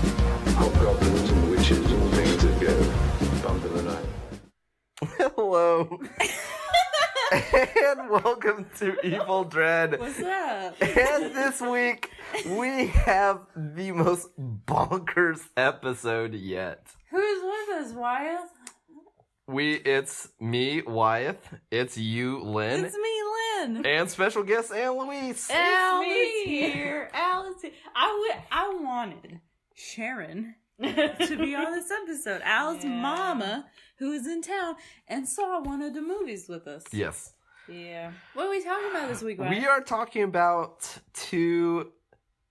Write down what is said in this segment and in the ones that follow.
Hobgoblins and witches and things that go bump in the night. Hello. And welcome to Evil Dread. What's up? And this week, we have the most bonkers episode yet. Who's with us, Wyatt? It's me, Wyeth. It's you, Lynn. It's me, Lynn. And special guest, Ann Louise. Al is here. Al is here. I wanted Sharon to be on this episode. Al's mama, who is in town and saw one of the movies with us. Yes. Yeah. What are we talking about this week, Wyatt? We are talking about two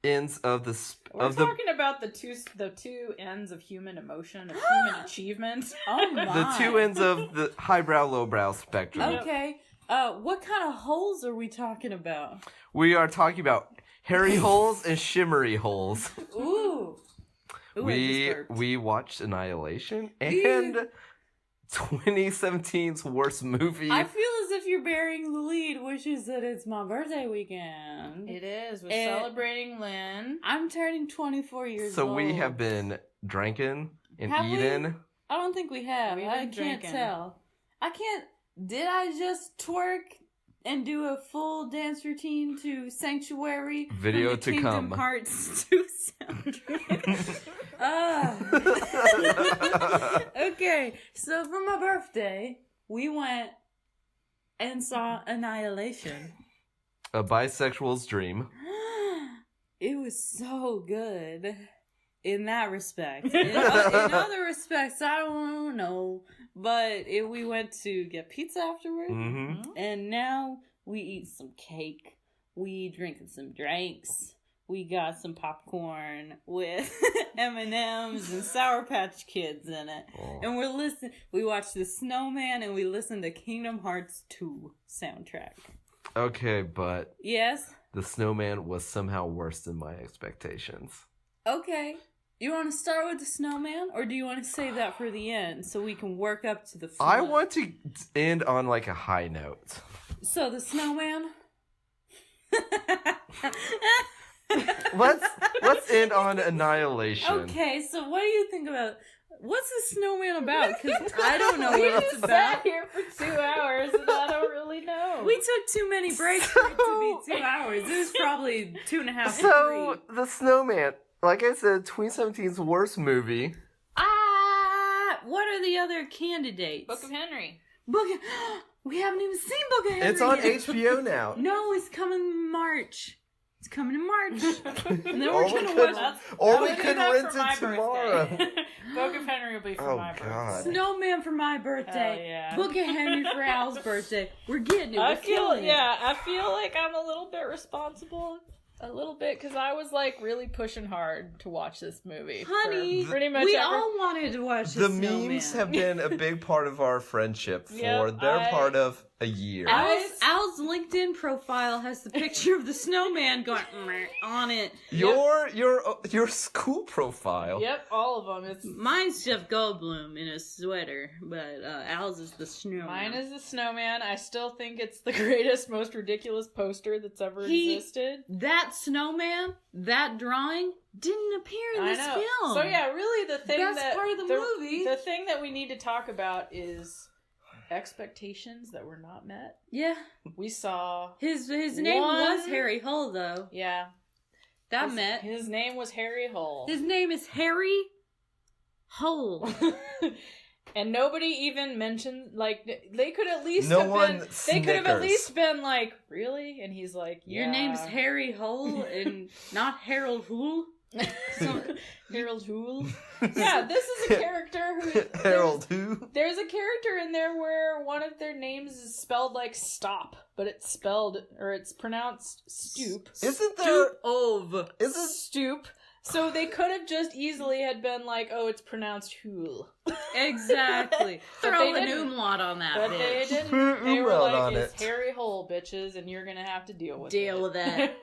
ends of the... We're talking about the two ends of human emotion, of human achievement. Oh my. The two ends of the highbrow, lowbrow spectrum. Okay. What kind of holes are we talking about? We are talking about hairy holes and shimmery holes. Ooh. Ooh, We watched Annihilation and 2017's worst movie. I feel as if you're bearing the lead, which is that it's my birthday weekend. It is. We're And celebrating Lynn. I'm turning 24 years So old. we have been drinking and Have we? eating. I don't think we have. We've I been can't drinking. tell. I can't. Did I just twerk and do a full dance routine to Sanctuary? Video from the to Kingdom come. Hearts 2 soundtrack. Okay, so for my birthday, we went and saw Annihilation. A bisexual's dream. It was so good in that respect. In other respects, I don't know. But we went to get pizza afterward, Mm-hmm. and now we eat some cake. We drinking some drinks. We got some popcorn with M&Ms and Sour Patch Kids in it. Oh. And we watched the Snowman, and we listened to Kingdom Hearts 2 soundtrack. Okay, but Yes? the Snowman was somehow worse than my expectations. Okay. You want to start with the Snowman, or do you want to save that for the end so we can work up to the fun? I want to end on like a high note. So the Snowman? Let's end on Annihilation. Okay, so what do you think about... What's the Snowman about? Because I don't know We what it's just about. sat here for 2 hours and I don't really know. We took too many breaks for it to be 2 hours. It was probably 2.5 So, 3. the Snowman, like I said, 2017's worst movie. What are the other candidates? Book of Henry. We haven't even seen Book of Henry It's on yet. HBO now. No, it's coming in March. It's coming in March. And then Or we're we gonna could- watch Or we I'll do could that rent for my it tomorrow. birthday. Book of Henry will be for Oh, my birthday. God. Snowman for my birthday. Hell yeah. Book of Henry for Al's birthday. We're getting it. I We're feel feeling it. I feel like I'm a little bit responsible. A little bit, because I was like really pushing hard to watch this movie. Honey, for pretty much we every- all wanted to watch The Snowman. memes have been a big part of our friendship for Yep, their part of a year. Al's LinkedIn profile has the picture of the snowman going "Meh" on it. Your school profile. Yep, all of them. It's Mine's Jeff Goldblum in a sweater, but Al's is the snowman. Mine is the Snowman. I still think it's the greatest, most ridiculous poster that's ever existed. That snowman, that drawing, didn't appear in I this know. film. So yeah, really the thing Best that part of the movie. the thing that we need to talk about is expectations that were not met. Yeah. We saw His name was Harry Hull, though. Yeah. That met. His name was Harry Hull. His name is Harry Hull. And nobody even mentioned, like, they could at least No have one been, they could have at snickers. least been like, really? And he's like, yeah. Your name's Harry Hull and not Harold Hull? Harold Hool. Yeah, this is a character who... Harold who? There's a character in there where one of their names is spelled like stop, but it's pronounced stoop. Isn't there... Of. Stoop. So they could have just easily had been like, oh, it's pronounced hool. Exactly. But Throw they an didn't. umlaut on that But bitch. they didn't. Put They were umlaut like, on it's it. Harry Hole, bitches, and you're gonna have to deal with it. Deal with that.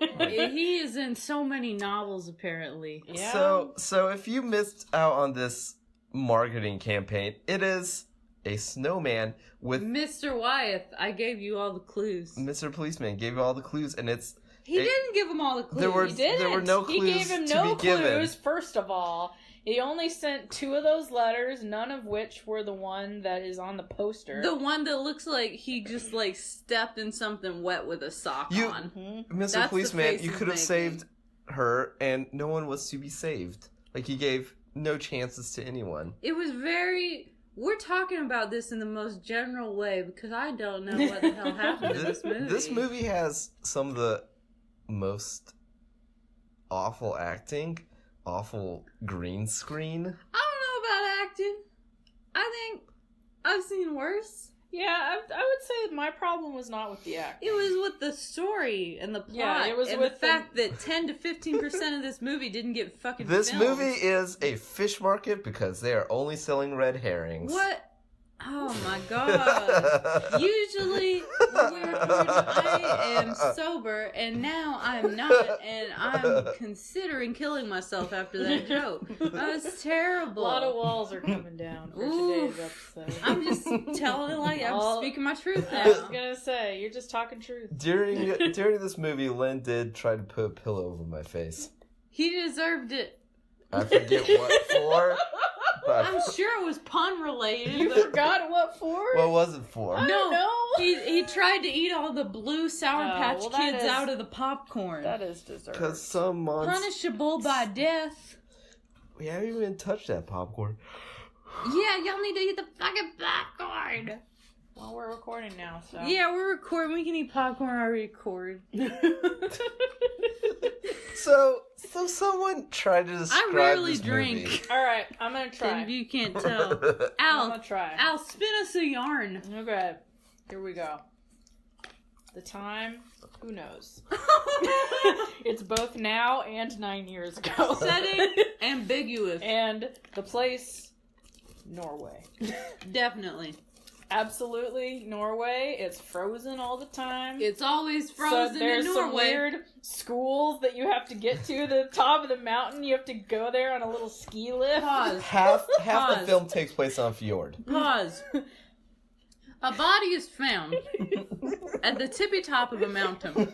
He is in so many novels, apparently. Yeah. So if you missed out on this marketing campaign, it is a snowman with Mr. Wyeth, I gave you all the clues. Mr. Policeman gave you all the clues, and He didn't give him all the clues. There He didn't. were no clues He gave him to no be given. clues, first of all. He only sent 2 of those letters, none of which were the one that is on the poster. The one that looks like he just like stepped in something wet with a sock on. Mr. That's the Policeman, face you he's could have making. saved her, and no one was to be saved. Like, he gave no chances to anyone. It was very... We're talking about this in the most general way because I don't know what the hell happened in this movie. This movie has some of the most awful acting, awful green screen. I don't know about acting. I think I've seen worse. Yeah, I would say my problem was not with the acting. It was with the story and the plot. Yeah, it was and with the fact that 10 to 15% of this movie didn't get fucking This filmed. movie is a fish market because they are only selling red herrings. What? Oh my god. Usually when I am sober and now I'm not and I'm considering killing myself after that joke. That was terrible. A lot of walls are coming down for today's episode. I'm just telling it like I'm speaking my truth I was now. gonna say, you're just talking truth. During this movie, Lynn did try to put a pillow over my face. He deserved it. I forget what for, but I'm sure it was pun related. You but forgot what for? what was it for? I don't know. He tried to eat all the blue Sour Patch well, that Kids is- out of the popcorn. That is deserved. Because some months Punishable by death. we haven't even touched that popcorn. Yeah, y'all need to eat the fucking popcorn. Well, we're recording now, so. Yeah, we're recording. We can eat popcorn or record. So someone tried to describe rarely this drink. movie. Alright, I'm gonna try. If you can't tell. I'm Al, gonna try. Al, spin us a yarn. Okay, here we go. The time, who knows? It's both now and 9 years ago. Setting, ambiguous. And the place, Norway. Definitely. Absolutely, Norway. It's frozen all the time. It's always frozen so there's in some Norway. weird schools that you have to get to the top of the mountain. You have to go there on a little ski lift. Pause. Half the Pause. film takes place on a fjord. Pause. A body is found at the tippy top of a mountain.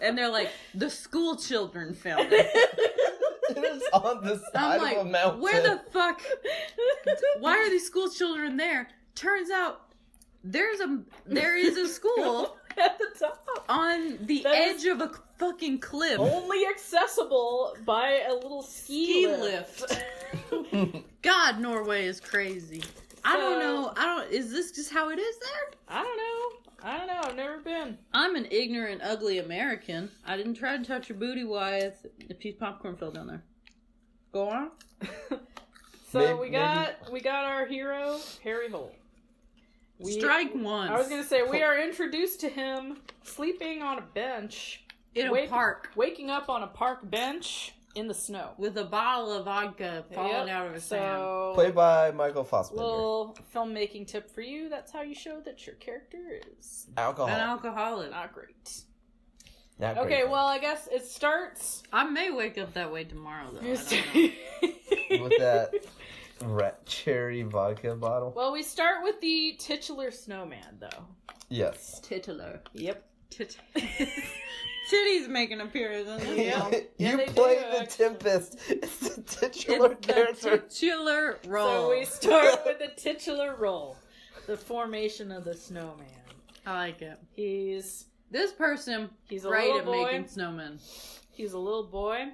And they're like, the school children found it. It's on the I'm side like, of a mountain. where the fuck? Why are these school children there? Turns out there is a school At the top. on the That edge of a fucking cliff. Only accessible by a little ski lift. God, Norway is crazy. I don't So- know. Is this just how it is there? I don't know. I've never been. I'm an ignorant, ugly American. I didn't try to touch your booty, Wyeth. A piece of popcorn fell down there. Go on. So Maybe- we got our hero, Harry Holt. Strike one. I was gonna say we are introduced to him sleeping on a bench in a park waking up on a park bench in the snow. with a bottle of vodka falling Yep. out of his hand. So, Played by Michael Fassbender. little filmmaking tip for you. That's how you show that your character is Alcohol. An alcoholic. not great. Not Okay, great. well, I guess it starts I may wake up that way tomorrow, though. I don't know. With that red cherry vodka bottle. Well, we start with the titular snowman, though. Yes. Titular. Yep. Titties make an appearance in this Yeah. film. Yeah, You they play do, the actually. Tempest. It's the titular It's the character. titular role. So we start with the titular role, the formation of the snowman. I like it. He's This person, He's a great little at boy. making snowmen. a little boy.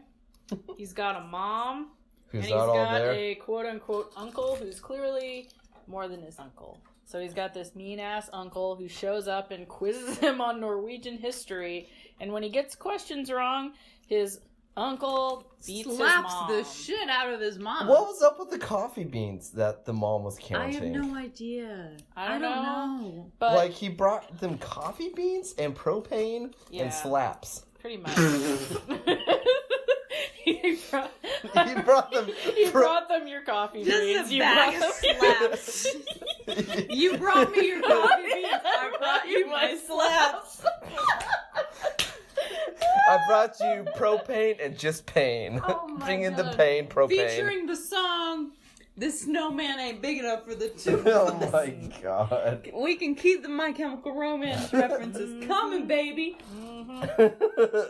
He's got a mom. Who's And he's not all got there. a quote-unquote uncle who's clearly more than his uncle. So he's got this mean-ass uncle who shows up and quizzes him on Norwegian history. And when he gets questions wrong, his uncle beats his Slaps mom. the shit out of his mom. What was up with the coffee beans that the mom was I counting? have no idea. I don't know. But But Like, he brought them coffee beans and propane Yeah. and slaps. pretty much. he brought, He brought them. he brought them your coffee just beans. a You bag of brought them- slaps. You brought me your coffee beans. I brought you my slaps. I brought you propane and just pain. Oh my Bring in the God. pain, propane. Featuring the song this snowman ain't big enough for the two of Oh us. my god. We can keep the My Chemical Romance references coming, baby.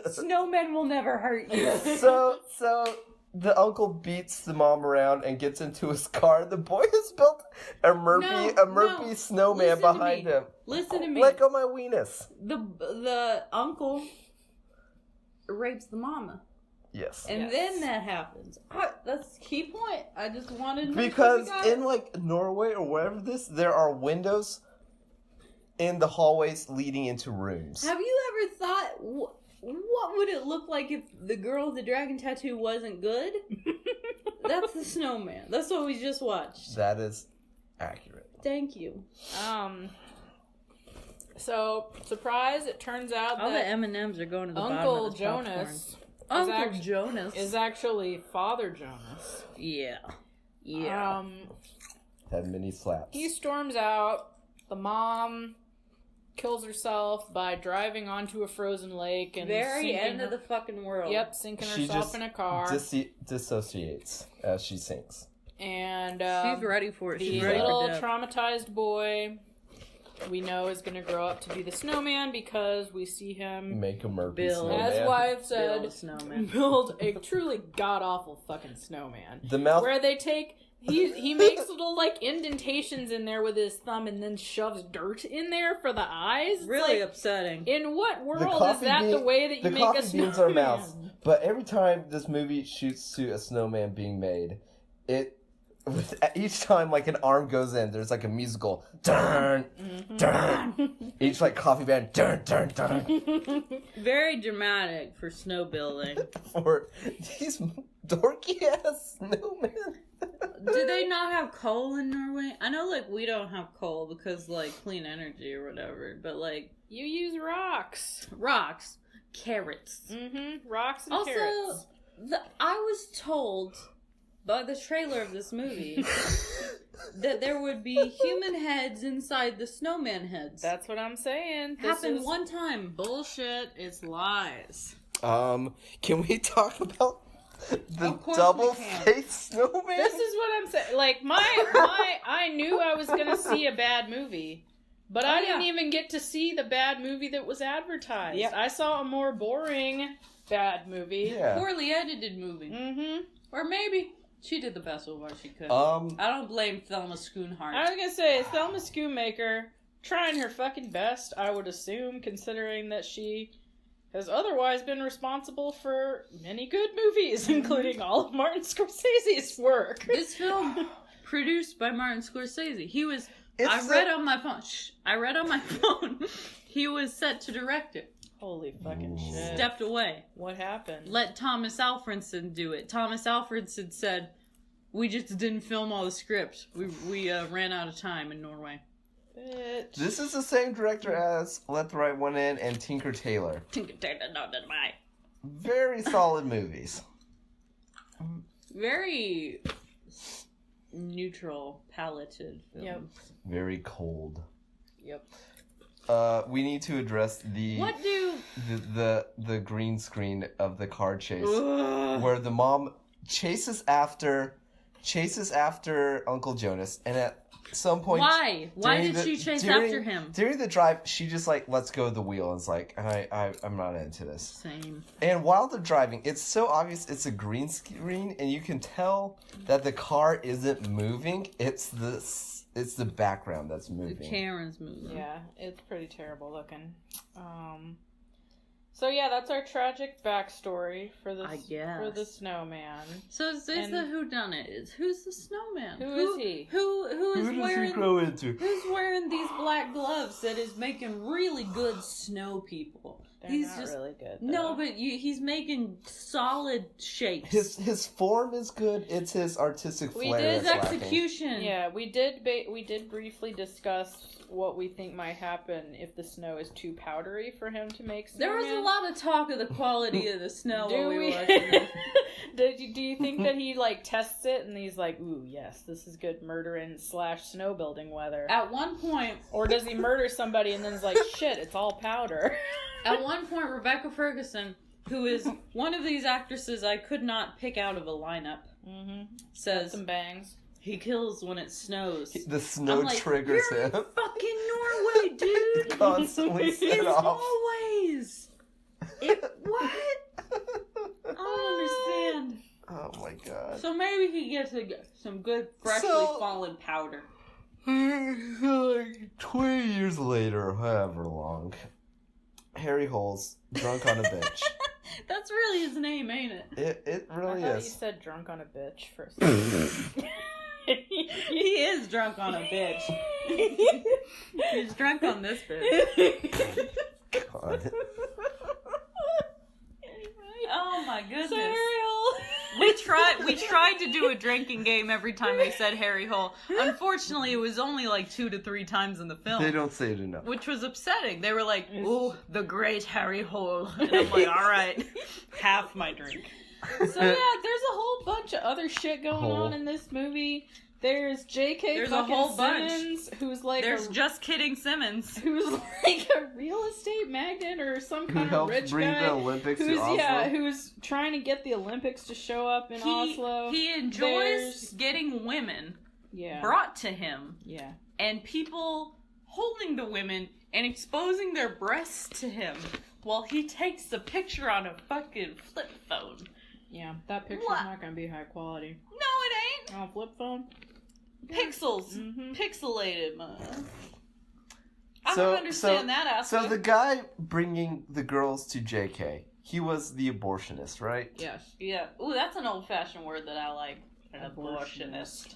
Snowmen will never hurt you. So the uncle beats the mom around and gets into his car. The boy has built a Murphy snowman Listen to behind me. him. Listen to me. Let go my weenus. The uncle rapes the mama. Yes. And then that happens. That's the key point. I just wanted to Because in like Norway or wherever there are windows in the hallways leading into rooms. Have you ever thought what would it look like if the girl with the dragon tattoo wasn't good? That's the snowman. That's what we just watched. That is accurate. Thank you. So surprise! It turns out All the that M&Ms are going to the bottom Uncle of the Jonas Uncle Jonas is actually Father Jonas. Yeah. Had many slaps. He storms out. The mom kills herself by driving onto a frozen lake and Very end of the fucking world. Yep, sinking She herself just in a car. dissociates as she sinks. And she's ready for it. the She's ready little for death. traumatized boy we know is going to grow up to be the snowman because we see him, Make a Murphy Bill. snowman. as Wyatt Build said, a snowman. build a truly god-awful fucking snowman. The mouth. Where they take... He makes little, like, indentations in there with his thumb and then shoves dirt in there for the eyes. Really Like, upsetting. in what The world is coffee that bean- the way that you the make a coffee snowman? beans are mouths. But every time this movie shoots to a snowman being made, each time like an arm goes in, there's like a musical dun dun. Each like coffee band dun dun dun. Very dramatic for snow building. For these dorky ass snowmen. Do they not have coal in Norway? I know, like, we don't have coal because, like, clean energy or whatever, but, like, You use rocks. rocks, carrots. Rocks and Also, carrots. I was told by the trailer of this movie that there would be human heads inside the snowman heads. That's what I'm saying. happened one time. Bullshit. It's lies. Can we talk about the Of course double we can. face snowman? This is what I'm saying. Like, I knew I was going to see a bad movie. But I didn't even get to see the bad movie that was advertised. Yep. I saw a more boring bad movie. Yeah. Poorly edited movie. Or maybe she did the best with what she could. Um, I don't blame Thelma Schoonhardt. I was going to say, Thelma Schoonmaker trying her fucking best, I would assume, considering that she has otherwise been responsible for many good movies, including all of Martin Scorsese's work. This film, produced by Martin Scorsese, he was. I It's read on my phone. He was set to direct it. Holy fucking shit. Stepped away. What happened? Let Thomas Alfredson do it. Thomas Alfredson said, "We just didn't film all the script. We ran out of time in Norway." Bitch. This is the same director as Let the Right One In and Tinker Tailor. Very solid movies. Very neutral palated film. Yep. Very cold. Yep. We need to address the green screen of the car chase, where the mom chases after Uncle Jonas, and at some point, Why did she chase after him? During the drive, she just like lets go of the wheel and is like, I'm not into this. Same. And while they're driving, it's so obvious it's a green screen, and you can tell that the car isn't moving. It's the background that's moving. Karen's moving. Yeah, it's pretty terrible looking. So yeah, that's our tragic backstory for the I guess. for the snowman. So is this the whodunit? Who's the snowman? Who is he? Who is Who does wearing he grow into? Who's wearing these black gloves that is making really good snow people? They're not really good. No, but he's making solid shapes. His form is good. It's his artistic We flair. did that's lacking. execution. Yeah, we did briefly discuss what we think might happen if the snow is too powdery for him to make There snowman. was a lot of talk of the quality of the snow Do while we we? were watching this. Do you think that he like tests it and he's like, ooh, yes, this is good murdering / snow building weather? At one point, Or does he murder somebody and then is like, shit, it's all powder? At one point, Rebecca Ferguson, who is one of these actresses I could not pick out of a lineup, says, Some bangs. He kills when it snows. The snow I'm like, triggers You're him. in fucking Norway, dude. Constantly set It's off. always. What? I don't understand. Oh my god. So maybe he gets some good freshly fallen powder. Like 20 years later, however long, Harry Hole's drunk on a bench. That's really his name, ain't it? It really I thought is. you said drunk on a bitch for a second. He is drunk on a bitch. He's drunk on this bitch. God. Oh my goodness. Cereal. We tried to do a drinking game every time they said Harry Hole. Unfortunately, it was only like 2 to 3 times in the film. They don't say it enough. Which was upsetting. They were like, ooh, the great Harry Hole. And I'm like, alright, half my drink. So yeah, there's a whole bunch of other shit going Hole. on in this movie. There's J.K. There's a fucking whole bunch. Simmons, who's like There's Just Kidding Simmons. who's like a real estate magnate or some Who kind of helped rich bring guy. the Olympics Who's to Oslo? who's trying to get the Olympics to show up in Oslo. He enjoys There's- getting women Yeah. brought to him Yeah. and people holding the women and exposing their breasts to him while he takes the picture on a fucking flip phone. Yeah. That picture's What? not gonna be high quality. No, it ain't. On a flip phone? Pixels. Mhm. Pixelated, man. I So- don't understand that aspect. So the guy bringing the girls to JK, he was the abortionist, right? Yes. Yeah. Ooh, that's an old-fashioned word that I like. An Abortionist. abortionist.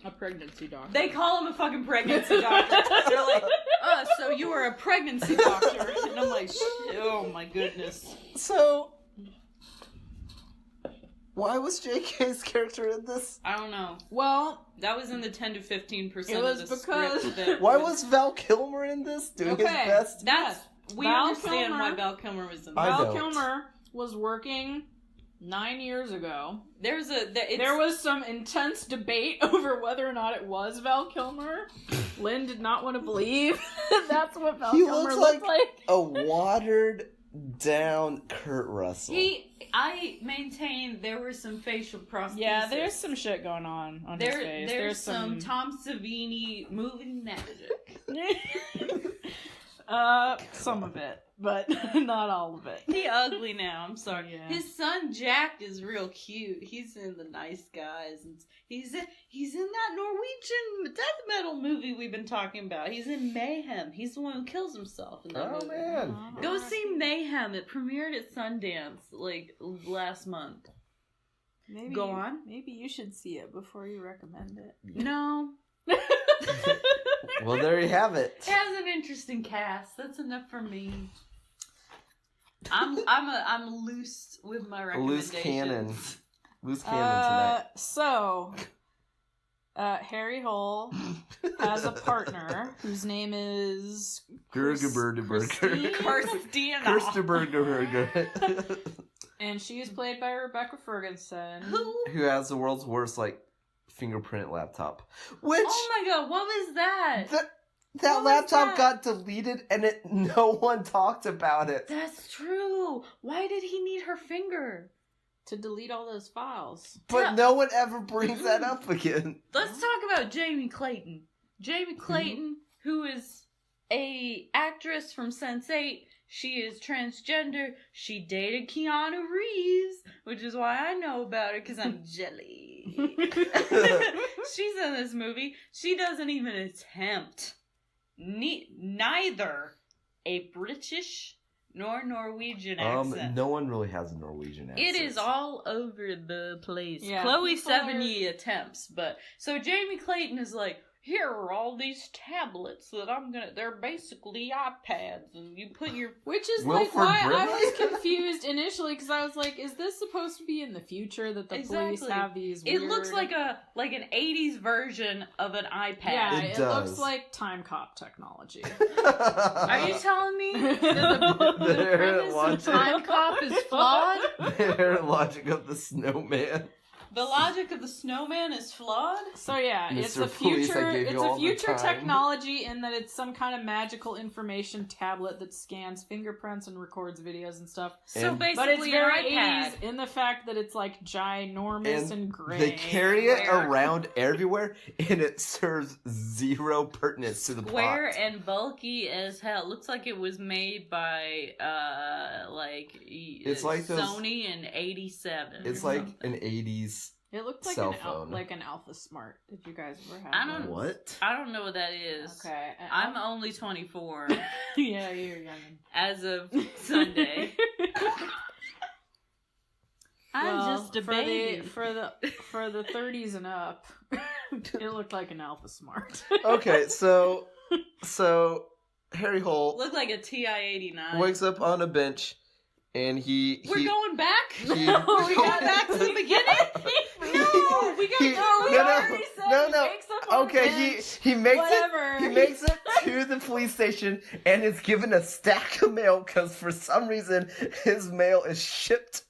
A pregnancy doctor. They call him a fucking pregnancy doctor. They're like, so you were a pregnancy doctor. And I'm like, oh my goodness. So, why was JK's character in this? I don't know. Well, That was in the 10 to 15% It was of the because- script. That Why was Val Kilmer in this, doing his Okay. best? That's... We Val understand Kilmer- why Val Kilmer was in I that. Val don't. Kilmer was working 9 years ago. There There was some intense debate over whether or not it was Val Kilmer. Lynn did not want to believe that's what Val He Kilmer looks looked like- like. A watered down Kurt Russell. I maintain there were some facial prostheses. Yeah, there's some shit going on his face. There's some Tom Savini moving magic. Some of it, but not all of it. He ugly now. I'm sorry. Yeah. His son Jack is real cute. He's in The Nice Guys, and he's in that Norwegian death metal movie we've been talking about. He's in Mayhem. He's the one who kills himself in that Oh movie. man. Go see Mayhem. It premiered at Sundance like last month. Maybe, Go on. Maybe you should see it before you recommend it. No, Well, there you have it. it has an interesting cast. That's enough for me. I'm loose with my A recommendations. loose cannon. Loose cannon tonight. So, Harry Hole has a partner whose name is Gergerbergerberger. Christina. Kirstenbergerberger. and she is played by Rebecca Ferguson. Who has the world's worst, fingerprint laptop. Which, Oh my god, what was that? that what was laptop that? got deleted and no one talked about it. That's true. Why did he need her finger? To delete all those files. But Yeah. no one ever brings that up again. Let's talk about Jamie Clayton. Jamie Clayton, who is a actress from Sense8. She is transgender. She dated Keanu Reeves, which is why I know about her, because I'm jelly. She's in this movie. She doesn't even attempt neither a British nor Norwegian accent. No one really has a Norwegian accent. It is all over the place. Yeah, Chloe people Sevigny attempts, but so Jamie Clayton is like, here are all these tablets that they're basically iPads, and you put your Which is Wilford why I Brimley? was confused initially, because I was like, is this supposed to be in the future that the police Exactly. have these It weird... looks like an 80s version of an iPad. Yeah, It it does. looks like time cop technology. Are you telling me that the Their premise of logic. Time Cop is flawed? Their logic of the Snowman. The logic of the snowman is flawed. So yeah, it's Mr. a Police, I future. gave you It's a all the future time. technology in that it's some kind of magical information tablet that scans fingerprints and records videos and stuff. So And- basically, But it's very an iPad. 80s in the fact that it's like ginormous and gray. They carry it Square. around everywhere, and it serves zero pertinence to the Square plot. and bulky as hell. It looks like it was made by It's like those- Sony in '87. It's or like something. an 80s. It looked like cell an phone. like an Alpha Smart. Did you guys ever have? I don't- those? What? I don't know what that is. Okay, I'm only 24 yeah, you're young. as of Sunday. I'm Well, just a for baby. for the 30s and up. It looked like an Alpha Smart. Okay, so Harry Hole Look like a TI-89. wakes up on a bench, and We're going back? he- No, we got back to the beginning? No, we got He- no. Okay, he makes Whatever. it. He makes it to the police station and is given a stack of mail because for some reason his mail is shipped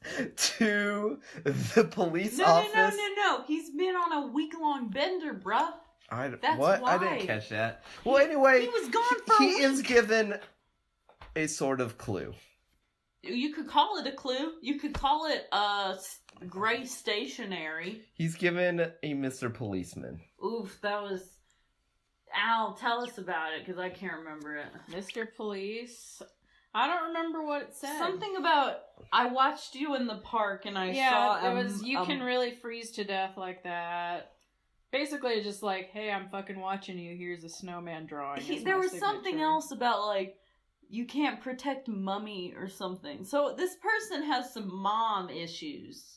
to the police office. No. He's been on a week-long bender, bruh. That's what? I why. didn't catch that. Well, anyway, He was gone for a he week. is given a sort of clue. You could call it a clue. You could call it gray stationery. He's given a Mr. Policeman. Oof, that was... Al, tell us about it, because I can't remember it. Mr. Police. I don't remember what it said. Something about... I watched you in the park, and I Yeah, saw... it was. You can really freeze to death like that. Basically, it's just like, hey, I'm fucking watching you. Here's a snowman drawing. It's There my was something signature. else about, like, you can't protect mummy or something. So this person has some mom issues.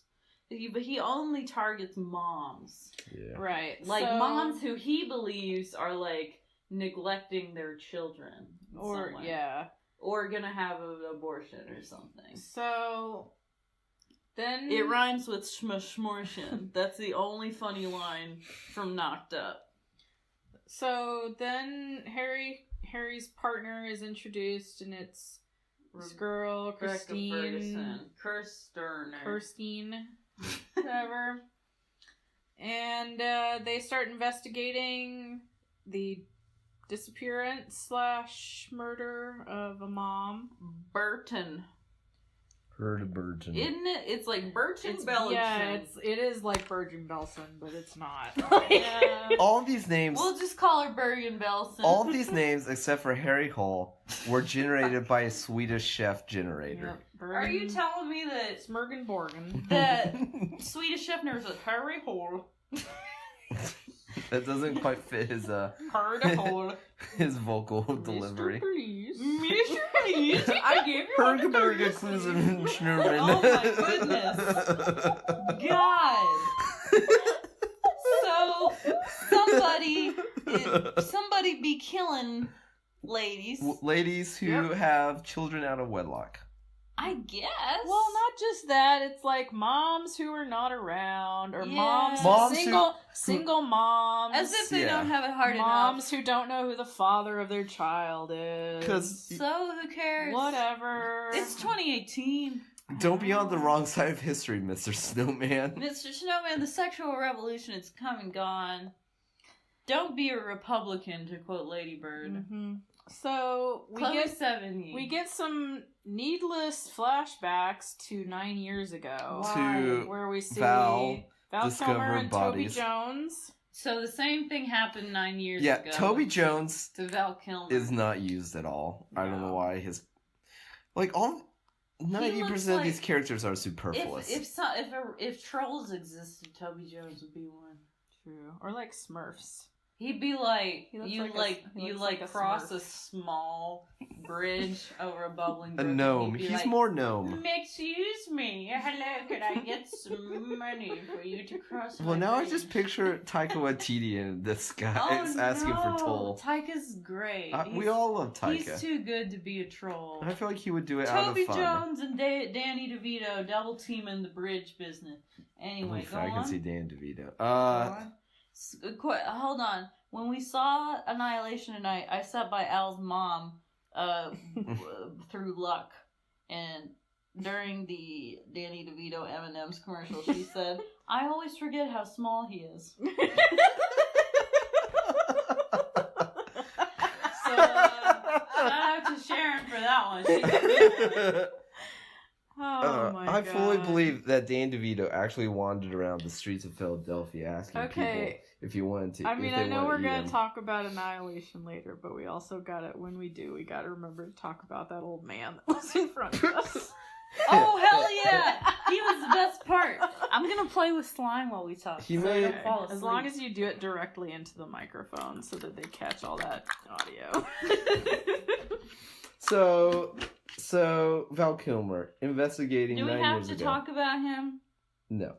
But he only targets moms. Yeah. Right. Like, so- moms who he believes are, like, neglecting their children. in Or, some way. yeah. Or gonna have an abortion or something. So, then... It rhymes with schmortion. That's the only funny line from Knocked Up. So, then Harry's partner is introduced, and it's this girl, Rebecca Ferguson. Kirstine, whatever. And they start investigating the disappearance / murder of a mom. Burton. Burton. Isn't it? It's like Burton Belton. Yeah, it is like Bergen-Belsen, but it's not. Yeah. All these names. We'll just call her Bergen Belson. All of these names, except for Harry Hole, were generated by a Swedish chef generator. Yep, Are you telling me that Smorgasborgen. that Swedish chef knows a Harry Hole? That doesn't quite fit his Harry Hole. his vocal delivery. Mr. Police. Mr. Please, I gave you one of Hergeberger those. Klusen Schnurman. Oh my goodness. God. So somebody be killing ladies. Ladies who have children out of wedlock. I guess. Well, not just that. It's like moms who are not around, or Yeah. Moms single moms, as if they Yeah. don't have it hard moms enough. who don't know who the father of their child is. 'Cause- So who cares? Whatever. It's 2018. Don't be on the wrong side of history, Mr. Snowman. Mr. Snowman, the sexual revolution is come and gone. Don't be a Republican, to quote Lady Bird. Mm-hmm. So we Chloe get 70. we get some needless flashbacks to 9 years ago, To where we see Val Kilmer discover and bodies. Toby Jones. So the same thing happened 9 years Yeah, ago. Toby Jones to Val Kilmer. is not used at all. I don't know No. why his all 90% of like- these characters are superfluous. If trolls existed, Toby Jones would be one. True. Or like Smurfs. He'd be like He looks you like a- he you looks like like a cross Smurf. a small bridge over a bubbling a brook. and gnome. he'd be He's like, more gnome. Excuse me, hello, could I get some money for you to cross Well, my now I bridge? just picture Taika Waititi and this guy is asking for toll. Tyka's great. We all love Taika. He's too good to be a troll. I feel like he would do it out Toby of fun. Jones and Danny DeVito double teaming the bridge business. Anyway, Oof, go I on. can see Dan DeVito. Go on. Hold on. When we saw Annihilation tonight, I sat by Al's mom through luck, and during the Danny DeVito M&M's commercial, she said, "I always forget how small he is." So, shout out to Sharon for that one. She did Oh my god. I fully believe that Dan DeVito actually wandered around the streets of Philadelphia asking Okay. people if you wanted to. I if mean, they I know wanted we're to eat gonna him. talk about Annihilation later, but we also gotta, when we do, we gotta remember to talk about that old man that was in front of us. Oh, hell yeah! He was the best part. I'm gonna play with slime while we talk. He so made- I don't fall asleep. As long as you do it directly into the microphone so that they catch all that audio. So Val Kilmer investigating Do we 9 have years to ago. talk about him? No,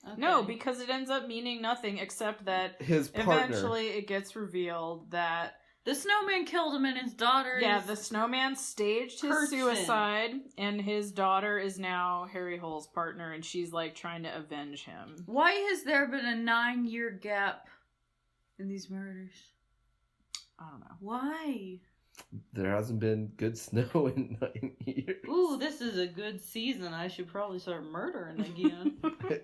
Okay. No, because it ends up meaning nothing except that his partner. eventually it gets revealed that the snowman killed him and his daughter yeah, is... the snowman staged his Person. suicide, and his daughter is now Harry Hole's partner, and she's like trying to avenge him. Why has there been a 9-year gap in these murders? I don't know. Why? There hasn't been good snow in 9 years. Ooh, this is a good season. I should probably start murdering again.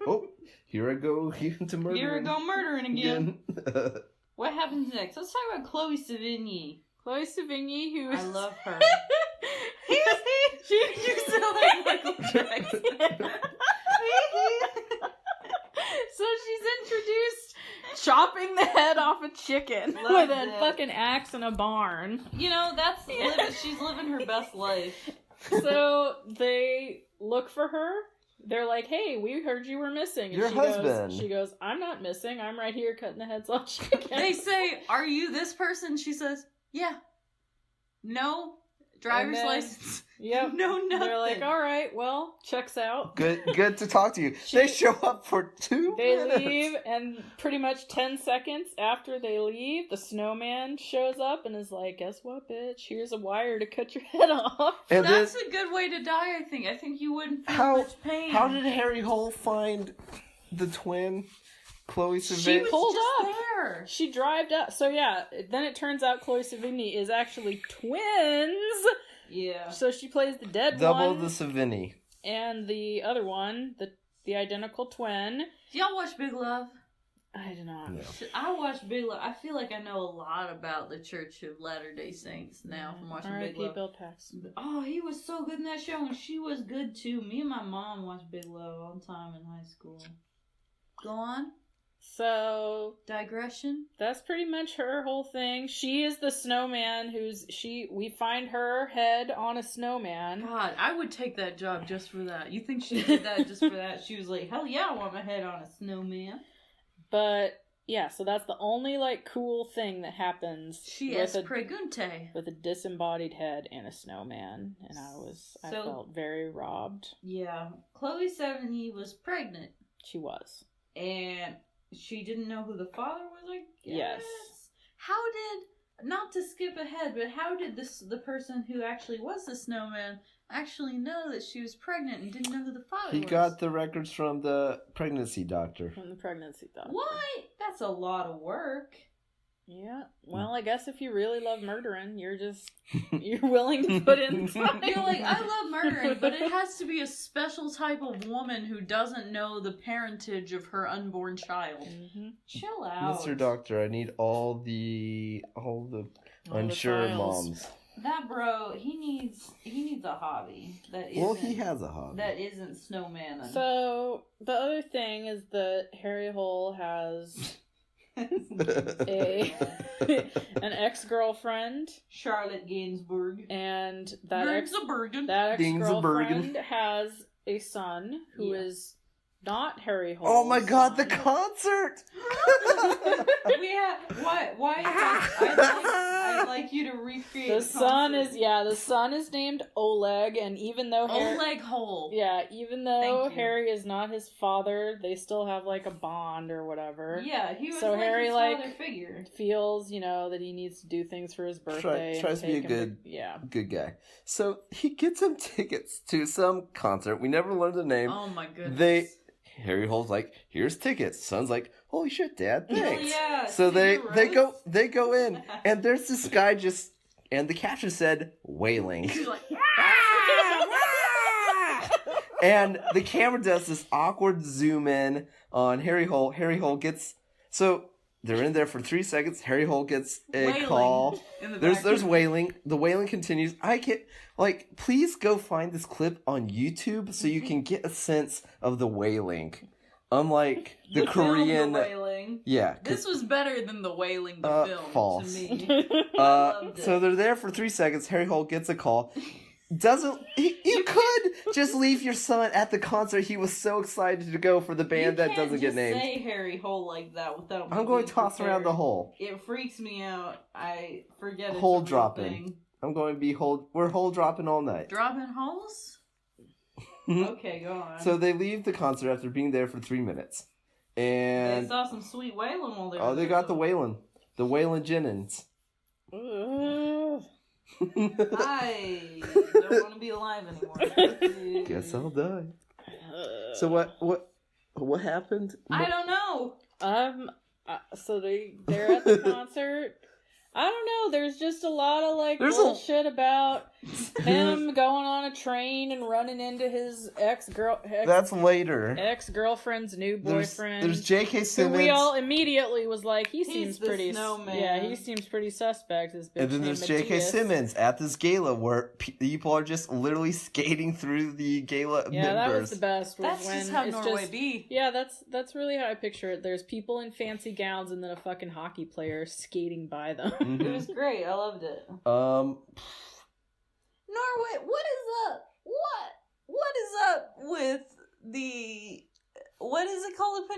Oh, here I go to murder. Here I go murdering again. What happens next? Let's talk about Chloe Sevigny. Chloe Sevigny, who I love her. she sound like Michael Jackson. So she's introduced chopping the head off a chicken Love with a it. fucking axe in a barn. You know, that's she's living her best life. So they look for her. They're like, "Hey, we heard you were missing." And Your husband. She goes, "I'm not missing. I'm right here cutting the heads off chickens." They say, "Are you this person?" She says, "Yeah." No driver's And then- license. Yep. No, nothing. They're like, "All right, well, checks out." Good to talk to you. They show up for 2 They minutes. leave, and pretty much 10 seconds after they leave, the snowman shows up and is like, "Guess what, bitch? Here's a wire to cut your head off." And That's then, a good way to die, I think. I think you wouldn't feel How- much pain. how did Harry Hole find the twin, Chloe she Sevigny? was pulled just up. there? She drived up. So yeah, then it turns out Chloe Sevigny is actually twins. Yeah. So she plays the dead Double one the Sevigny. and the other one, the identical twin. Do y'all watch Big Love? I do not. No. I watch Big Love. I feel like I know a lot about the Church of Latter-day Saints now from watching Big R.I.P. Love. Bill Paxton. Oh, he was so good in that show, and she was good too. Me and my mom watched Big Love all the time in high school. Go on. So Digression. that's pretty much her whole thing. She is the snowman we find her head on a snowman. God, I would take that job just for that. You think she did that just for that? She was like, hell yeah, I want my head on a snowman. But yeah, so that's the only like cool thing that happens She with is pregunte. with a disembodied head and a snowman, and I So- felt very robbed. Yeah. Chloe Sevigny was pregnant, She was. and she didn't know who the father was, I guess. Yes. How did, not to skip ahead, but how did the person who actually was the snowman actually know that she was pregnant and didn't know who the father He was? got the records from the pregnancy doctor. From the pregnancy doctor. What? That's a lot of work. Yeah. Well, I guess if you really love murdering, you're willing to put in time. You're like, I love murdering, but it has to be a special type of woman who doesn't know the parentage of her unborn child. Mhm. Chill out. Mr. Doctor, I need all the All the unsure files. moms. That bro, he needs a hobby that isn't, Well, he has a hobby. that isn't snowman. So the other thing is that Harry Hole has an ex-girlfriend, Charlotte Gainsbourg. and that Bergen. ex-girlfriend has a son who Yeah. is not Harry Hole. Oh my god, the concert! We have why I'd like you to recreate The son is named Oleg, and even though Oleg Hole. even though Thank you. Harry is not his father, they still have like a bond or whatever. Yeah, he was So like Harry, his like, father figure. Feels, that he needs to do things for his birthday. Tries to be a take him good- yeah. Good guy. So he gets him tickets to some concert. We never learned the name. Oh my goodness. Harry Hole's like, here's tickets. Son's like, holy shit, Dad, thanks. yeah, So they Cinderella. go in, and there's this guy and the caption said wailing. He's like, And the camera does this awkward zoom in on Harry Hole. Harry Hole gets... So, they're in there for 3 seconds. Harry Hole gets a Wailing call. in the There's background. wailing. The wailing continues. I can't... Like, please go find this clip on YouTube so you can get a sense of the wailing. Unlike the film, Korean... The Wailing. Yeah. 'cause, This was better than The Wailing, the film, false. to me. loved so it. they're there for 3 seconds. Harry Hole gets a call. You could just leave your son at the concert. He was so excited to go for the band that doesn't get named. You can't just say Harry Hole like that without me I'm going to being toss around the prepared. hole. It freaks me out. I forget it's Hole a real dropping. thing. I'm going to be we're hole dropping all night. Dropping holes? Mhm. Okay, go on. So they leave the concert after being there for 3 minutes. they And saw some sweet wailing while they were oh, they there, got the though. Waylon. The Waylon Jennings. I don't want to be alive anymore. Guess I'll die. So what happened? I don't know. So they're at the concert. I don't know. There's just a lot of like There's bullshit about him going on a train and running into his That's later. ex-girlfriend's new boyfriend. There's J.K. who Simmons. we all immediately was like, he He's seems the pretty. Snowman. Yeah, he seems pretty suspect. This bitch And then named there's J.K. Matthias. Simmons at this gala where people are just literally skating through the gala Yeah, that was members. the best. Was That's when just how it's Norway just, be. Yeah, that's really how I picture it. There's people in fancy gowns and then a fucking hockey player skating by them. Mhm. It was great. I loved it. Um, Norway, what is up? What is up with the what is it called? The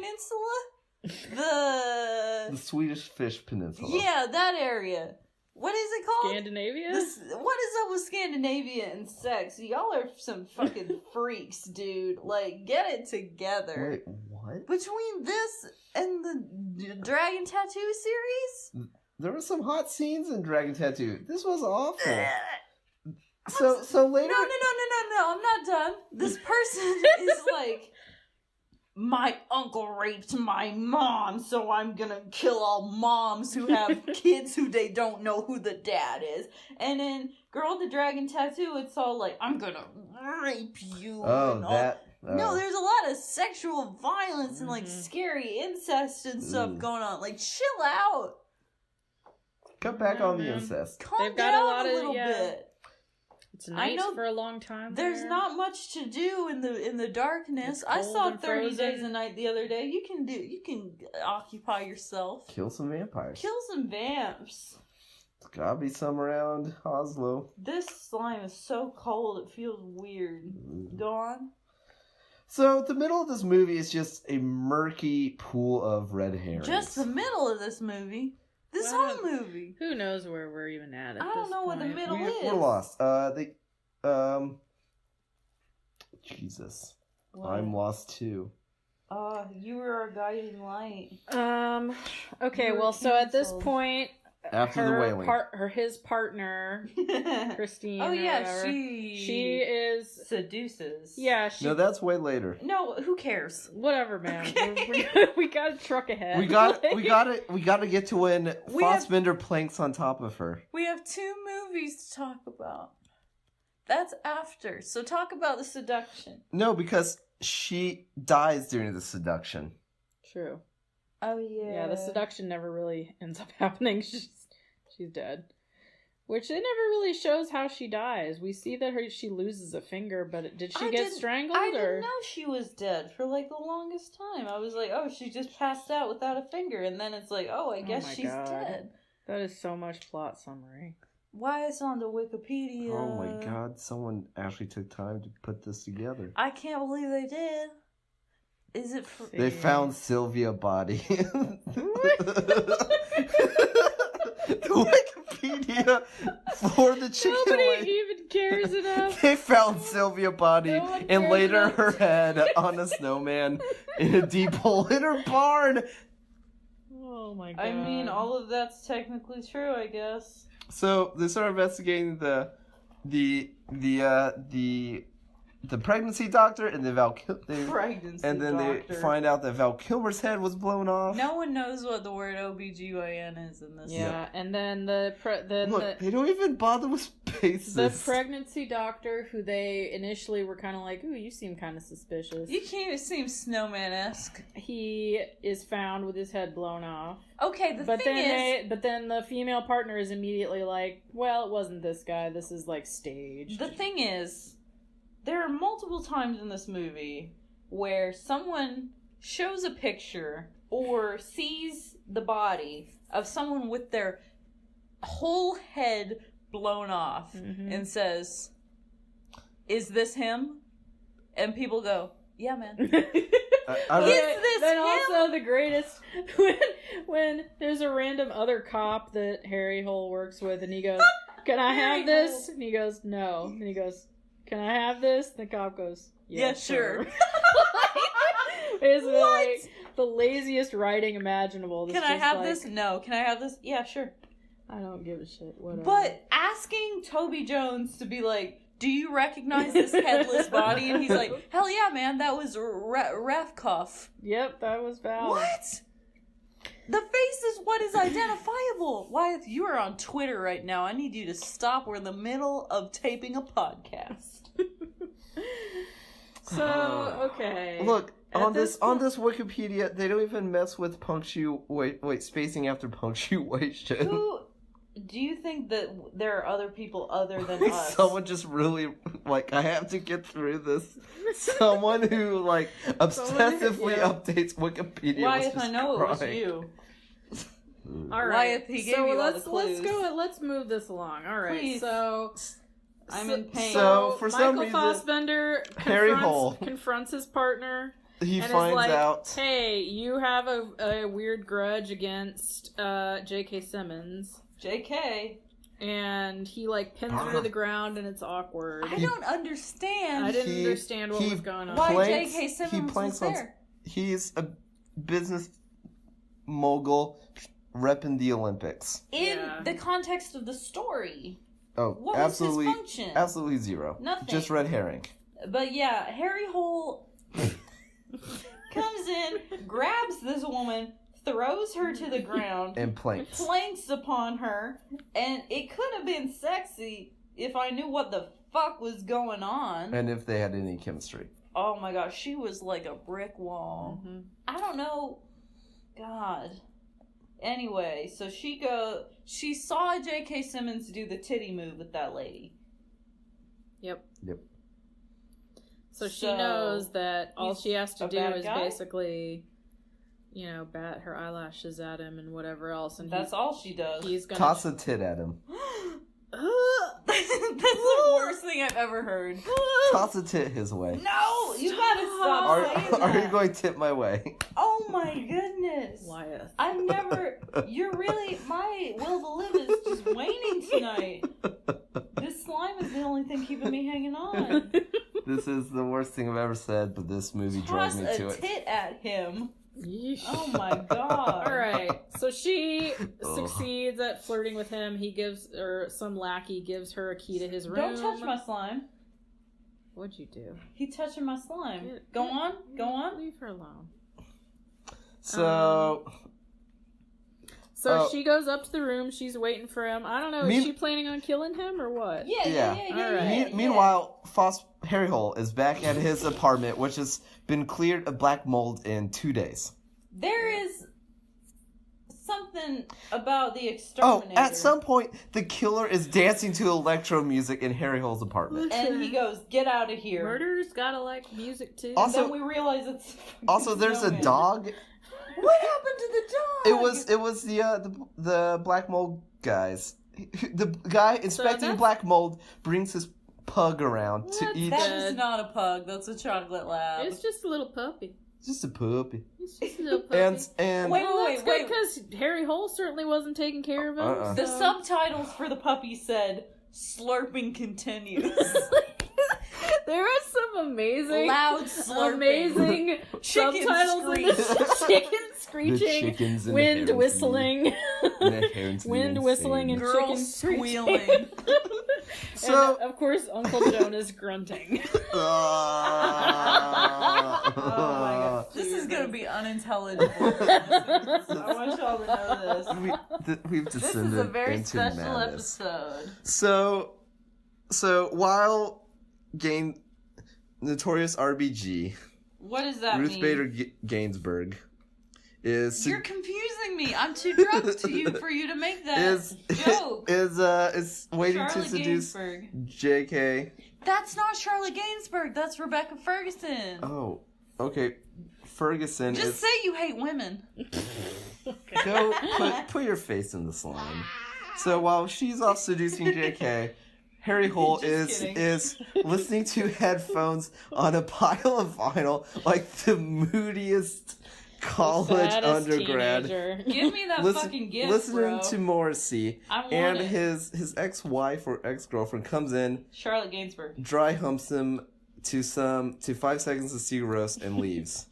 peninsula? the Swedish Fish Peninsula. Yeah, that area. What is it called? Scandinavia? What is up with Scandinavia and sex? Y'all are some fucking freaks, dude. Like, get it together. Wait, what? Between this and the Dragon Tattoo series? There were some hot scenes in Dragon Tattoo. This was awful. So later. No, I'm not done. This person is like, my uncle raped my mom, so I'm gonna kill all moms who have kids who they don't know who the dad is. And then Girl with the Dragon Tattoo, it's all like, I'm gonna rape you. Oh, and all. that. No, there's a lot of sexual violence and like Mhm. scary incest and stuff Ooh. going on. Like, chill out. Cut back on the man. incest. Calm They've got a down lot a of- little yeah. bit. It's nice know for a long time. There's there. not much to do in the darkness. It's I cold saw and 30 frozen. Days a Night the other day. You can occupy yourself. Kill some vampires. Kill some vamps. There's gotta be some around Oslo. This slime is so cold it feels weird. Go on. So the middle of this movie is just a murky pool of red herrings. Just the middle of this movie. This Well, whole movie. Who knows where we're even at I don't this know what the point. middle is. We're lost. Jesus. What? I'm lost too. You were our guiding light. Okay, You were well, so at this canceled. point, After the wailing. his partner, Christine. Oh or yeah, whatever, she is. seduces. Yeah, she. No, that's way later. No, who cares? Whatever, man. We got a truck ahead. We got to get to when We have- Fassbender planks on top of her. We have 2 movies to talk about. That's after. So talk about the seduction. No, because she dies during the seduction. True. Oh yeah. Yeah, the seduction never really ends up happening. She's dead. Which it never really shows how she dies. We see that she loses a finger, but did she get strangled I or? didn't know she was dead for like the longest time. I was like, oh, she just passed out without a finger, and then it's like, oh, I guess my she's God. dead. That is so much plot summary. Why it's on the Wikipedia? Oh my god, someone actually took time to put this together. I can't believe they did. Is it? They found Sylvia body. The Wikipedia for the chicken Nobody lady. even cares enough. They found Sylvia body No one and cares laid about- her head on a snowman in a deep hole in her barn. Oh my god. I mean, all of that's technically true, I guess. So they start investigating the pregnancy doctor and the Pregnancy and then doctor. they find out that Val Kilmer's head was blown off. No one knows what the word OBGYN is in this. Yeah, and then Look, they don't even bother with basis. The pregnancy doctor, who they initially were kind of like, ooh, you seem kind of suspicious. You can't even seem Snowman-esque. He is found with his head blown off. Okay, But then the female partner is immediately like, well, it wasn't this guy. This is like staged. the thing is, there are multiple times in this movie where someone shows a picture or sees the body of someone with their whole head blown off and says, "Is this him?" And people go, "Yeah, man." I Is this then him? also the greatest when there's a random other cop that Harry Hole works with, and he goes, "Can I Harry have this?" Hole. And he goes, "No." And he goes, "Can I have this?" And the cop goes, Yeah, sure. It's What? like the laziest writing imaginable. Can I have this? No. Can I have this? Yeah, sure. I don't give a shit. Whatever. But asking Toby Jones to be like, "Do you recognize this headless body?" And he's like, "Hell yeah, man, that was Ravkov." Yep, that was valid. What? The face is what is identifiable. Wyeth, you are on Twitter right now. I need you to stop. We're in the middle of taping a podcast. So, okay. Look, At on this this Wikipedia, they don't even mess with spacing after punctuation. Who do you think that there are other people other than Like, us? someone just really, like, I have to get through this. Someone who, like, obsessively yeah. updates Wikipedia. Wyeth, was I just know it was crying. you. All right. Wyeth, he gave so you all the let's clues. go. Let's move this along. All right. Please. So I'm in pain. So, for some Michael reason, Fassbender Harry Hole. confronts his partner He and finds is like, out. "Hey, you have a weird grudge against J.K. Simmons," JK. and he like pins her to the ground, and it's awkward. I don't understand. I didn't He- understand what he- was going on. Why planks- J.K. Simmons he was planks on- there. He's a business mogul repping the Olympics. In Yeah. the context of the story. Oh, What absolutely, was his function? absolutely zero. Nothing. Just red herring. But yeah, Harry Hole comes in, grabs this woman, throws her to the ground, And planks. planks upon her, and it could have been sexy if I knew what the fuck was going on. And if they had any chemistry. Oh my gosh, she was like a brick wall. Mhm. I don't know. God. Anyway, so she saw J.K. Simmons do the titty move with that lady. Yep. Yep. So she So, knows that all he's she has to a do bad is guy? basically, bat her eyelashes at him and whatever else, and That's all she does. he's gonna Toss a tit at him. That's the worst thing I've ever heard. Toss a tit his way. No, you gotta stop Are, saying are you that. going tit my way? Oh my goodness. Wyeth. I've never. You're really. My will to live is just waning tonight. This slime is the only thing keeping me hanging on. This is the worst thing I've ever said, but this movie drove Toss me a to it. tit at him. Yeesh. Oh my god. All right, so she succeeds at flirting with him. He gives, or some lackey gives her a key to his room. Don't touch my slime. What'd you do? He touching my slime. Get- Go on. Go on. Leave her alone. So, So Oh. she goes up to the room. She's waiting for him. I don't know. Mean- Is she planning on killing him or what? Yeah. All right. meanwhile, Harry Hole is back at his apartment, which has been cleared of black mold in 2 days. There is something about the Oh, exterminator. at some point, the killer is dancing to electro music in Harry Hole's apartment. And he goes, "Get out of here." Murderers gotta like music too. Also- And then we realize it's fucking Also, there's a Snowman. dog. What happened to the dog? It was the black mold guys. The guy inspecting that's- black mold brings his pug around to That's eat. That Dead. is not a pug. That's a chocolate lab. It's just a little puppy. Just a puppy. It's just a little puppy. And Wait, Well, that's wait. good because Harry Hole certainly wasn't taking care of him. Uh-uh. The so- subtitles for the puppy said, "Slurping continues." There are some amazing, Loud slurping. amazing Chicken subtitles in this. Chicken the screeching, chickens and wind the herons whistling, and the herons wind whistling, and Girl chicken screeching. squealing. So- and of course, Uncle Jonas grunting. Oh my god. This is gonna be unintelligible. I want y'all to know this. We've This descended is a very into special madness. episode. So, So while Notorious RBG, What does that Ruth mean? Bader Gainsbourg, is You're confusing me. I'm too drunk for you to make that joke. is waiting to Charlotte seduce Gainsbourg. JK. That's not Charlotte Gainsbourg. That's Rebecca Ferguson. Oh, okay. Ferguson Just is. say you hate women. Go put your face in this line. So while she's off seducing JK, Harry Hole Just kidding. is listening to headphones on a pile of vinyl like the moodiest college Saddest undergrad. teenager. Give me that fucking gift, listening bro. to Morrissey, I want and it. his ex-wife or ex-girlfriend comes in, Charlotte Gainsbourg. dry humps him to 5 seconds of cigarette roast and leaves.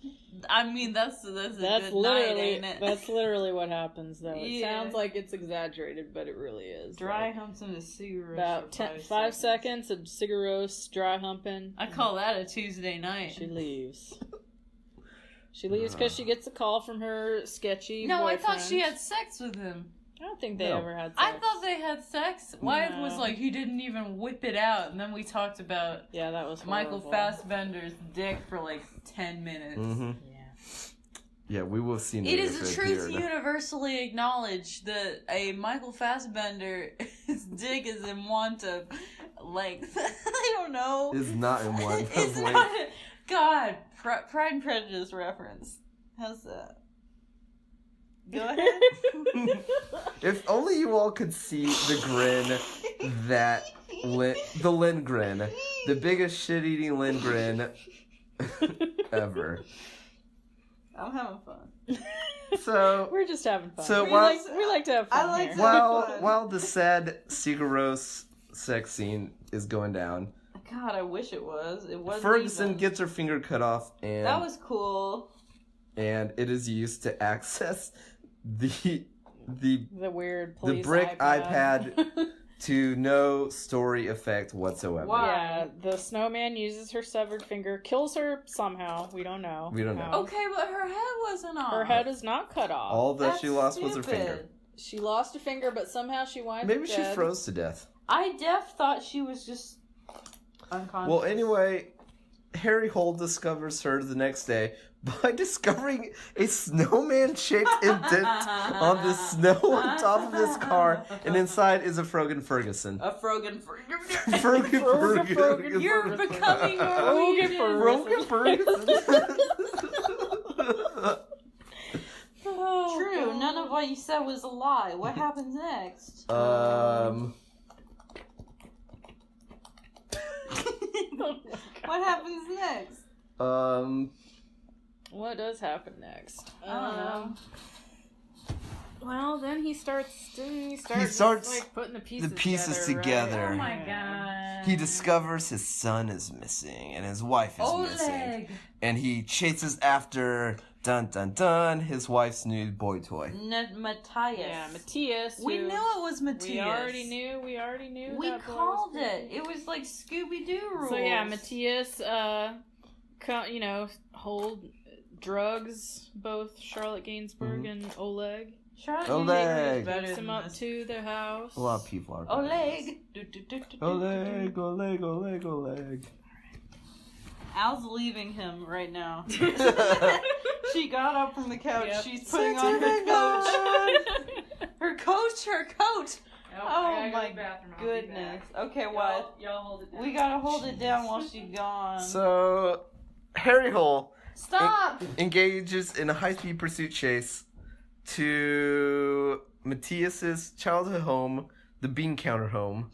I mean, that's a That's good literally night, ain't it? that's literally what happens though. It Yeah. sounds like it's exaggerated, but it really is. Dry Like, humps in a cigarette. about for 5 seconds of cigarette roast, dry humping. I call that a Tuesday night. She leaves. She leaves because she gets a call from her sketchy No, I boyfriend. thought she had sex with him. I don't think they No. ever had sex. I thought they had sex. Wyatt No. was like, he didn't even whip it out. And then we talked about Yeah, that was Michael horrible. Fassbender's dick for like 10 minutes. Mm-hmm. Yeah. Yeah, we will see. It is a truth universally acknowledged that a Michael Fassbender, his dick is in want of length. I don't know. Is not in one. It's not. God, Pride and Prejudice reference. How's that? Go ahead. If only you all could see the grin that the Lynn grin, the biggest shit-eating Lynn grin ever. I'm having fun. So We're just having fun. So we, while- like to have fun I like here. to- fun. while the sad Sigaros sex scene is going down, God, I wish it was. It wasn't. Ferguson even. gets her finger cut off, and That was cool. and it is used to access the weird police brick iPad. to no story effect whatsoever. Why? Yeah, the snowman uses her severed finger, kills her somehow. We don't know. We don't know. how. Okay, but her head wasn't off. Her head is not cut off. All that That's she lost was her stupid. finger. She lost a finger, but somehow she winds Maybe up she dead. froze to death. I thought she was just unconscious. Well, anyway, Harry Hole discovers her the next day by discovering a snowman-shaped indent on the snow on top of his car, and inside is a Frogan Ferguson. A Frogan. Ferguson. You're becoming Norwegian. Frogan Ferguson. Oh, True. God. None of what you said was a lie. What happens next? What happens next? What does happen next? I don't know. Well, then he starts like putting the pieces together. right? Oh my god. He discovers his son is missing and his wife is missing. Oleg. And he chases after, dun dun dun, his wife's new boy toy. Matthias. Yeah, Matthias. We who knew it was Matthias. We already knew. We that boy was called crazy. it. It was like Scooby Doo rules. So yeah, Matthias, hold drugs, both Charlotte Gainsbourg and Oleg. Charlotte Oleg. Gainsbourg is better Takes than him up this. to their house. A lot of people are. Oleg. Oleg, Oleg, Oleg, Oleg. Al's leaving him right now. She got up from the couch. Yep. She's putting on her coat. Her coat. Oh my goodness. Okay, what? Y'all hold it down. We gotta hold it down while she's gone. So, Harry Hole Stop! engages in a high-speed pursuit chase to Matthias's childhood home, the bean counter home.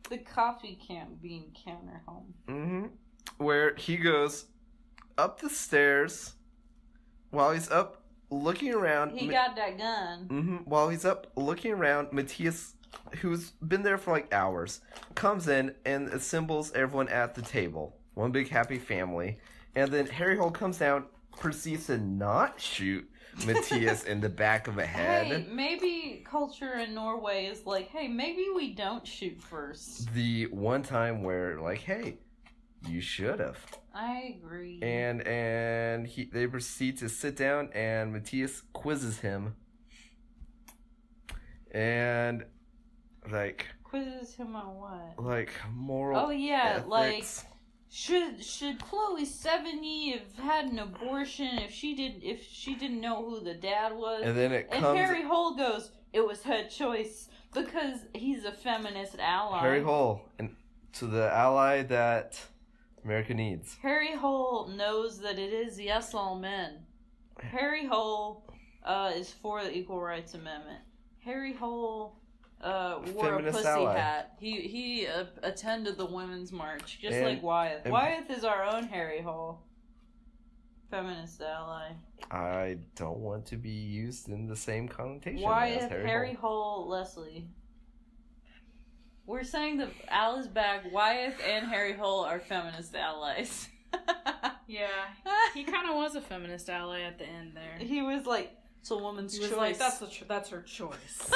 The coffee camp bean counter home. Where he goes up the stairs while he's up looking around. He got that gun. While he's up looking around, Matthias, who's been there for like hours, comes in and assembles everyone at the table. One big happy family. And then Harry Hole comes down, proceeds to not shoot Matthias in the back of the head. Hey, maybe culture in Norway is like, hey, maybe we don't shoot first. The one time where, like, hey, you should have. I agree. And they proceed to sit down, and Matthias quizzes him. And, like... Quizzes him on what? Like moral. Oh yeah, ethics. like should Chloe Sevigny have had an abortion if she didn't know who the dad was? And then it And comes. Harry Hole goes, it was her choice because he's a feminist ally. Harry Hole, and to the ally that America needs. Harry Hole knows that it is yes all men. Harry Hole is for the Equal Rights Amendment. Harry Hole wore Feminist a pussy ally. hat. He attended the Women's March, just And- like Wyeth. and- Wyeth is our own Harry Hole. Feminist ally. I don't want to be used in the same connotation as Wyeth, Harry, Harry Hole. Hole, Leslie. We're saying that Al is back. Wyeth and Harry Hole are feminist allies. Yeah, he kind of was a feminist ally at the end there. He was like, it's a woman's He was choice. like, that's her choice.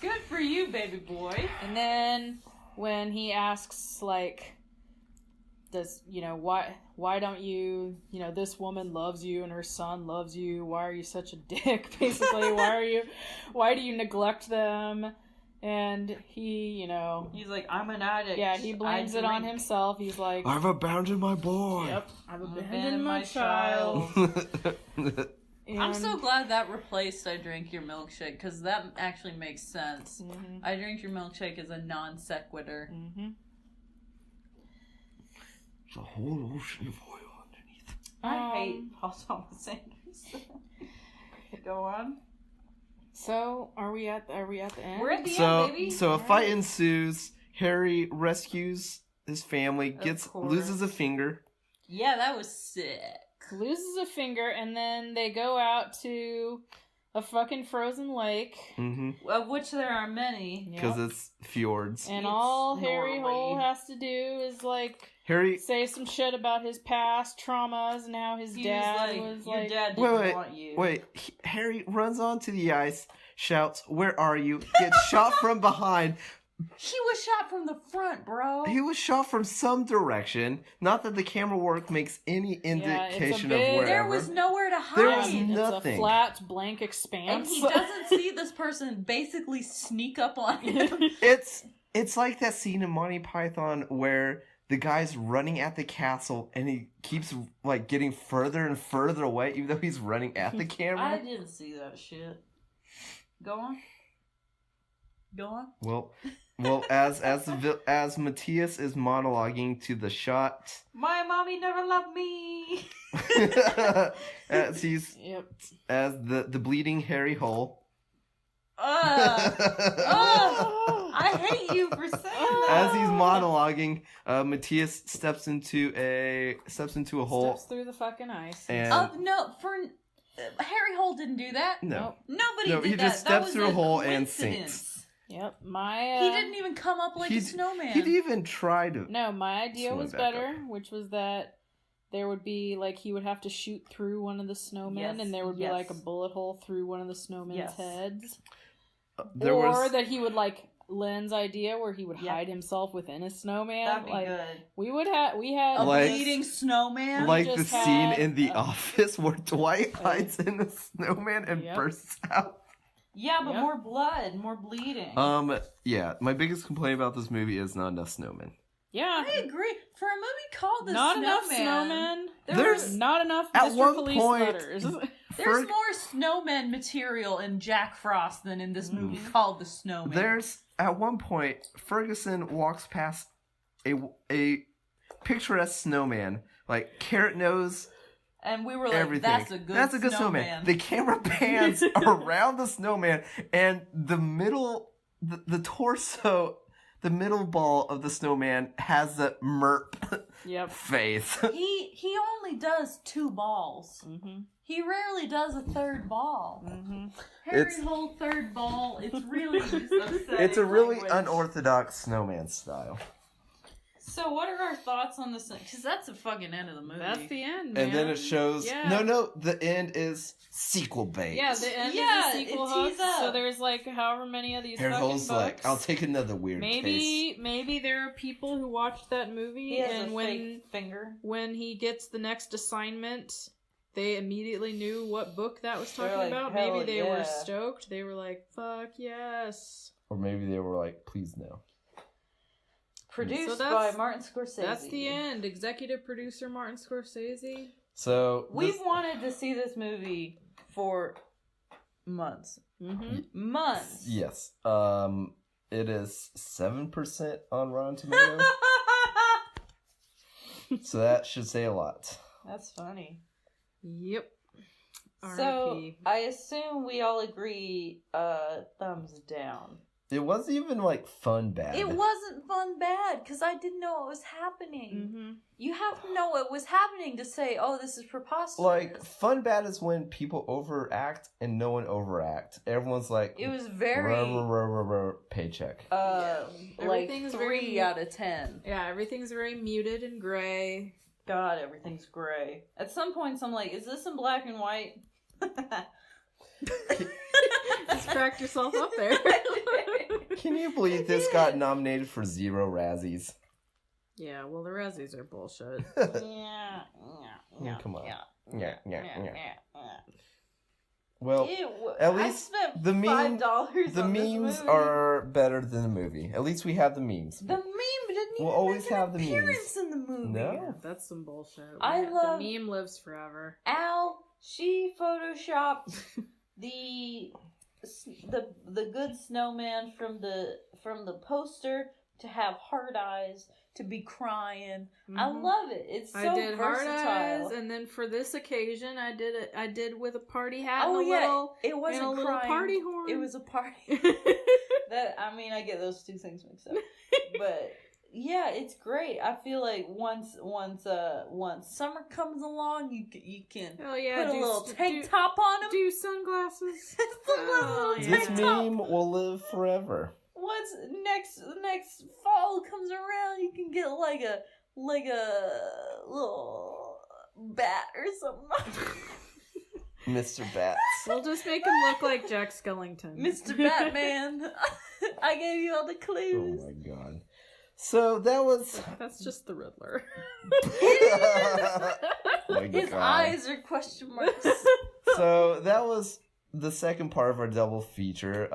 Good for you, baby boy. And then when he asks, like, why don't you, this woman loves you and her son loves you, why are you such a dick, basically, why do you neglect them? And he, He's like, I'm an addict. yeah, he blames I it on drink. himself. He's like, I've abandoned my boy. yep, I've I've abandoned my child. I'm And- so glad that replaced I drink your milkshake, because that actually makes sense. Mhm. I drink your milkshake is a non sequitur. Mhm. There's a whole ocean of oil underneath. I hate Paul Thomas Anderson. Go on. So are we at the end? We're at the So, end, baby. so a fight ensues. Harry rescues his family, course. loses a finger. Yeah, that was sick. Loses a finger, and then they go out to a fucking frozen lake. Mm-hmm. Of which there are many. Because it's fjords. And It's all Harry Norway. Hole has to do is Harry. say some shit about his past traumas and how his He dad was was like, your like, dad Wait, didn't wait, want you. wait. Harry runs onto the ice, shouts, "Where are you?" Gets shot from behind. He was shot from the front, bro. He was shot from some direction. Not that the camera work makes any indication of big- wherever. There was nowhere to hide. There was it's nothing. a flat blank And expanse. he doesn't see this person basically sneak up on him. It's like that scene in Monty Python where the guy's running at the castle and he keeps like getting further and further away, even though he's running at the I camera. didn't see that shit. Go on. Go on. Well, as Matthias is monologuing to the shot, My mommy never loved me. as he's Yep. as the bleeding Harry Hole. I hate you for saying that. As he's monologuing, Matthias steps into a hole. Steps through the fucking ice. And Harry Hole didn't do that. no, Nobody No, did he that. just That steps was through a hole and coincidence. sinks. Yep. He didn't even come up like a snowman. He didn't even try to. No, my idea Swim was back better, up. which was that there would be he would have to shoot through one of the snowmen, Yes, and there would be yes. a bullet hole through one of the snowmen's Yes. heads. There or was that he would Len's idea where he would Yeah. hide himself within a snowman. That'd be good. We had A Like- bleeding snowman. like just the scene had in The a- Office where Dwight hides in the snowman and Yep. bursts out. Yeah, but Yep. more blood, more bleeding. Yeah. My biggest complaint about this movie is not enough snowmen. Yeah. I agree. For a movie called The Not Snowman, enough snowmen. There's- not enough at Mr. one Police point- letters. there's more snowman material in Jack Frost than in this movie called The Snowman. There's at one point Ferguson walks past a picturesque snowman, like carrot nose, and we were like, everything. that's a good snowman. The camera pans around the snowman, and the the torso, the middle ball of the snowman has the merp Yep. face. He only does 2 balls. Mm-hmm. He rarely does a third ball. Mm-hmm. Harry It's- Hole third ball. It's really just upsetting. It's a really language. unorthodox snowman style. So what are our thoughts on this? Because that's the fucking end of the movie. That's the end, And then man. it shows. Yeah. No, the end is sequel bait. Yeah, the end Yeah, is a sequel it hook. tees up. So there's however many of these Harry fucking Hole's books. like, I'll take another weird case. Maybe there are people who watched that movie He has and a when fake finger. when he gets the next assignment, they immediately knew what book that was They're talking like, about. "Hell Maybe they were yeah." stoked. They were like, "Fuck yes." Or maybe they were like, please no. Produced So by Martin Scorsese. That's the end. Executive producer Martin Scorsese. So We've wanted to see this movie for months. Mm-hmm. Months. Yes. It is 7% on Rotten Tomatoes. So that should say a lot. That's funny. Yep. So R.I.P. I assume we all agree, thumbs down. It wasn't even like fun bad. It wasn't fun bad because I didn't know what was happening. Mm-hmm. You have to know what was happening to say, "Oh, this is preposterous." Like fun bad is when people overact and no one overact. Everyone's like, it was very paycheck. Yeah. like Everything's 3 very- out of 10. Yeah, everything's very muted and gray. God, everything's gray. At some points, I'm like, "Is this in black and white?" Just cracked yourself up there. Can you believe this got nominated for 0 Razzies? Yeah, well, the Razzies are bullshit. Yeah, Come on. yeah, Yeah. yeah. Well, Ew, at I least spent the meme- $5 the on this memes movie. are better than the movie. At least we have the memes. The meme didn't even We'll always make an have the appearance memes. in the movie. No. That's some bullshit. I love- The meme lives forever. Al, she photoshopped the good snowman from the poster to have hard eyes, to be crying. I Mhm. love it. It's so I did hard versatile. eyes, and then for this occasion, I did with a party hat Oh and a yeah, little it wasn't and a little crying. party horn. It was a party. That I mean, I get those two things mixed up, but yeah, it's great. I feel like once summer comes along, you can Hell yeah! put a do little s- tank do- top on them. Do sunglasses. Oh, yeah. This tank top. meme will live forever. Once next fall comes around, you can get like a little bat or something. Mr. Bats. We'll just make him look like Jack Skellington. Mr. Batman. I gave you all the Oh clues. my god. So that was. That's just the Riddler. Oh my His God. eyes are question marks. So that was the second part of our double feature.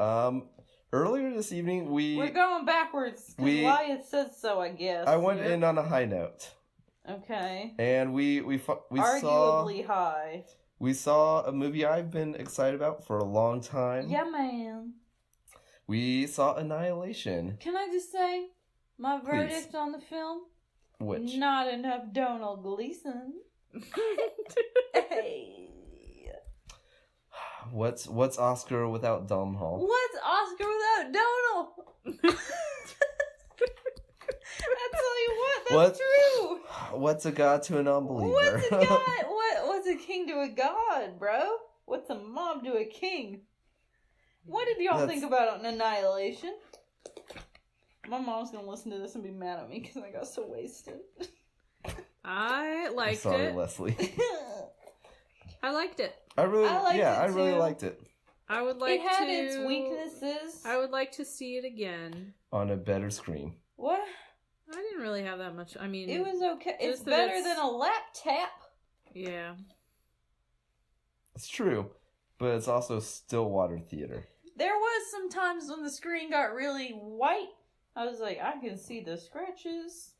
Earlier this evening, We're going backwards because we- Wyatt says so, I guess. I went Yeah. in on a high note, Okay. and we Arguably high. saw a movie I've been excited about for a long time. Yeah, man. We saw Annihilation, Can I just say my Please. verdict on the film? which Not enough Donald Gleason. Hey. what's Oscar without Domhnall? What's Oscar without Donald? I tell you what, that's What? true. What's a god to an unbeliever? What's a god? What's a king to a god, bro? What's a mom to a king? What did y'all That's- think about Annihilation? My mom's gonna listen to this and be mad at me because I got so wasted. I I'm liked sorry, it. Leslie. I liked it. I really I liked it I really too. liked it I would like it had to. its weaknesses. I would like to see it again. on a better screen. What? I didn't really have that much. I mean, It was okay. It's Just that better it's- than a lap tap. yeah. It's true, but it's also Stillwater Theater. There was some times when the screen got really white. I was like, I can see the scratches.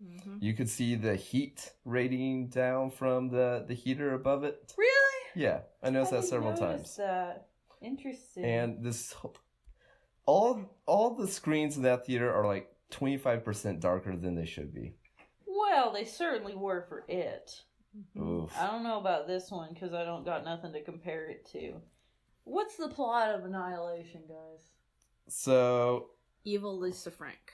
Mm-hmm. You could see the heat radiating down from the heater above it. Really? Yeah, I noticed I that didn't several notice times. That. Interesting. And this, all the screens in that theater are like 25% darker than they should be. well, they certainly were for it. Oof. I don't know about this one because I don't got nothing to compare it to. What's the plot of Annihilation, guys? So Evil Lisa Frank.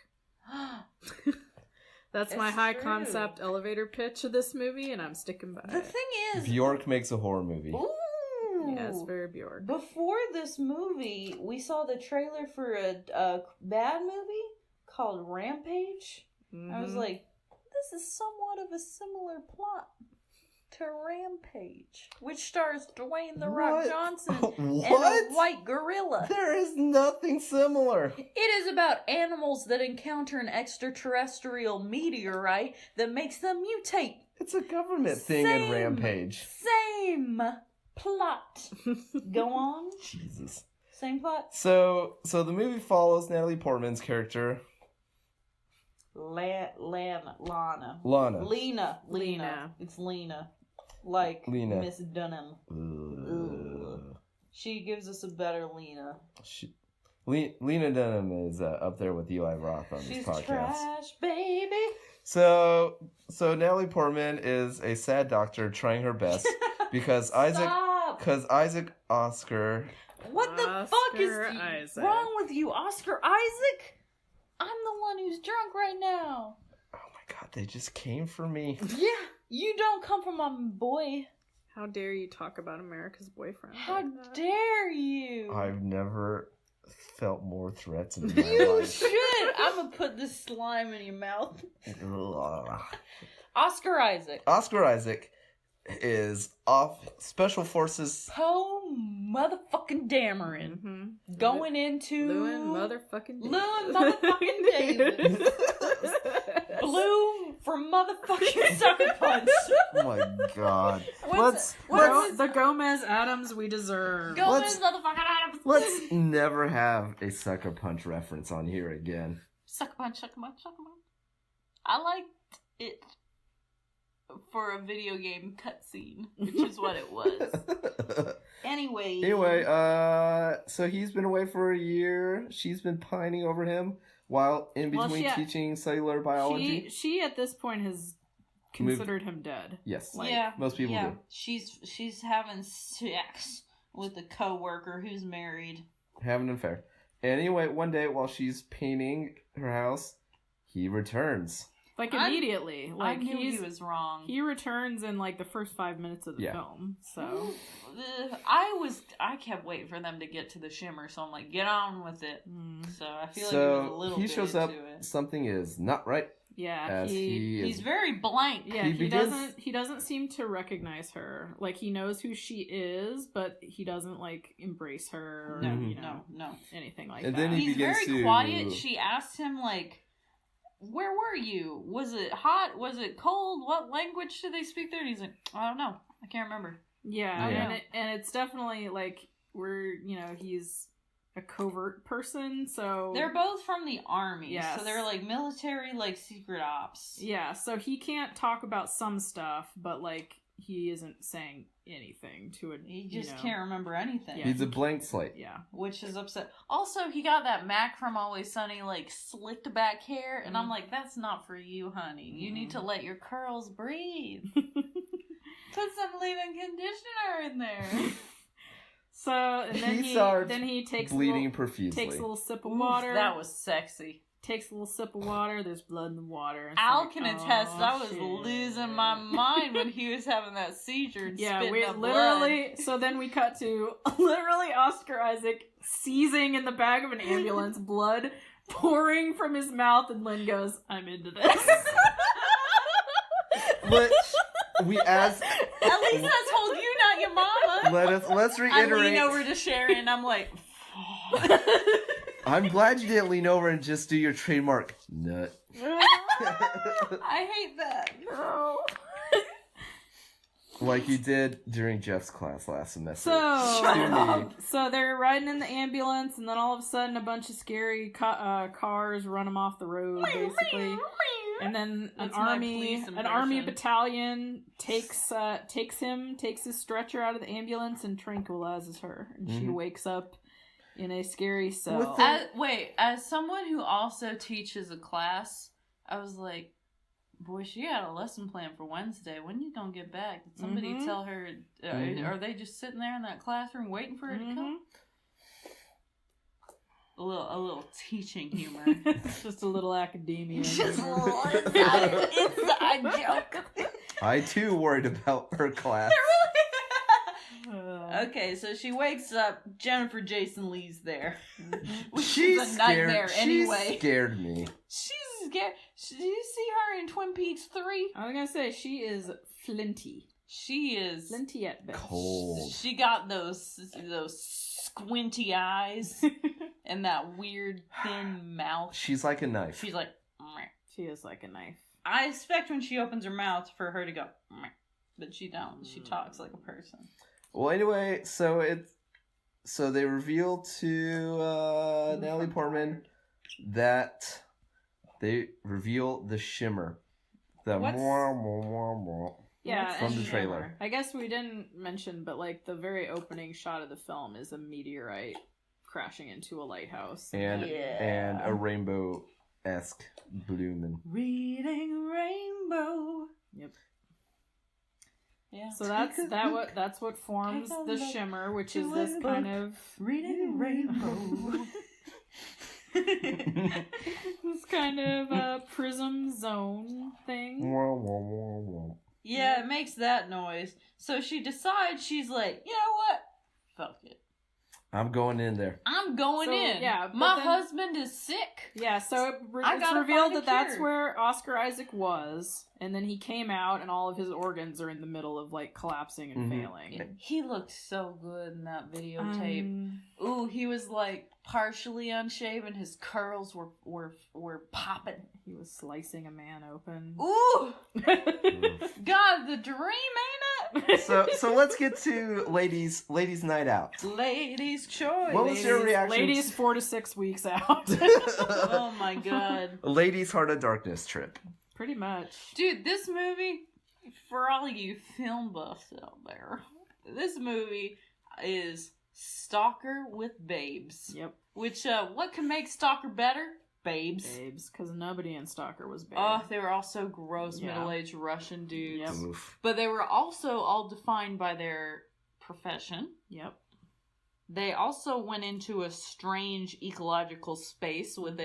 That's my It's high true. concept elevator pitch of this movie, and I'm sticking by The it. thing is, Bjork makes a horror movie. ooh, Yeah, it's very Bjork. before this movie, we saw the trailer for a bad movie called Rampage. I was Mhm. like, this is somewhat of a similar plot to Rampage, which stars Dwayne The Rock What? Johnson What? and a white gorilla. There is nothing similar. It is about animals that encounter an extraterrestrial meteorite that makes them mutate. It's a government thing in Same. Rampage. Same plot. Go on. Jesus. Same plot. So the movie follows Natalie Portman's character, Lana. Lana. Lena. It's Lena. Like Lena. Miss Dunham. Ugh. She gives us a better Lena. Lena Dunham is up there with Eli Roth on this She's podcast. trash, baby. So Natalie Portman is a sad doctor trying her best because Isaac Oscar. What the fuck is Isaac. wrong with you, Oscar Isaac? I'm the one who's drunk right now. Oh my god, they just came for me. Yeah, you don't come from my boy. How dare you talk about America's boyfriend? How dare you? I've never felt more threats in my You life. should. I'm gonna put this slime in your mouth. Ugh. Oscar Isaac. Oscar Isaac is off Special Forces. Poe motherfucking Dameron. Mm-hmm. Going into Lewin motherfucking David. Lewin motherfucking David. Blue for motherfucking Sucker Punch. Oh my god. What's The Gomez Adams we deserve. Gomez motherfucking Adams. Let's never have a Sucker Punch reference on here again. Sucker Punch, Sucker Punch, Sucker Punch. I liked it for a video game cutscene, which is what it was. Anyway, so he's been away for a year. She's been pining over him while in between teaching cellular biology. She at this point has considered him dead. Yes. yeah, most people do. She's having sex with a coworker who's married. Having an affair. Anyway, one day while she's painting her house, he returns. Like immediately. I knew he was wrong. He returns in like the first 5 minutes of the film. So I kept waiting for them to get to the shimmer, so I'm like, get on with it. So I feel like it was a little bit shows into up. it. Something is not right. yeah, He's very blank. Yeah, he doesn't seem to recognize her. Like he knows who she is, but he doesn't like embrace her or No. anything like And that. then He's very quiet. She asked him like, where were you? Was it hot? Was it cold? What language did they speak there? And he's like, I don't know. I can't remember. Yeah. And it's definitely like he's a covert person, so they're both from the army. Yes. So they're like military, like secret ops. Yeah, so he can't talk about some stuff, but like he isn't saying anything to it. He just can't remember anything. Yeah. He's a blank slate. Yeah. Which is upset. Also, he got that Mac from Always Sunny, like, slicked back hair. And I'm like, that's not for you, honey. You need to let your curls breathe. Put some leave-in conditioner in there. So, and then he takes bleeding profusely. Takes a little sip of water. That was sexy. Takes a little sip of water. There's blood in the water. Al can attest. I was losing my mind when he was having that seizure and spitting up literally. blood. So then we cut to literally Oscar Isaac seizing in the back of an ambulance, blood pouring from his mouth, and Lynn goes, "I'm into this." Which we asked. At least I told you, not your mama. Let's I reiterate. lean over to Sharon. I'm like. I'm glad you didn't lean over and just do your trademark nut. I hate that. No. Like you did during Jeff's class last semester. So they're riding in the ambulance, and then all of a sudden a bunch of scary cars run them off the road, basically. And then an army battalion takes his stretcher out of the ambulance and tranquilizes her, and she wakes up in a scary cell. As someone who also teaches a class, I was like, boy, she had a lesson plan for Wednesday. When you gonna get back? Did somebody tell her? Are they just sitting there in that classroom waiting for her to come? A little teaching humor. It's just a little academia. Just a little inside joke. I too worried about her class. Okay, so she wakes up. Jennifer Jason Leigh's there. Which She's is a nightmare scared. anyway. She scared me. She's scared. Did you see her in Twin Peaks 3? I was gonna say she is flinty. She is Flinty at best. Cold. She got those squinty eyes and that weird thin mouth. She's like a knife. She's like, meh. She is like a knife. I expect when she opens her mouth for her to go, meh. But she don't. She talks like a person. Well, anyway, so they reveal to Natalie Portman that they reveal the shimmer. The What's- mwah, mwah, mwah, mwah. Yeah, From and the trailer. I guess we didn't mention, but like the very opening shot of the film is a meteorite crashing into a lighthouse. And Yeah. and a rainbow-esque blooming. Reading Rainbow. Yep. Yeah. So that's what forms Take a the look shimmer, which to is this a kind book. of Reading Rainbow. this kind of prism zone thing. Mwah, mwah, mwah, mwah. Yeah, it makes that noise. So she decides, she's like, you know what? Fuck it. I'm going in there. I'm going So, in. yeah, but My then- husband is sick. Yeah, so I it's gotta revealed find a that that's cure. where Oscar Isaac was, and then he came out, and all of his organs are in the middle of like collapsing and Mhm. failing. He looked so good in that videotape. Ooh, he was like partially unshaven. His curls were popping. He was slicing a man open. Ooh, God, the dream, ain't it? So let's get to ladies' night out. Ladies' choice. What was your reaction? Ladies 4 to 6 weeks out. Oh my God, Ladies' Heart of Darkness trip. Pretty much. dude, this movie, for all you film buffs out there, this movie is Stalker with babes. Yep. Which, what can make Stalker better? Babes. Babes, because nobody in Stalker was babe. Oh, they were all so gross, Yeah. middle-aged Russian dudes. Yep. Oof. But they were also all defined by their profession. Yep. They also went into a strange ecological space with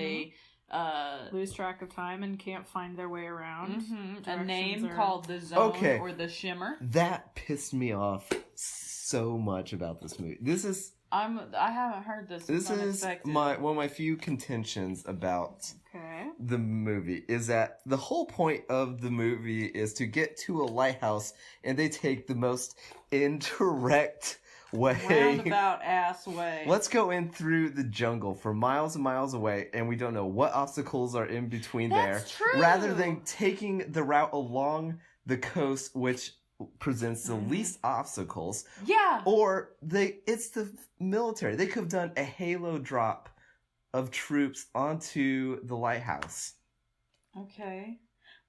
Lose track of time and can't find their way around. a Directions name are- called the Zone Okay. or the Shimmer. That pissed me off so much about this movie. This is I haven't heard this. It's unexpected. one of my few contentions about Okay. the movie is that the whole point of the movie is to get to a lighthouse, and they take the most indirect way. roundabout ass way. Let's go in through the jungle for miles and miles away, and we don't know what obstacles are in between That's there. true. Rather than taking the route along the coast, which presents the least obstacles, Yeah. or it's the military. They could have done a halo drop of troops onto the lighthouse. Okay.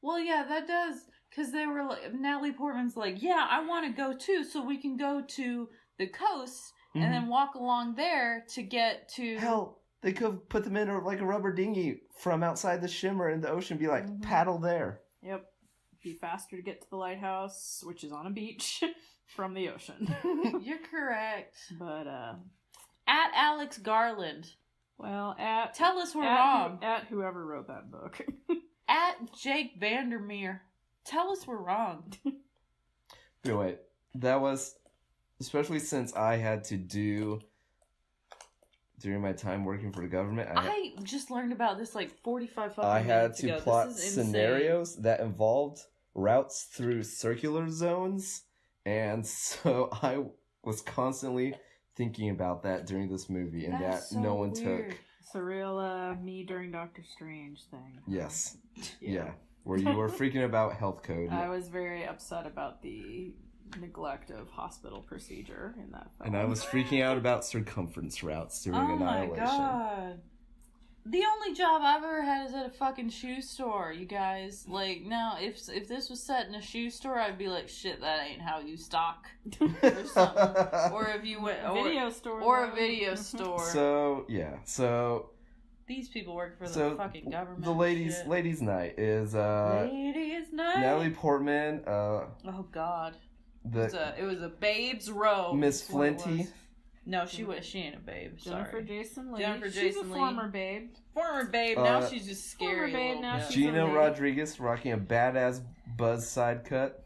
Well, yeah, that does. Because they were like, Natalie Portman's like, yeah, I want to go too, so we can go to the coast and then walk along there to get to. Hell, they could have put them in like a rubber dinghy from outside the shimmer in the ocean, be like, paddle there. Yep. Be faster to get to the lighthouse, which is on a beach, from the ocean. You're correct. But, At Alex Garland. well, at... Tell us we're at, wrong. At whoever wrote that book. At Jake Vandermeer. Tell us we're wrong. Anyway, that was, especially since I had to do, during my time working for the government, I just learned about this like 45 fucking I had minutes to ago. plot This is insane. scenarios that involved routes through circular zones, and so I was constantly thinking about that during this movie, and That's that so no one weird. took. It's a real me during Doctor Strange thing. Yes, yeah, where you were freaking about health code, I was very upset about the neglect of hospital procedure in that film. and I was freaking out about circumference routes during Oh my Annihilation. god. The only job I've ever had is at a fucking shoe store, you guys. Like, now, if this was set in a shoe store, I'd be like, shit, that ain't how you stock. Or something. Or if you went... A video store. Or a though. video store. So These people work for the so fucking government. the and ladies' shit. night is Ladies' night. Natalie Portman, Oh god. the It was a babes row. Miss That's what it Flinty. was. No, she ain't a babe. Jennifer Sorry. Jason Leigh. Jennifer She's Jason a Leigh. former babe. Former babe. Now she's just scary. Former babe, little now bitch. she's Gina a lady. Rodriguez rocking a badass buzz side cut.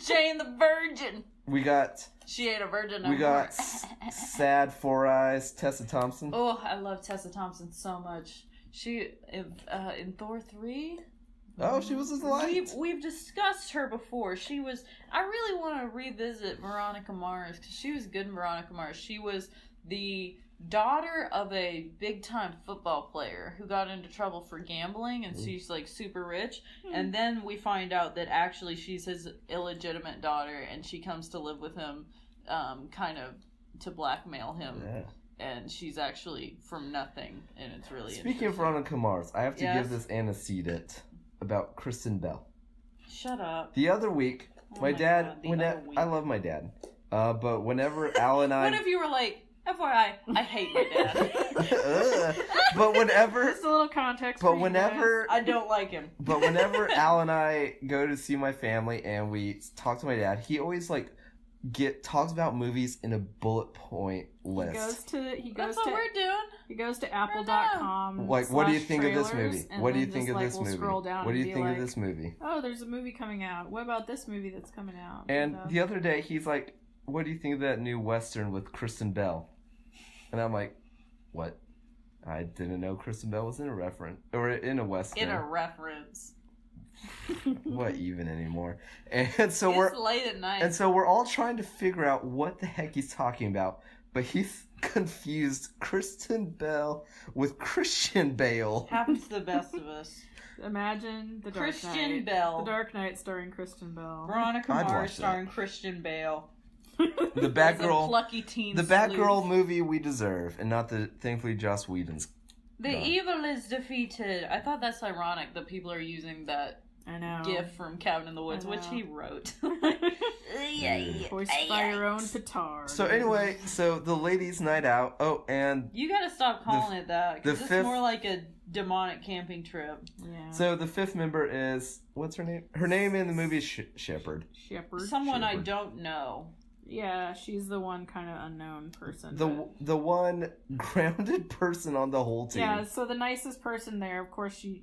Jane the Virgin. We got She ain't a virgin no we more. got sad Four Eyes Tessa Thompson. Oh, I love Tessa Thompson so much. She in Thor 3. Oh, she was his light. We've discussed her before. She was. I really want to revisit Veronica Mars because she was good in Veronica Mars. She was the daughter of a big time football player who got into trouble for gambling, and she's like super rich. And then we find out that actually she's his illegitimate daughter, and she comes to live with him, kind of to blackmail him. Yeah. and she's actually from nothing, and it's really Speaking of Veronica Mars, I have to Yes? give this antecedent about Kristen Bell. Shut up. The other week, Oh my my dad, God, the other week. I love my dad, but whenever Al and I, What if you were like, FYI, I hate my dad. but whenever, Just a little context. but for you whenever, I don't like him. but whenever Al and I go to see my family and we talk to my dad, he always like talks about movies in a bullet point list. He goes That's what to we're doing. He goes to apple.com. Like, what do you think of this /trailers, movie? and What do you then think just, of like, this we'll movie? Scroll down What do and you be think of like, this movie? Oh, there's a movie coming out. What about this movie that's coming out? And the other day, he's like, "What do you think of that new Western with Kristen Bell?" And I'm like, "What? I didn't know Kristen Bell was in a Western. In a reference. What even anymore?" And so It's we're late at night. and so we're all trying to figure out what the heck he's talking about, but he's confused Kristen Bell with Christian Bale. Happens to the best of us. Imagine the Dark Christian Knight. Bell. The Dark Knight starring Kristen Bell. Veronica I'd Mars watch that. starring Christian Bale. The As a Batgirl, plucky teen the sleuth. Batgirl movie we deserve, and not the thankfully Joss Whedon's. The done. evil is defeated. I thought that's ironic that people are using that I know. gif from Cabin in the Woods, I which know. he wrote. Voiced by your own petard. So anyway, so the ladies' night out. Oh, and You gotta stop calling it that, because the it's fifth- more like a demonic camping trip. Yeah. so the fifth member is what's her name? Her name in the movie is Shepherd. Shepherd. Someone I Shepherd. don't know. Yeah, she's the one kind of unknown person. The one grounded person on the whole team. Yeah, so the nicest person there, of course, she's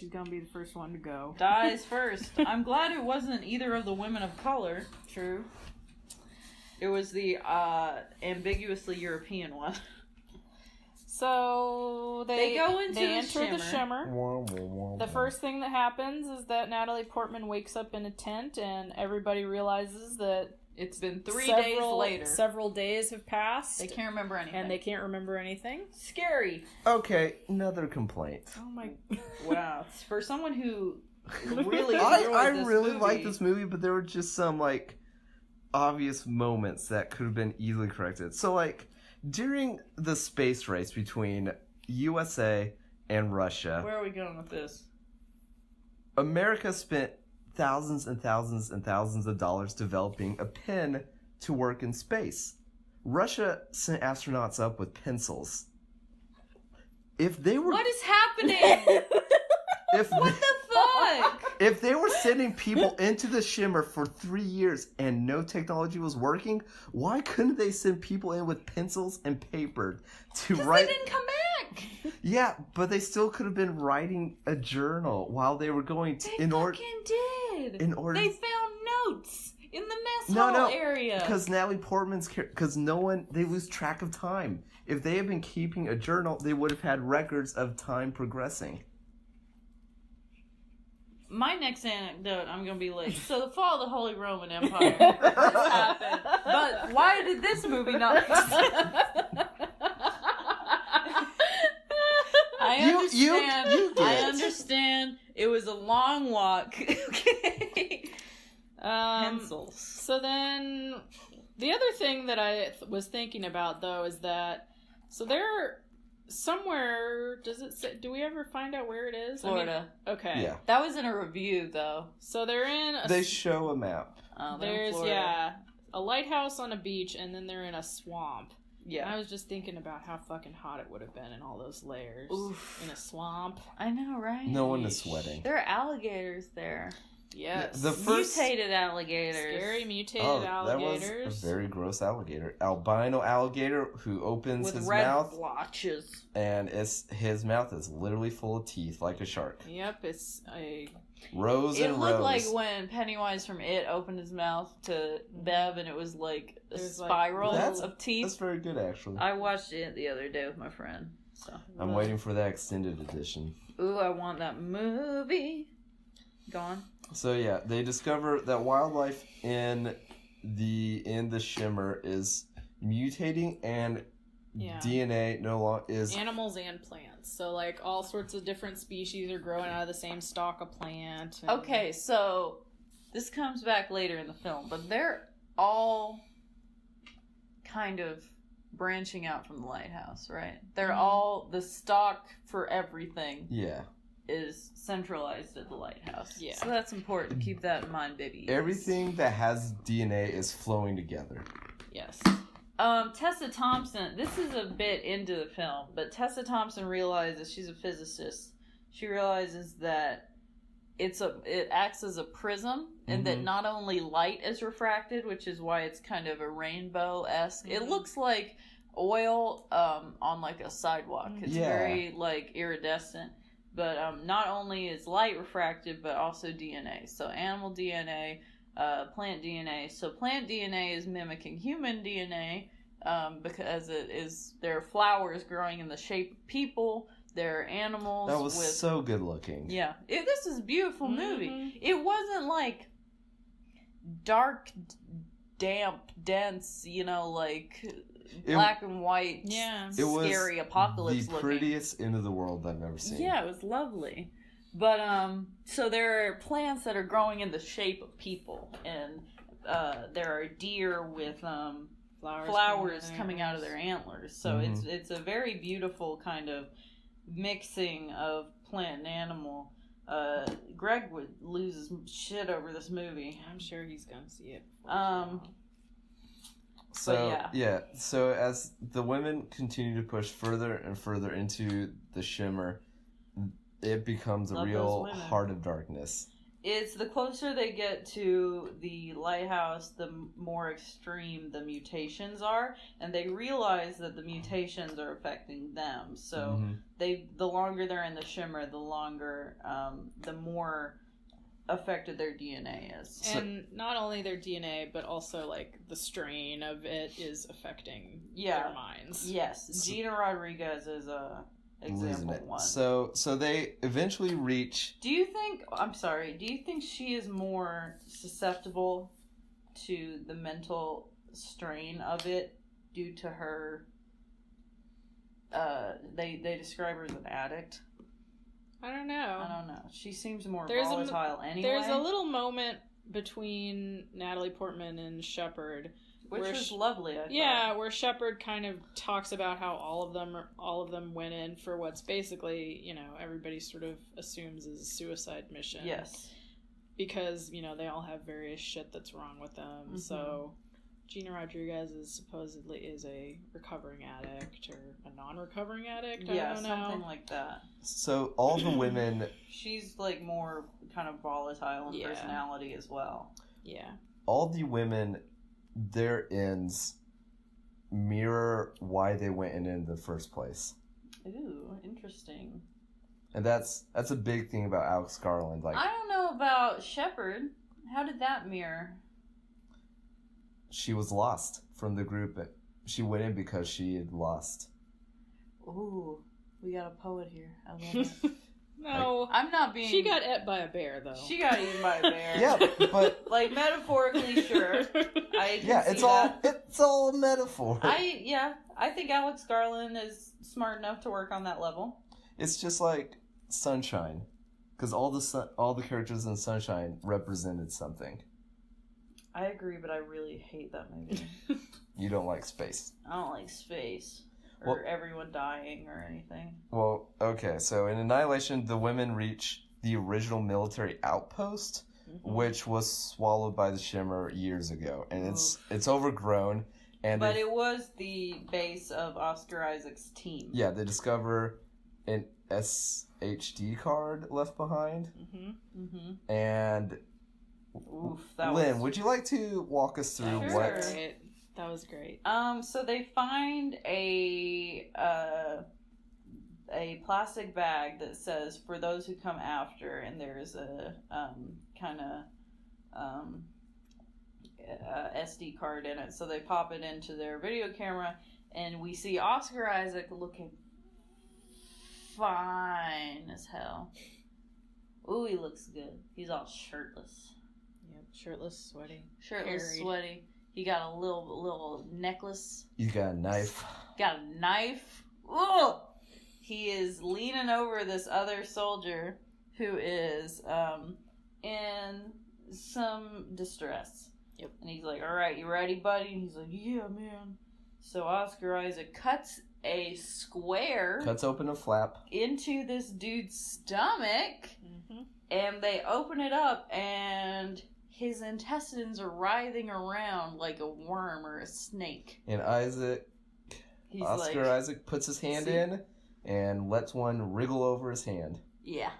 gonna be the first one to go. Dies first. I'm glad it wasn't either of the women of color. True. It was the ambiguously European one. So They go into they the enter the Shimmer. Shimmer. The first thing that happens is that Natalie Portman wakes up in a tent, and everybody realizes that It's been 3 days later. Several days have passed. They can't remember anything. and they can't remember anything. Scary. Okay, another complaint. Oh my! Wow. For someone who really enjoyed I this really movie, like this movie, but there were just some like obvious moments that could have been easily corrected. So like during the space race between USA and Russia, Where are we going with this? America spent thousands and thousands and thousands of dollars developing a pen to work in space. Russia sent astronauts up with pencils. If they were What is happening? if What the fuck? if they were sending people into the Shimmer for 3 years and no technology was working, why couldn't they send people in with pencils and paper to write? They didn't come back. Yeah, but they still could have been writing a journal while they were going to They in order. fucking did. in order- They found notes in the mess No, hall no, area. Because Natalie Portman's because no one they lose track of time. If they had been keeping a journal, they would have had records of time progressing. My next anecdote, I'm gonna be like, so the fall of the Holy Roman Empire this happened, but why did this movie not exist? I understand. you get I it. understand. It was a long walk. Okay. Pencils. So then, the other thing that I was thinking about though is that they're somewhere. Does it say? Do we ever find out where it is? Florida. Okay. Yeah, That was in a review, though. So they're in. they show a map. They're in There's Florida. a lighthouse on a beach, and then they're in a swamp. Yeah. I was just thinking about how fucking hot it would have been in all those layers Oof. in a swamp. I know, right? No one is sweating. There are alligators there. Yes. The first Mutated alligators. Scary mutated that was alligators. a very gross alligator. Albino alligator who opens With his red mouth blotches. and his mouth is literally full of teeth like a shark. Yep, it's a Rows It and looked rows. like when Pennywise from It opened his mouth to Bev, and it was like a There's, like, spiral That's- of teeth. That's very good, actually. I watched it the other day with my friend. So, I'm waiting for that extended edition. ooh, I want that movie. Go on. So yeah, they discover that wildlife in the Shimmer is mutating and Yeah. DNA no longer is. animals and plants. So like all sorts of different species are growing out of the same stalk of plant. and- Okay, so this comes back later in the film, but they're all kind of branching out from the lighthouse, right? They're all, the stock for everything Yeah. is centralized at the lighthouse. Yeah. So that's important. Keep that in mind, baby. Everything that has DNA is flowing together. Yes. Tessa Thompson, this is a bit into the film, but Tessa Thompson realizes, she's a physicist, she realizes that it acts as a prism, and that not only light is refracted, which is why it's kind of a rainbow-esque. It looks like oil on like a sidewalk. It's very like iridescent. But not only is light refracted, but also DNA. So animal DNA, plant DNA. So plant DNA is mimicking human DNA because there are flowers growing in the shape of people. There are animals. That was so good looking. Yeah. This is a beautiful movie. It wasn't like dark, damp, dense, like black and white, It was scary apocalypse the looking. prettiest end of the world I've ever seen. Yeah, it was lovely. But so there are plants that are growing in the shape of people, and there are deer with flowers coming out of their antlers. So it's a very beautiful kind of mixing of plant and animal. Greg would lose his shit over this movie. I'm sure he's gonna see it. So so as the women continue to push further and further into the shimmer, it becomes a real heart of darkness. It's the closer they get to the lighthouse, the more extreme the mutations are, and they realize that the mutations are affecting them. So the longer they're in the shimmer, the more affected their DNA is. And not only their DNA, but also like the strain of it is affecting their minds. Yes, Gina Rodriguez is a example one. So they eventually reach. Do you think she is more susceptible to the mental strain of it due to her? They describe her as an addict. I don't know. She seems more volatile anyway. There's a little moment between Natalie Portman and Shepard, which was lovely. I thought. Yeah, where Shepard kind of talks about how all of them went in for what's basically, everybody sort of assumes is a suicide mission. Yes. Because, they all have various shit that's wrong with them. So Gina Rodriguez supposedly is a recovering addict or a non-recovering addict. Yeah, I don't know. something like that. So all the women. She's like more kind of volatile in personality as well. Yeah. All the women, their ends mirror why they went in the first place. Ooh, interesting. And that's a big thing about Alex Garland. Like, I don't know about Shepard. How did that mirror? She was lost from the group. She went in because she had lost. Ooh, we got a poet here. I love it. No, I'm not being. She got ate by a bear, though. She got eaten by a bear. Yeah, but like metaphorically, sure. I can it's see all that. it's all metaphor. I think Alex Garland is smart enough to work on that level. It's just like Sunshine, because all the characters in Sunshine represented something. I agree, but I really hate that movie. You don't like space. I don't like space. Or everyone dying or anything. Well, okay, so in Annihilation, the women reach the original military outpost, which was swallowed by the Shimmer years ago, and it's overgrown. But it was the base of Oscar Isaac's team. Yeah, they discover an SHD card left behind, and Lynn, would you like to walk us through what? That was great. So they find a plastic bag that says "For those who come after," and there's a kind of SD card in it. So they pop it into their video camera, and we see Oscar Isaac looking fine as hell. Ooh, he looks good. He's all shirtless. Yep, shirtless, sweaty. Shirtless, sweaty. He got a little necklace. He's got a knife. Got a knife. Ooh! He is leaning over this other soldier who is in some distress. Yep. And he's like, "All right, you ready, buddy?" And he's like, "Yeah, man." So Oscar Isaac cuts a square Cuts open a flap. into this dude's stomach, and they open it up, and his intestines are writhing around like a worm or a snake. And He's Oscar like, Isaac puts his hand in and lets one wriggle over his hand. yeah,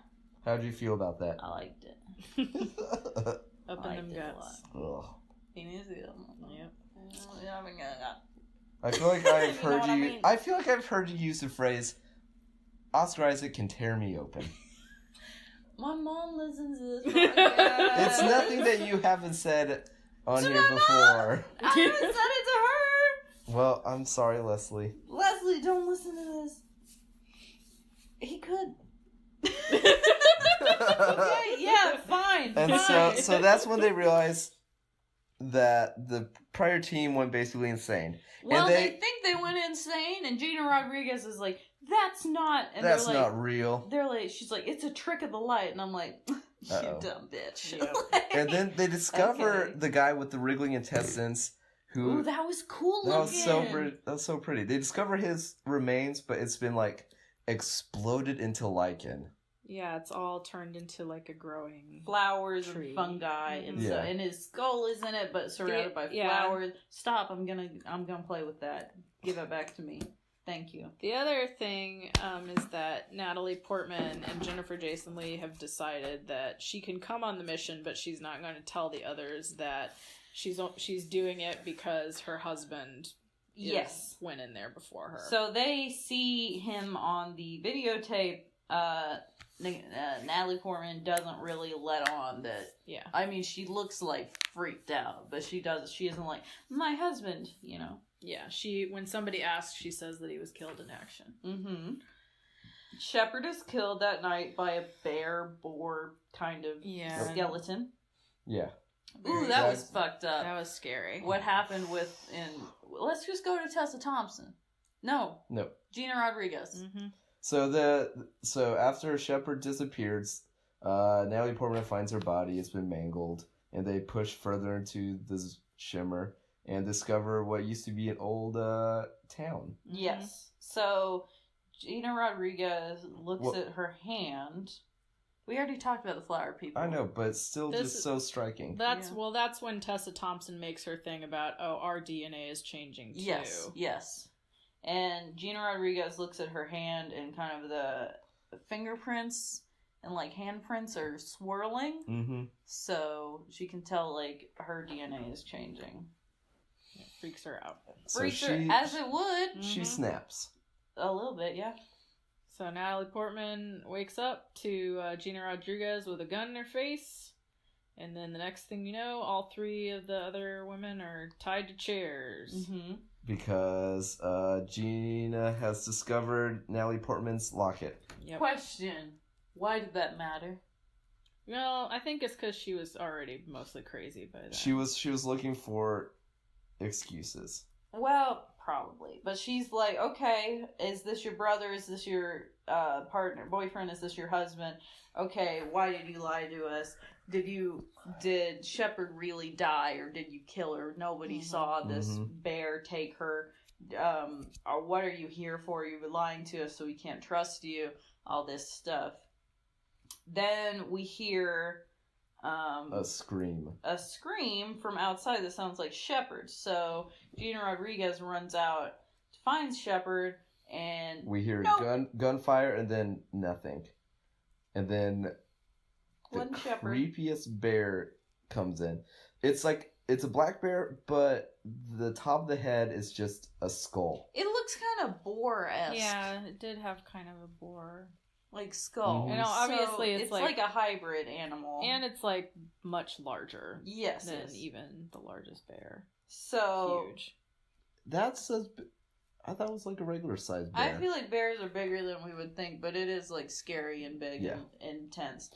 How'd you feel about that? I liked it. Up I in them liked it a guts. Ugh. Yep. I feel like I've You know heard what you. I mean? I feel like I've heard you use the phrase, "Oscar Isaac can tear me open." My mom listens to this podcast. It's nothing that you haven't said on here before. I haven't said it to her. Well, I'm sorry, Leslie. Leslie, don't listen to this. He could. Okay, yeah, fine. And fine. so that's when they realize that the prior team went basically insane. Well, and they think they went insane, and Gina Rodriguez is like, "That's not." And that's they're like, not real. They're like, she's like, "It's a trick of the light," and I'm like, "You Uh-oh. dumb bitch." And then they discover Okay. the guy with the wriggling intestines, who Ooh, that was cool that was looking. that was so pretty. They discover his remains, but it's been like exploded into lichen. Yeah, it's all turned into like a growing. Flowers Tree. and fungi and Yeah. stuff, and his skull is in it, but surrounded by Yeah. flowers. Stop! I'm gonna play with that. Give it back to me. Thank you. The other thing is that Natalie Portman and Jennifer Jason Leigh have decided that she can come on the mission, but she's not going to tell the others that she's doing it because her husband Yes. went in there before her. So they see him on the videotape. Natalie Portman doesn't really let on that. yeah. I mean, she looks like freaked out, but she isn't like my husband. You know. Yeah, when somebody asks, she says that he was killed in action. Mm-hmm. Shepard is killed that night by a bear boar kind of skeleton. Yeah. Ooh, that was fucked up. That was scary. What happened let's just go to Tessa Thompson. No. Gina Rodriguez. Mm-hmm. So after Shepard disappears, Natalie Portman finds her body. It's been mangled, and they push further into this shimmer and discover what used to be an old town. Yes. So Gina Rodriguez looks at her hand. We already talked about the flower people. I know, but it's still just so striking. That's when Tessa Thompson makes her thing about, our DNA is changing too. Yes. And Gina Rodriguez looks at her hand, and kind of the fingerprints and like handprints are swirling. Mm-hmm. So she can tell like her DNA is changing. It freaks her out. Freaks her as it would. She snaps. A little bit, yeah. So Natalie Portman wakes up to Gina Rodriguez with a gun in her face. And then the next thing you know, all three of the other women are tied to chairs. Mm-hmm. Because Gina has discovered Natalie Portman's locket. Yep. Question: why did that matter? Well, I think it's because she was already mostly crazy by then. She was looking for excuses. Well, probably, but she's like, okay, is this your brother? Is this your partner, boyfriend? Is this your husband? Okay, why did you lie to us? Did Shepard really die, or did you kill her? Nobody saw this bear take her. Or what are you here for? You were lying to us, so we can't trust you. All this stuff. Then we hear A scream from outside that sounds like Shepard. So Gina Rodriguez runs out, finds Shepard, and we hear gunfire, and then nothing, and then the creepiest bear comes in. It's a black bear, but the top of the head is just a skull. It looks kind of boar-esque. Yeah, it did have kind of a boar. Like skull. You know, obviously so it's like a hybrid animal. And it's like much larger yes, than even the largest bear. So huge. I thought it was like a regular sized bear. I feel like bears are bigger than we would think, but it is like scary and big and intense.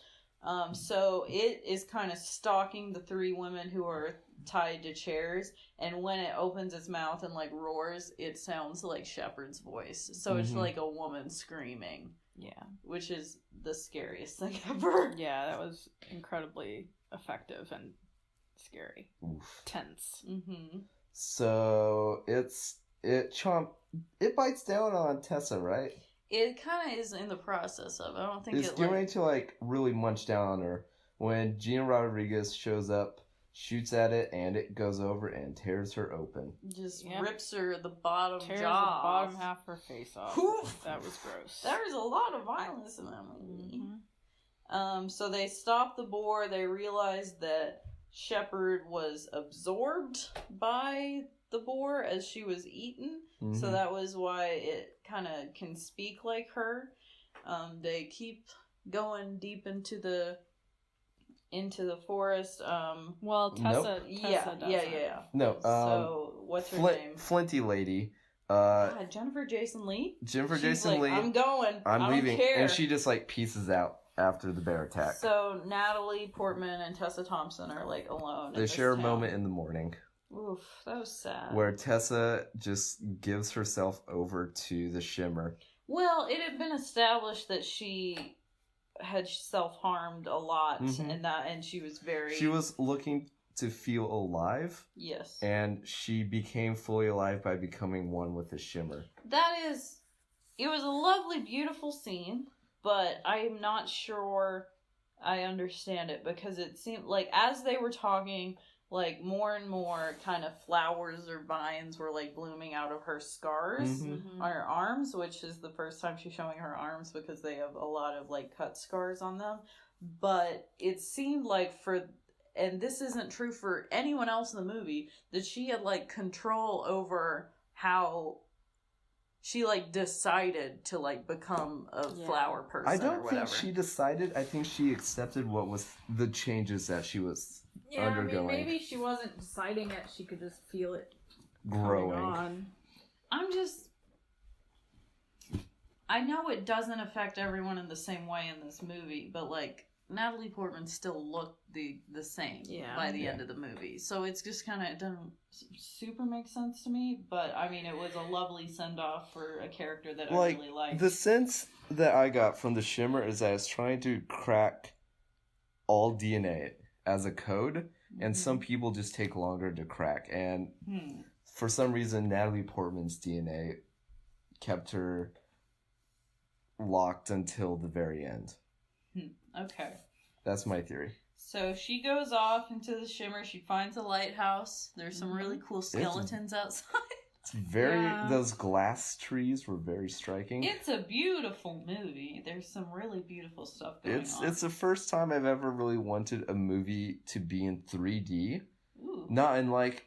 So it is kind of stalking the three women who are tied to chairs, and when it opens its mouth and like roars, it sounds like Shepard's voice. So it's like a woman screaming. Yeah. Which is the scariest thing ever. Yeah, that was incredibly effective and scary. Oof. Tense. Mm-hmm. So it's it bites down on Tessa, right? It kind of is in the process of. I don't think It's getting ready to like really munch down on her when Gina Rodriguez shows up, shoots at it, and it goes over and tears her open. just Yeah. rips her the bottom Tears jaw the bottom off. half of her face off. Oof. That was gross. There's a lot of violence in that movie. Mhm. So they stop the boar. They realize that Shepard was absorbed by the boar as she was eaten. So Mhm. that was why it kind of can speak like her. They keep going deep into the forest. Well, Tessa, Yeah. doesn't. No, So what's her name? Flinty lady. God, Jennifer Jason Leigh. Jennifer She's Jason like, Leigh. I'm going. I'm I leaving, don't care. and she just like pieces out after the bear attack. So Natalie Portman and Tessa Thompson are like alone. They share a moment in the morning Oof, that was sad. where Tessa just gives herself over to the shimmer. Well, it had been established that she had self-harmed a lot, Mhm. and she was very. She was looking to feel alive, Yes. and she became fully alive by becoming one with the shimmer. It was a lovely, beautiful scene, but I'm not sure I understand it because it seemed like as they were talking, like more and more kind of flowers or vines were like blooming out of her scars Mhm. on her arms, which is the first time she's showing her arms because they have a lot of like cut scars on them. But it seemed like and this isn't true for anyone else in the movie, that she had like control over how she like decided to like become a flower person. I or don't whatever. think she decided. I think she accepted what was the changes that she was undergoing. maybe she wasn't deciding it. She could just feel it growing. on. I know it doesn't affect everyone in the same way in this movie, but like Natalie Portman still looked the same by the end of the movie. So it's just kind of, it doesn't super make sense to me, but I mean, it was a lovely send-off for a character that I really liked. The sense that I got from the shimmer is that it's trying to crack all DNA as a code, and some people just take longer to crack. And for some reason, Natalie Portman's DNA kept her locked until the very end. Okay. That's my theory. So she goes off into the shimmer. She finds a lighthouse. There's some really cool skeletons outside. It's those glass trees were very striking. It's a beautiful movie. There's some really beautiful stuff going on. It's the first time I've ever really wanted a movie to be in 3D. Ooh. Not in like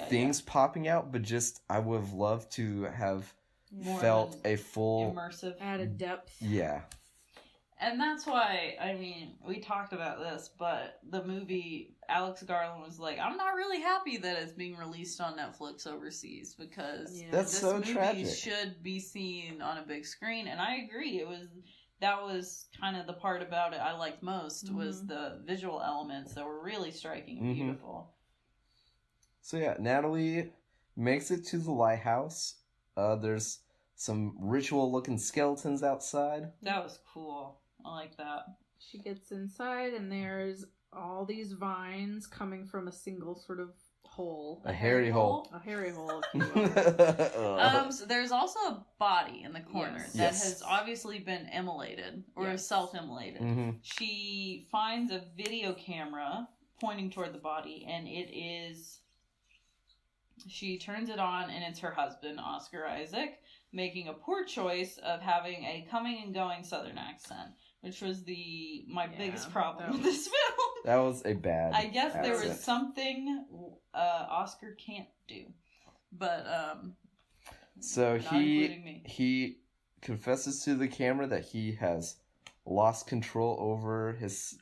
things yeah. popping out, but just I would have loved to have More felt a full immersive. Added depth. Yeah. And that's why, I mean, we talked about this, but the movie, Alex Garland was like, I'm not really happy that it's being released on Netflix overseas because That's this so movie tragic. should be seen on a big screen. And I agree. That was kind of the part about it I liked most was the visual elements that were really striking and beautiful. So yeah, Natalie makes it to the lighthouse. There's some ritual-looking skeletons outside. That was cool. I like that. She gets inside, and there's all these vines coming from a single sort of hole. A hairy hole. A hairy hole, if you will. So there's also a body in the corner that Yes. has obviously been immolated or self-immolated. Mhm. She finds a video camera pointing toward the body, and she turns it on, and it's her husband, Oscar Isaac, making a poor choice of having a coming and going Southern accent, which was my biggest problem with this film. That was a bad I guess there was accent. something Oscar can't do, but So not including me. he confesses to the camera that he has lost control over his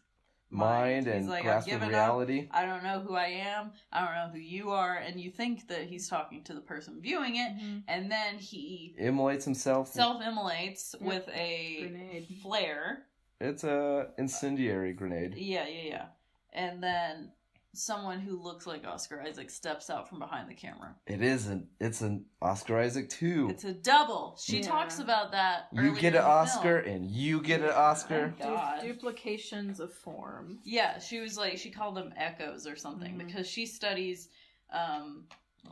mind He's and like, grasp I've of given reality. up. I don't know who I am. I don't know who you are. And you think that he's talking to the person viewing it, and then he Immolates himself. self-immolates with a Grenade. flare. It's a incendiary grenade. Yeah. And then someone who looks like Oscar Isaac steps out from behind the camera. It's an Oscar Isaac too. It's a double. She Yeah. talks about that. You earlier get in an the Oscar film. and you get an Oscar. Oh, God. Duplications of form. Yeah, she was like, she called them echoes or something because she studies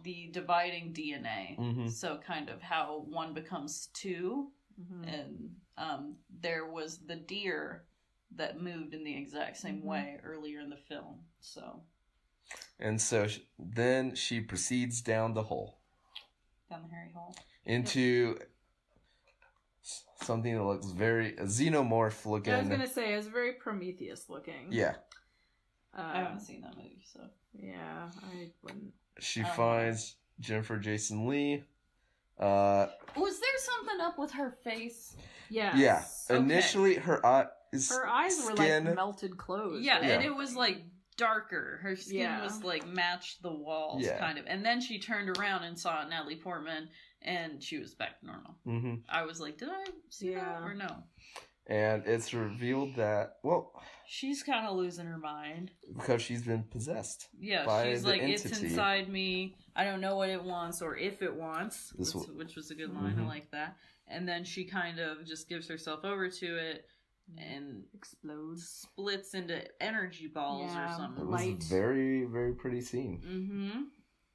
the dividing DNA. Mhm. So kind of how one becomes two, Mhm. and there was the deer that moved in the exact same way earlier in the film. So And so then she proceeds down the hole down the hairy hole. into something that looks very xenomorph looking. I was gonna say it's very Prometheus looking. Yeah. I haven't seen that movie, so Yeah, I wouldn't. She I don't finds Jennifer Jason Lee. was there something up with her face? Yes. Yeah. Okay. Initially, her eyes were skin, like melted closed. Yeah, right? and it was like darker. Her skin Yeah. was like matched the walls, Yeah. kind of. And then she turned around and saw Natalie Portman, and she was back to normal. hmm I was like, did I see that Yeah. or no? And it's revealed that, well, She's kind of losing her mind. because she's been possessed. Yeah, By she's the like, it's entity. inside me. I don't know what it wants or if it wants, This which was a good line. I Mhm. like that. And then she kind of just gives herself over to it and Explodes. splits into energy balls or Yeah. It something. was Light. a very, very pretty scene. Mm-hmm.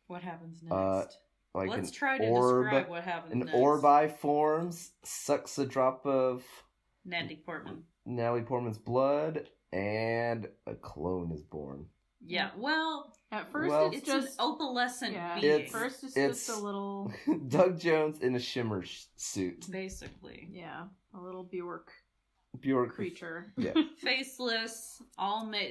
What happens next? Like Let's an try to orb, describe what happens an next. orbi forms, sucks a drop of Natalie Portman. Natalie Portman's blood, and a clone is born. Yeah, well, At first, Well, it's it's just an opalescent yeah. being, It's- First, it's it's- just a little Doug Jones in a shimmer suit. basically. yeah, a little Bjork Bjork. creature. Yeah. Faceless,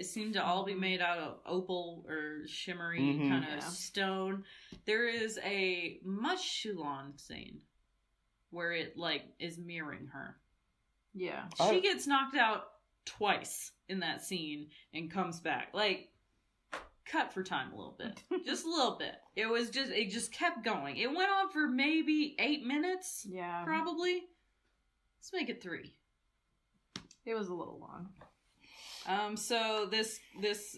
seem to all be made out of opal or shimmery Mhm. kind of Yeah. stone. There is a much too long scene where it like is mirroring her. Yeah. She gets knocked out twice in that scene and comes back. Like, cut for time a little bit. Just a little bit. It just kept going. It went on for maybe 8 minutes, Yeah. probably. Let's make it 3. It was a little long. So this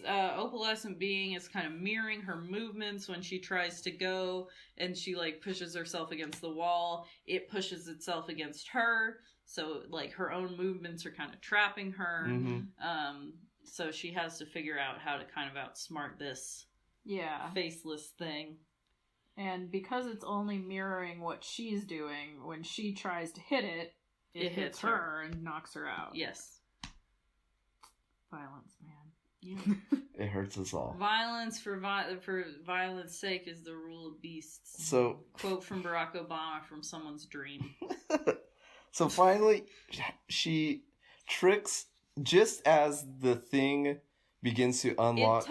opalescent being is kind of mirroring her movements when she tries to go and she like pushes herself against the wall. It pushes itself against her. So like her own movements are kind of trapping her. Mhm. So she has to figure out how to kind of outsmart this Yeah. faceless thing. And because it's only mirroring what she's doing, when she tries to hit it, it It hits hits her. her and knocks her out. Yes. Violence, man. Yeah. It hurts us all. Violence for violence sake is the rule of beasts. So, Quote from Barack Obama from someone's dream. so finally, she tricks just as the thing begins to unlock.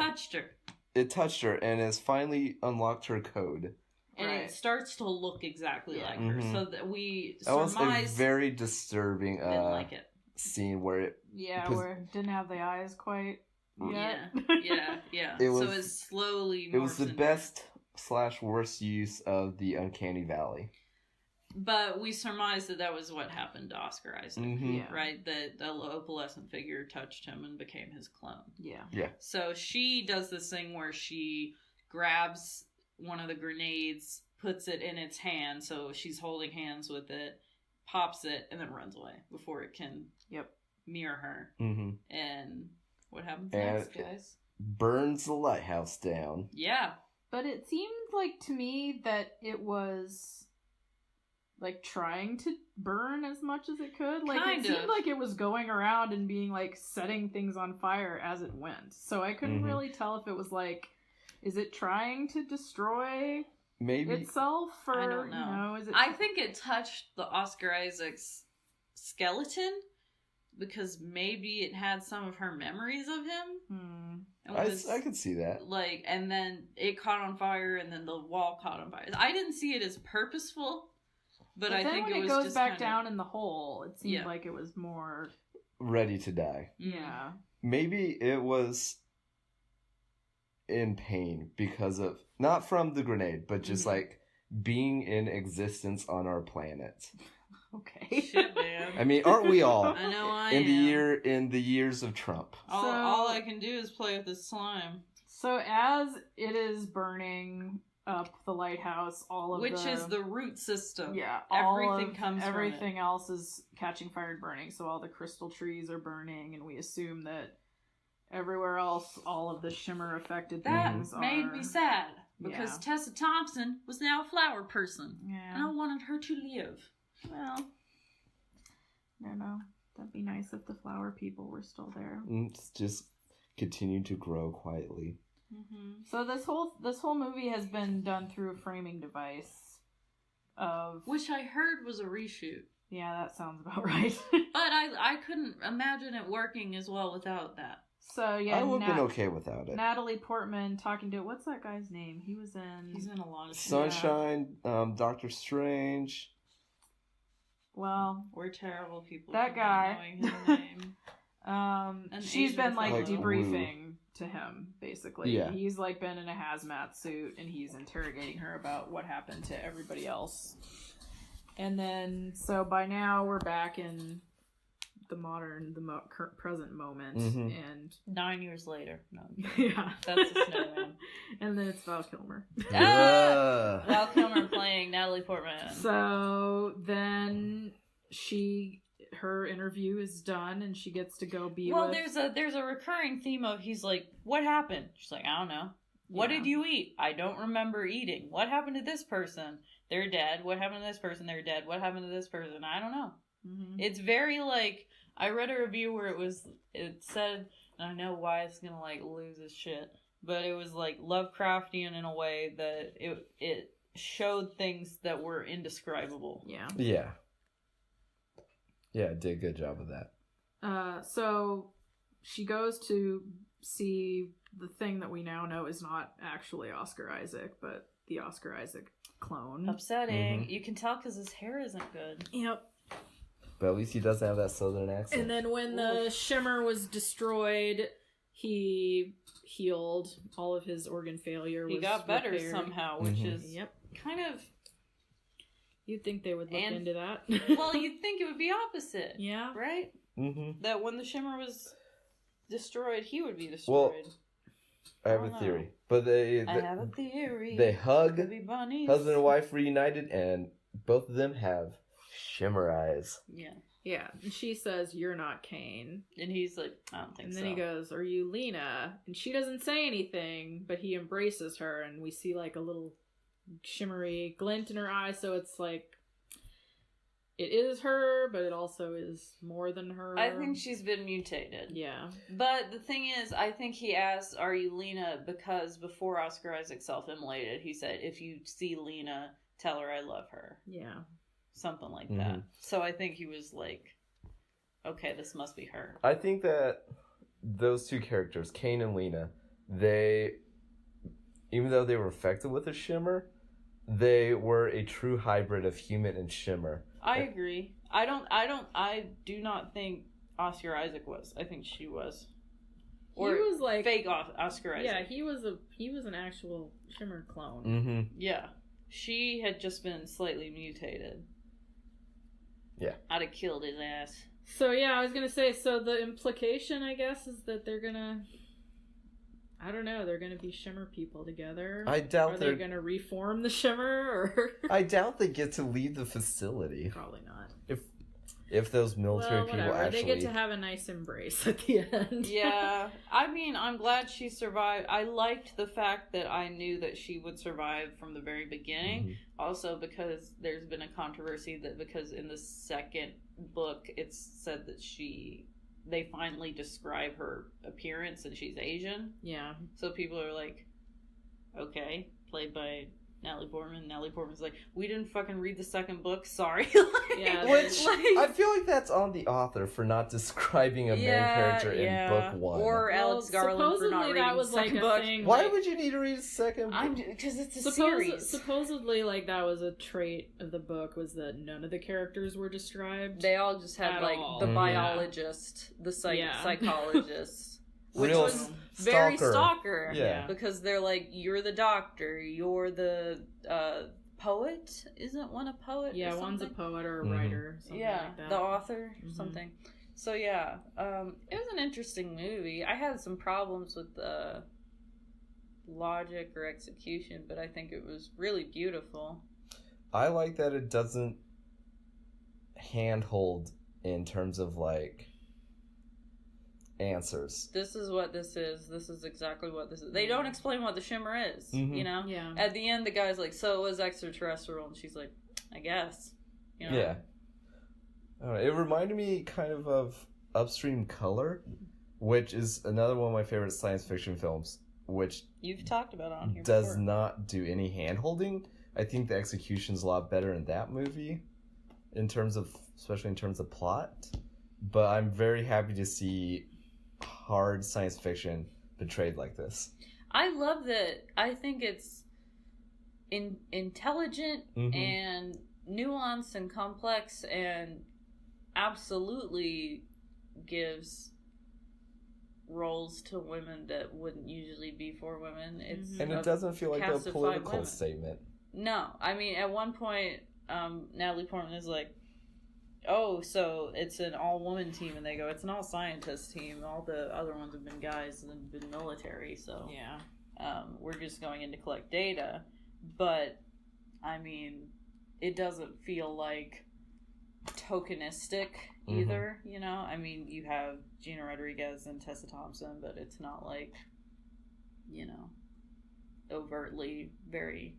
It touched her. And has finally unlocked her code. And Right. it starts to look exactly Yeah. like her. Mhm. So that we That was a surmise very disturbing didn't like it. scene where it Yeah, Pos- where it didn't have the eyes quite yet. Yeah. It so was- it's slowly it was morphs the into- best / worst use of the Uncanny Valley. But we surmised that was what happened to Oscar Isaac. Mhm. Yeah. Right? That the opalescent figure touched him and became his clone. Yeah. So she does this thing where she grabs one of the grenades, puts it in its hand, so she's holding hands with it, pops it, and then runs away before it can Yep. mirror her. hmm And what happens And- next, guys? Burns the lighthouse down. Yeah. But it seemed like to me that it was like trying to burn as much as it could. Like Kind it seemed of. like it was going around and being like setting things on fire as it went. So I couldn't Mhm. really tell if it was like, is it trying to destroy Maybe itself or I don't know. you know, is it I think it touched the Oscar Isaac's skeleton because maybe it had some of her memories of him. Hmm. It I was, could see that. like, and then it caught on fire, and then the wall caught on fire. I didn't see it as purposeful, but I then think when it it was goes just back kinda- down in the hole, it seemed Yeah. like it was more Ready to die. yeah. Maybe it was in pain because of not from the grenade, but just Mhm. like being in existence on our planet. Okay. Shit, man. I mean, aren't we all? I know I in am. in the years of Trump. All I can do is play with this slime, So as it is burning up the lighthouse, all of which is the root system. yeah, everything comes from everything else is catching fire and burning. So all the crystal trees are burning, and we assume that everywhere else, all of the shimmer affected That things made are me sad. Because Yeah. Tessa Thompson was now a flower person. And I Yeah. wanted her to live. Well, I don't know. That'd be nice if the flower people were still there. It's just continue to grow quietly. Mm-hmm. So this whole movie has been done through a framing device of Which I heard was a reshoot. yeah, that sounds about right. But I couldn't imagine it working as well without that. So yeah, I would have been okay without it. Natalie Portman talking to what's that guy's name? He was in He's in a lot of shit. Sunshine, Doctor Strange. well, We're terrible people. That for guy. not knowing his name. she's Asian been like fellow. debriefing to him basically. Yeah. He's like been in a hazmat suit and he's interrogating her about what happened to everybody else. And then so by now we're back in the present moment Mhm. and 9 years later. No, yeah, that's a Snowman. and then it's Val Kilmer. Yeah. Val Kilmer playing Natalie Portman. So then her interview is done and she gets to go be Well, with there's a recurring theme of he's like, what happened? She's like, I don't know. What Yeah. did you eat? I don't remember eating. What happened to this person? They're dead. What happened to this person? They're dead. What happened to this person? I don't know. Mhm. It's very like, I read a review where it said, and I know why it's gonna like lose its shit, but it was like Lovecraftian in a way that it showed things that were indescribable. Yeah. Yeah. Yeah, it did a good job of that. So she goes to see the thing that we now know is not actually Oscar Isaac, but the Oscar Isaac clone. Upsetting. Mhm. You can tell because his hair isn't good. Yep. But at least he doesn't have that southern accent. And then when the shimmer was destroyed, he healed all of his organ failure. He was got better repaired. somehow, which Mhm. is Yep. kind of. You'd think they would look And- into that. Well, you'd think it would be opposite, yeah. right? Mm-hmm. That when the shimmer was destroyed, he would be destroyed. I have I a don't theory. know. But I have a theory. they hug, Could be bunnies. husband and wife reunited, and both of them have shimmer eyes. Yeah, Yeah. And she says, "You're not Kane." and he's like, I don't think And so. then he goes, "Are you Lena?" And she doesn't say anything, but he embraces her, and we see like a little shimmery glint in her eye. So it's like it is her, but it also is more than her. I think she's been mutated. yeah, But the thing is, I think he asked, "Are you Lena?" because before Oscar Isaac self-immolated, he said, "If you see Lena, tell her I love her." yeah. Something like Mhm. that. So I think he was like, okay, this must be her. I think that those two characters, Kane and Lena, they, even though they were affected with a shimmer, they were a true hybrid of human and shimmer. I agree. I do not think Oscar Isaac was. I think she was. Or he was like fake Oscar Isaac. Yeah, he was an actual shimmer clone. Mm-hmm. Yeah. She had just been slightly mutated. Yeah. I'd have killed his ass. So yeah, I was gonna say. So the implication, I guess, is that they're gonna. I don't know. They're gonna be shimmer people together. I doubt Are they they're. gonna reform the shimmer, or I doubt they get to leave the facility. probably not. If those military Well, people whatever. actually. They get to have a nice embrace at the end. Yeah. I mean, I'm glad she survived. I liked the fact that I knew that she would survive from the very beginning. Mhm. Also, because there's been a controversy that because in the second book it's said that they finally describe her appearance and she's Asian. Yeah. So people are like, okay, played by Natalie Portman. Natalie Portman's like, we didn't fucking read the second book. Sorry. Yeah, Which like- I feel like that's on the author for not describing a main character in book one. Or Alex Garland for not supposedly reading that was the like second a book. thing. Why like, would you need to read a second book? Because it's a series. Supposedly, like that was a trait of the book was that none of the characters were described. They all just had At like all. the Mhm. biologist, the Yeah. psychologist, which Real was very stalker. stalker. Yeah. Because they're like, you're the doctor, you're the poet. Isn't one a poet? Yeah, or one's a something? poet or a Mhm. writer. Something Yeah, like that. the author, Mhm. something. So yeah, it was an interesting movie. I had some problems with the logic or execution, but I think it was really beautiful. I like that it doesn't handhold in terms of like answers. This is what this is. This is exactly what this is. They don't explain what the shimmer is, Mhm. you know? Yeah. At the end, the guy's like, so it was extraterrestrial. And she's like, I guess. You know? Yeah. I don't know, it reminded me kind of Upstream Color, which is another one of my favorite science fiction films, which You've talked about it on here does before. not do any hand-holding. I think the execution's a lot better in that movie, especially in terms of plot. But I'm very happy to see hard science fiction portrayed like this. I love that. I think it's intelligent Mhm. and nuanced and complex and absolutely gives roles to women that wouldn't usually be for women. It's And a it doesn't feel like a cast of 5 political women. statement. No, I mean, at one point, Natalie Portman is like, oh, so it's an all-woman team, and they go, it's an all-scientist team. All the other ones have been guys and been military, so Yeah. we're just going in to collect data. But, I mean, it doesn't feel like tokenistic either, you know? I mean, you have Gina Rodriguez and Tessa Thompson, but it's not like, you know, overtly very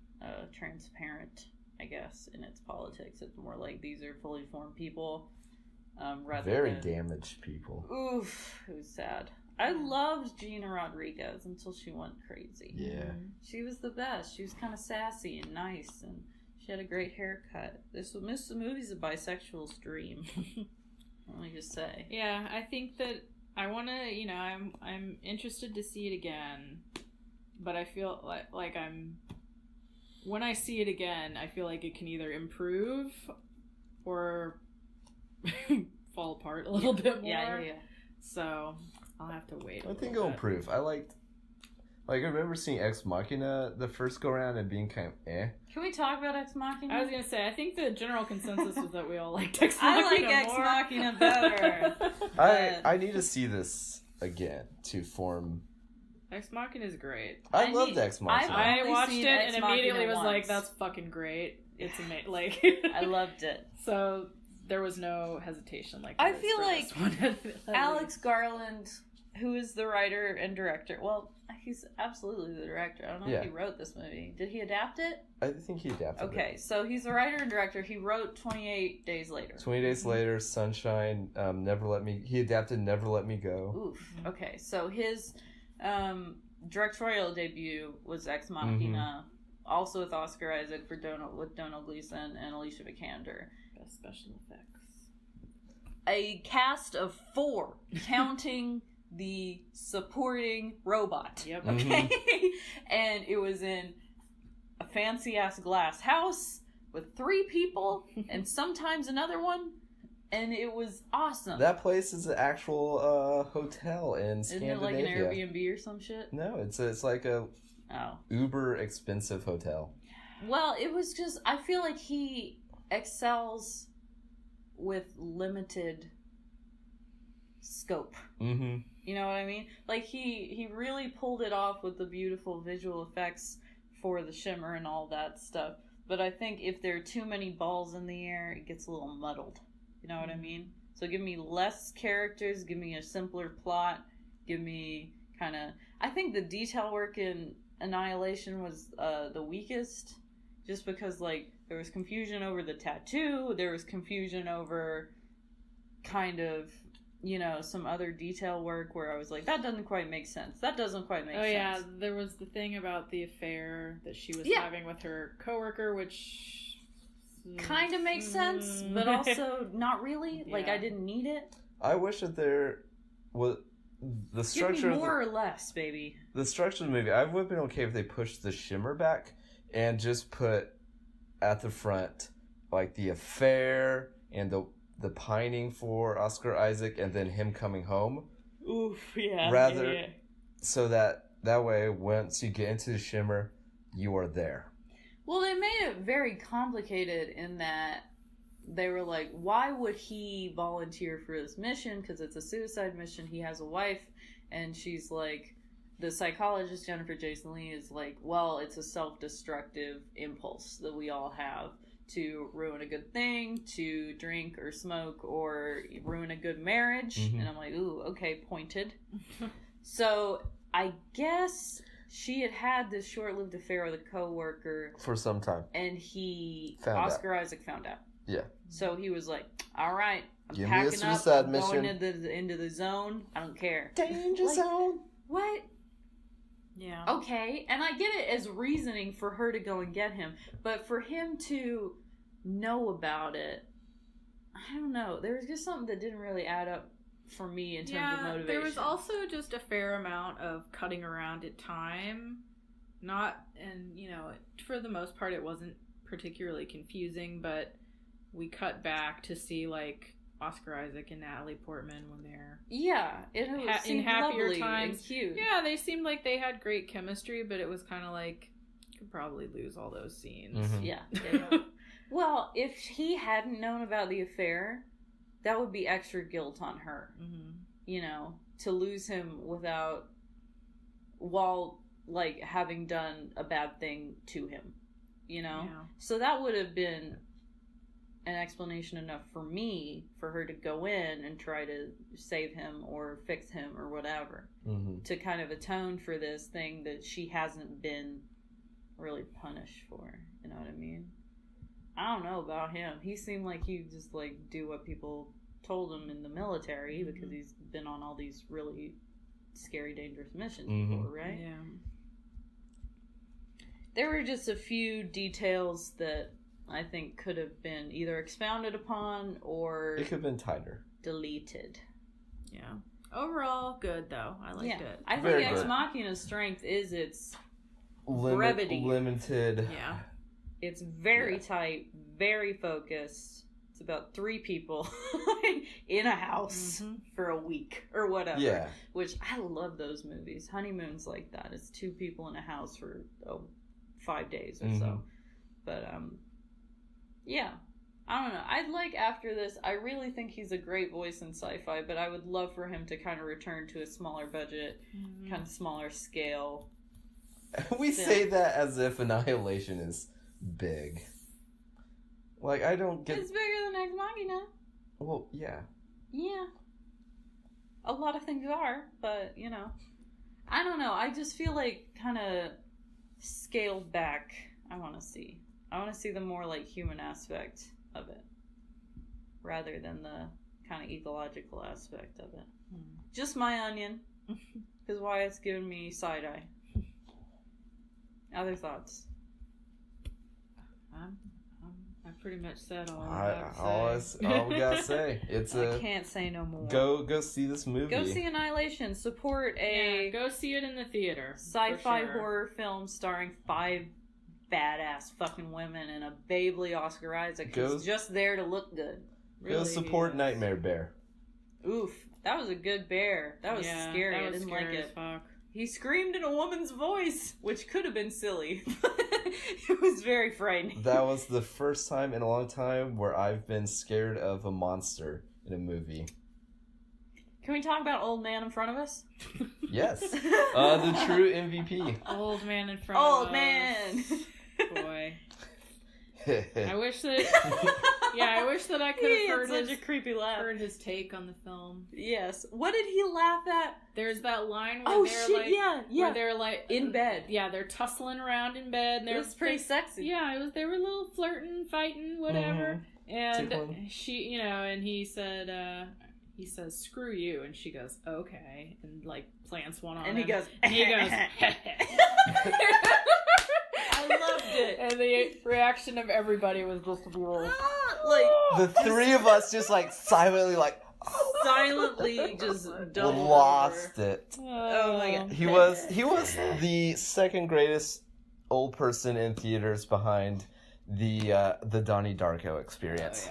transparent, I guess, in its politics. It's more like these are fully formed people. Rather Very than, damaged people. Oof, it was sad. I loved Gina Rodriguez until she went crazy. Yeah. She was the best. She was kind of sassy and nice, and she had a great haircut. This movie's a bisexual's dream. Let me just say. Yeah, I think that I want to, you know, I'm interested to see it again, but I feel like when I see it again, I feel like it can either improve or fall apart a little bit more. Yeah. So I'll have to wait. I think it'll improve. I remember seeing Ex Machina the first go around and being kind of eh. Can we talk about Ex Machina? I was gonna say, I think the general consensus was that we all liked Ex I Machina like Ex more. Machina better. I need to see this again to form. Ex Machina is great. I loved Ex Machina. I only watched seen it Ex and immediately Machina was like, once. "That's fucking great! It's amazing!" Like, I loved it. So there was no hesitation. Like, I there is feel for like this one. Alex Garland, who is the writer and director, well, he's absolutely the director. I don't know if he wrote this movie. Did he adapt it? I think he adapted Okay, so he's the writer and director. He wrote 28 Days Later. 20 Days Later, Sunshine, he adapted Never Let Me Go. Oof. Okay, so his directorial debut was Ex Machina, also with Oscar Isaac with Donald Gleason and Alicia Vikander. Best special effects. A cast of 4, counting the supporting robot. Yep. Okay, and it was in a fancy ass glass house with 3 people and sometimes another one, and it was awesome. That place is an actual hotel in Isn't Scandinavia. it like an Airbnb or some shit? No, it's like a uber expensive hotel. Well, it was just, I feel like he excels with limited scope. Mm-hmm. You know what I mean? Like, he really pulled it off with the beautiful visual effects for the shimmer and all that stuff. But I think if there are too many balls in the air, it gets a little muddled. You know what I mean? So give me less characters, give me a simpler plot, give me kind of... I think the detail work in Annihilation was the weakest, just because, like, there was confusion over the tattoo, there was confusion over kind of... you know, some other detail work where I was like, that doesn't quite make sense. That doesn't quite make sense. Oh yeah, there was the thing about the affair that she was having with her coworker, which kind of makes sense, but also not really. Yeah. Like, I didn't need it. I wish that there was the structure. Give me more or less, baby. The structure of the movie. I would have been okay if they pushed the shimmer back and just put at the front like the affair and the pining for Oscar Isaac and then him coming home. Oof, yeah. Rather, yeah. so that way, once you get into the shimmer, you are there. Well, they made it very complicated in that they were like, why would he volunteer for this mission? Because it's a suicide mission. He has a wife, and she's like, the psychologist Jennifer Jason Leigh is like, well, it's a self-destructive impulse that we all have. to ruin a good thing, to drink or smoke or ruin a good marriage. Mhm. And I'm like, ooh, okay, pointed. So I guess she had this short-lived affair with a coworker, For some time. and Oscar Isaac found out. Yeah. So he was like, all right, I'm Give me a packing up, suicide I'm mission. going into the zone. I don't care. Danger Like- zone. What? Yeah. Okay, and I get it as reasoning for her to go and get him, but for him to know about it, I don't know. There was just something that didn't really add up for me in terms of motivation. There was also just a fair amount of cutting around at time. For the most part, it wasn't particularly confusing, but we cut back to see, like, Oscar Isaac and Natalie Portman when they're... Yeah, it in seemed happier lovely times. and cute. Yeah, they seemed like they had great chemistry, but it was kind of like, you could probably lose all those scenes. Mhm. Yeah. Well, if he hadn't known about the affair, that would be extra guilt on her. Mm-hmm. You know, to lose him while, like, having done a bad thing to him. You know? Yeah. So that would have been an explanation enough for me for her to go in and try to save him or fix him or whatever. Mm-hmm. To kind of atone for this thing that she hasn't been really punished for. You know what I mean? I don't know about him. He seemed like he just, like, do what people told him in the military because he's been on all these really scary, dangerous missions before, right? Yeah. There were just a few details that I think could have been either expounded upon or It could have been tighter. deleted. Yeah. Overall, good, though. I liked it. I think Very Ex good. Machina's strength is its brevity. Limited. Yeah. It's very tight, very focused. It's about 3 people in a house for a week or whatever. Yeah. Which I love those movies. Honeymoon's like that. It's 2 people in a house for 5 days or so. But yeah. I don't know. I'd like after this, I really think he's a great voice in sci-fi, but I would love for him to kind of return to a smaller budget, kind of smaller scale. We say that as if Annihilation is big. Like, I don't get... It's bigger than Ex Machina. Well, yeah. Yeah. A lot of things are, but, you know. I don't know. I just feel like kind of scaled back. I want to see the more, like, human aspect of it. Rather than the kind of ecological aspect of it. Just my onion. Because Wyatt's giving me side-eye. Other thoughts? I pretty much said all I have to say. All we gotta say. It's I can't say no more. Go see this movie. Go see Annihilation. Support a Go see it in the theater. sci-fi for sure. horror film starring 5 badass fucking women and a babely Oscar Isaac who's just there to look good. Go Really support is. Nightmare Bear. Oof, that was a good bear. That was scary. That I was didn't like scary it. as fuck. He screamed in a woman's voice, which could have been silly. It was very frightening. That was the first time in a long time where I've been scared of a monster in a movie. Can we talk about Old Man in front of us? Yes. The true MVP. Old man in front of Old us. man! Boy. I wish that I could He have had such a creepy laugh. heard his take on the film. Yes. What did he laugh at? There's that line where Oh they're shit, like yeah. where they're like In bed. Yeah, they're tussling around in bed and It was pretty sexy. Yeah, it was. They were a little flirting, fighting, whatever. And Tickling. she, and he said, he says, "Screw you," and she goes, "Okay," and like plants one on And him. he goes, and he goes, I loved it. and the reaction of everybody was just to be like, Like, The 3 of us just like silently like silently just doubled lost over. it. Oh my god. He was the second greatest old person in theaters behind the Donnie Darko experience.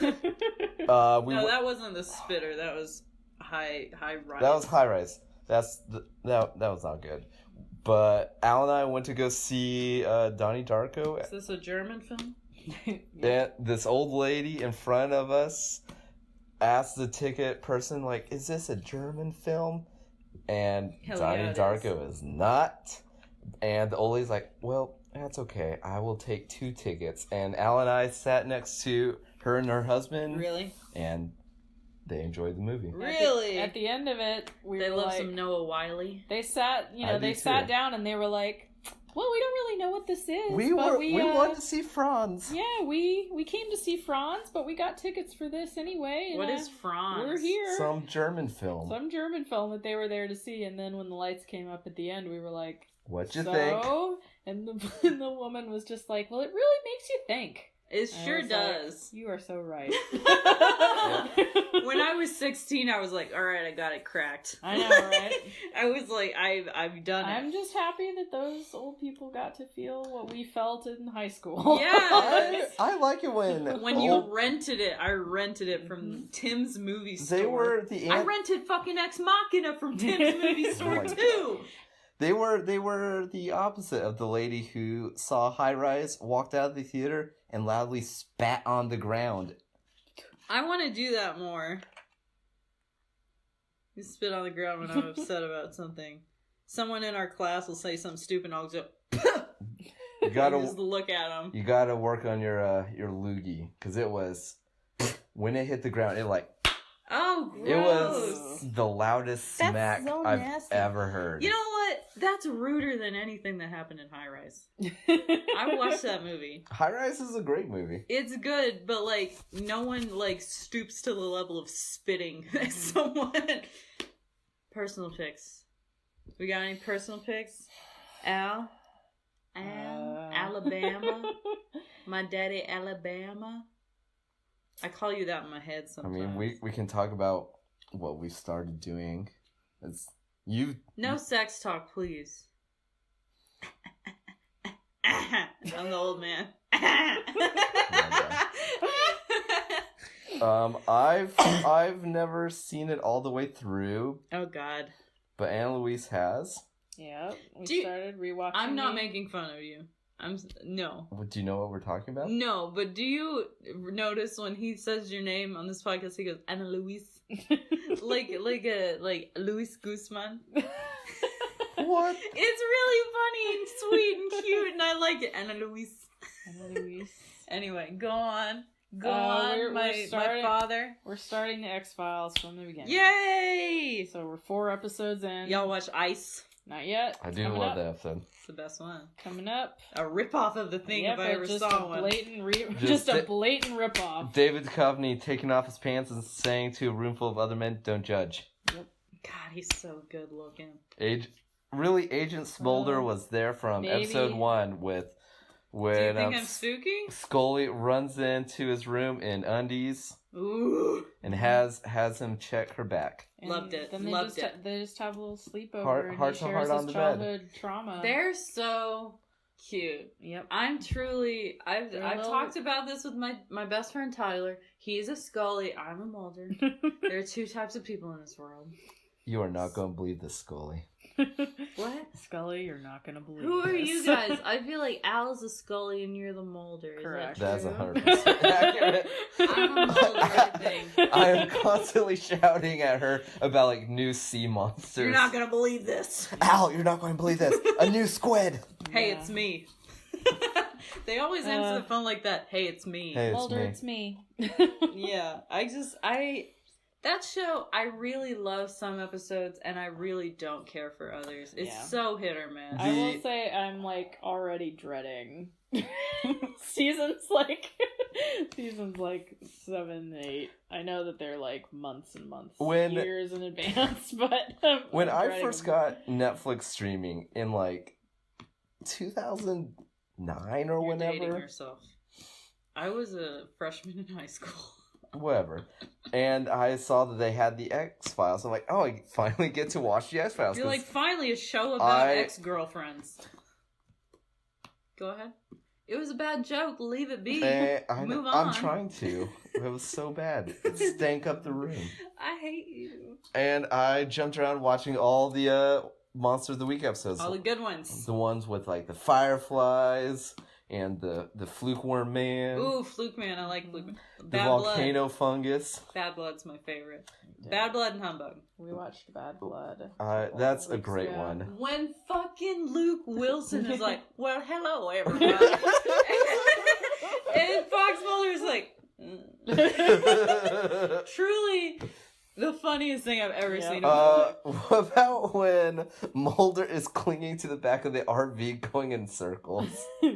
"Oh yeah." No, that wasn't the spitter. That was high rise. That was High Rise. That was not good. But Al and I went to go see Donnie Darko. Is this a German film? And this old lady in front of us asked the ticket person, like, "Is this a German film?" And Hell Donnie yeah, it Darko is not. And the old lady's like, "Well, That's okay. I will take 2 tickets. And Al and I sat next to her and her husband. Really? And they enjoyed the movie. Really? At the end of it, we They were love like, some Noah Wiley. they sat, I do they too. sat down and they were like, well, we don't really know what this is. We but wanted to see Franz. Yeah, we came to see Franz, but we got tickets for this anyway. And, What is Franz? We're here. Some German film. Some German film that they were there to see, and then when the lights came up at the end, we were like, What'd you so? think? And the woman was just like, well, it really makes you think. It And I sure was like, does. you are so right. When I was 16, I was like, all right, I got it cracked. I know, right? I was like, I've done it. I'm just happy that those old people got to feel what we felt in high school. Yeah. I like it when You old- rented it, I rented it from Tim's movie store. they were the I rented fucking Ex Machina from Tim's movie store my too. They were the opposite of the lady who saw High Rise, walked out of the theater, and loudly spat on the ground. I want to do that more. You spit on the ground when I'm upset about something. Someone in our class will say something stupid, and I'll just You gotta just look at them. you gotta work on your loogie, because it was when it hit the ground, it like Oh, gross. it was the loudest That's smack so I've nasty. ever heard. You know what? That's ruder than anything that happened in High Rise. I watched that movie. High Rise is a great movie. It's good, but like no one like stoops to the level of spitting at someone. Personal picks. We got any personal picks? Al, Alabama. My daddy, Alabama. I call you that in my head I sometimes. mean, we can talk about what we started doing. It's No sex talk, please. I'm the old man. I've never seen it all the way through, Oh God. but Anna Louise has. Yep. We Do you- started rewatching. I'm not it. making fun of you. No. Do you know what we're talking about? No, but do you notice when he says your name on this podcast, he goes Ana Luis, like Luis Guzman. What? It's really funny and sweet and cute, and I like it. Ana Luis. Anna Louise. Anyway, go on. Go we're on, my starting- father. We're starting the X-Files from the beginning. Yay! So we're 4 episodes in. Y'all watch Ice? Not yet. I do Coming love up. that episode. It's the best one. Coming up. A ripoff of the thing Yep, if I ever just saw a one. blatant Just a the- blatant ripoff. David Duchovny taking off his pants and saying to a room full of other men, "Don't judge." God, he's so good looking. Agent Smolder was there from maybe. episode 1 Do you when think I'm spooky? Scully runs into his room in undies Ooh. and has him check her back. And Loved it. Then Loved it. They just have a little sleepover. Heart- and heart he to shares heart his on the bed. childhood trauma. They're so cute. Yep. I'm truly. I've They're I've little- talked about this with my best friend Tyler. He's a Scully. I'm a Mulder. There are 2 types of people in this world. You are not going to believe this, Scully. What? Scully, you're not gonna believe. Who are this. you guys? I feel like Al's a Scully and you're the Mulder. Is Correct. That That's true? 100% accurate. I'm a Mulder, I think. I am constantly shouting at her about like new sea monsters. You're not gonna believe this. Al, you're not going to believe this. A new squid. Hey, Yeah. it's me. They always answer the phone like that. Hey, it's me. Hey, it's Mulder, me. it's me. Yeah, that show, I really love some episodes and I really don't care for others. It's Yeah. so hit or miss. I will say I'm like already dreading seasons like 7, 8. I know that they're like months and months, years in advance, but When I'm I dreading first them. got Netflix streaming in like 2009 or You're dating whenever, yourself. I was a freshman in high school. whatever, and I saw that they had the X-Files. I'm like, oh, I finally get to watch the X-Files. You're 'cause like, finally, a show about I- ex-girlfriends. Go ahead. It was a bad joke. Leave it be. Move on. I'm trying to. It was so bad. It stank up the room. I hate you. And I jumped around watching all the Monster of the Week episodes. All the good ones. The ones with like the fireflies and the fluke worm man, Ooh, Fluke Man. I like Fluke Man. the Bad volcano fungus. Blood. Bad Blood's my favorite. Bad Blood and Humbug. We watched Bad Blood. That's a weeks great ago. one. When fucking Luke Wilson is like, well, hello, everybody. And Fox Mulder's like, truly the funniest thing I've ever seen. What about when Mulder is clinging to the back of the RV going in circles?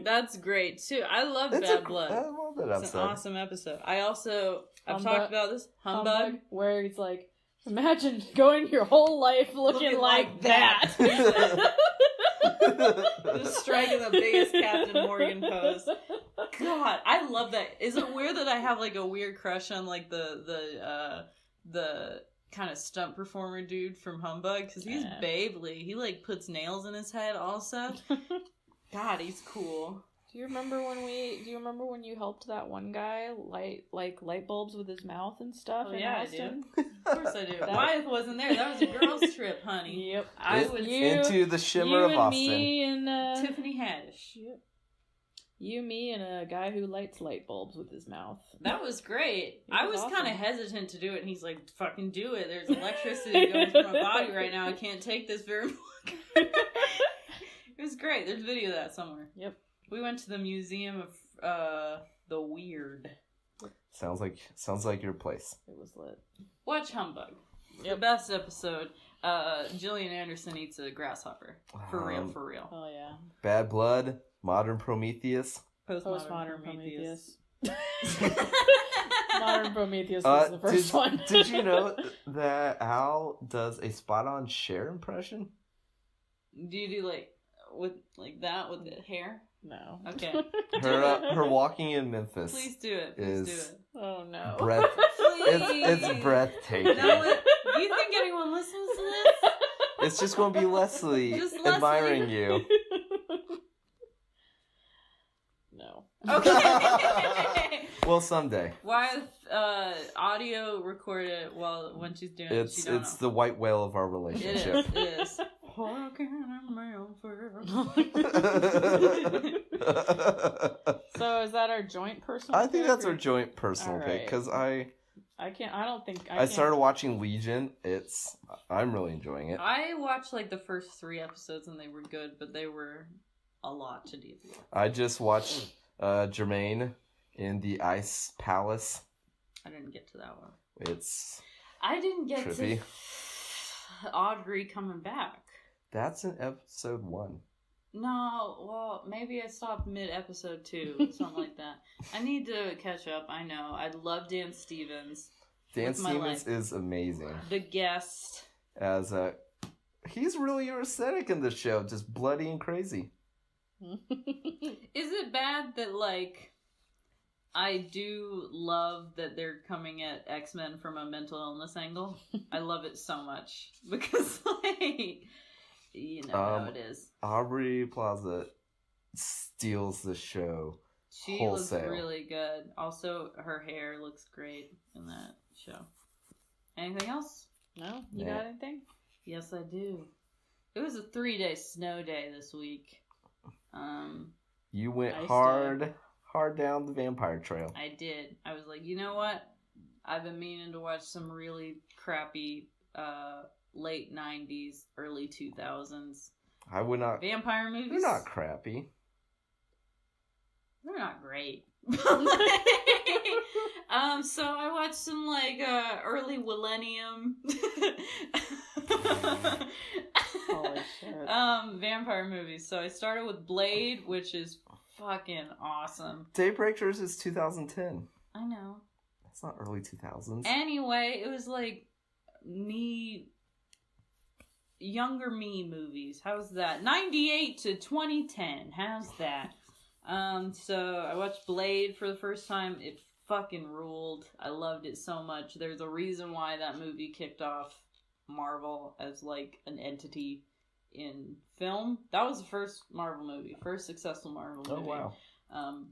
That's great too. I love Bad Blood. I love that It's episode. an awesome episode. I've Humbug. talked about this. Humbug. Where he's like, imagine going your whole life looking like that. Just striking the biggest Captain Morgan pose. God, I love that. Is it weird that I have like a weird crush on like the kind of stunt performer dude from Humbug? Because he's babely. He like puts nails in his head also. God, he's cool. Do you remember when you helped that one guy light bulbs with his mouth and stuff? Oh, in yeah, I Austin? do. Of course I do. Wyeth wasn't there. That was a girls' trip, honey. Yep. I was Into the shimmer you of and Austin. me and Tiffany Haddish. Yep. You, me, and a guy who lights light bulbs with his mouth. That was great. It I was was awesome. kind of hesitant to do it, and he's like, fucking do it. There's electricity going through my body right now. I can't take this very long. It was great. There's video of that somewhere. Yep. We went to the Museum of the Weird. Sounds like your place. It was lit. Watch Humbug. The best episode. Gillian Anderson eats a grasshopper. For real, for real. Oh yeah. Bad Blood, Modern Prometheus. Postmodern Prometheus. Modern Prometheus was the first one. Did you know that Al does a spot-on Cher impression? Do you do like with like that with the hair? No. Okay. Her walking in Memphis. Please do it. Please Is do it. Oh no. It's breathtaking. No, do you think anyone listens to this? It's just going to be Leslie Just Leslie. admiring you. No. Okay. Well, someday. Why audio record it when she's doing it? It's She don't know. the white whale of our It relationship. is. It is. How can a man feel? So is that our joint personal? I think pick, that's or- our joint personal pick Alright. because I don't think I started watching Legion. I'm really enjoying it. I watched like the first 3 episodes and they were good, but they were a lot to deal with. I just watched Jermaine in the Ice Palace. I didn't get to that one. It's I didn't get trippy. to Audrey coming back. That's in episode 1. No, well, maybe I stopped mid-episode 2, something like that. I need to catch up, I know. I love Dan Stevens. Dan With my Stevens life. is amazing The Guest. as he's really aesthetic in the show, just bloody and crazy. Is it bad that, like, I do love that they're coming at X-Men from a mental illness angle? I love it so much. Because, like, you know how it is. Aubrey Plaza steals the show. She wholesale. looks really good. Also, her hair looks great in that show. Anything else? No, you Yeah. got anything? Yes, I do. It was a 3-day snow day this week. You went Nice hard down the vampire trail. I did. I was like, you know what? I've been meaning to watch some really crappy late 90s, early 2000s I would not. vampire movies. They're not crappy. They're not great. So I watched some like early Millennium Holy shit. vampire movies. So I started with Blade, which is fucking awesome. Daybreakers is 2010. I know. That's not early 2000s. Anyway, it was like younger me movies. How's that? 98 to 2010. How's that? So I watched Blade for the first time. It fucking ruled. I loved it so much. There's a reason why that movie kicked off Marvel as like an entity in film. That was the first Marvel movie, first successful Marvel Oh, movie. wow.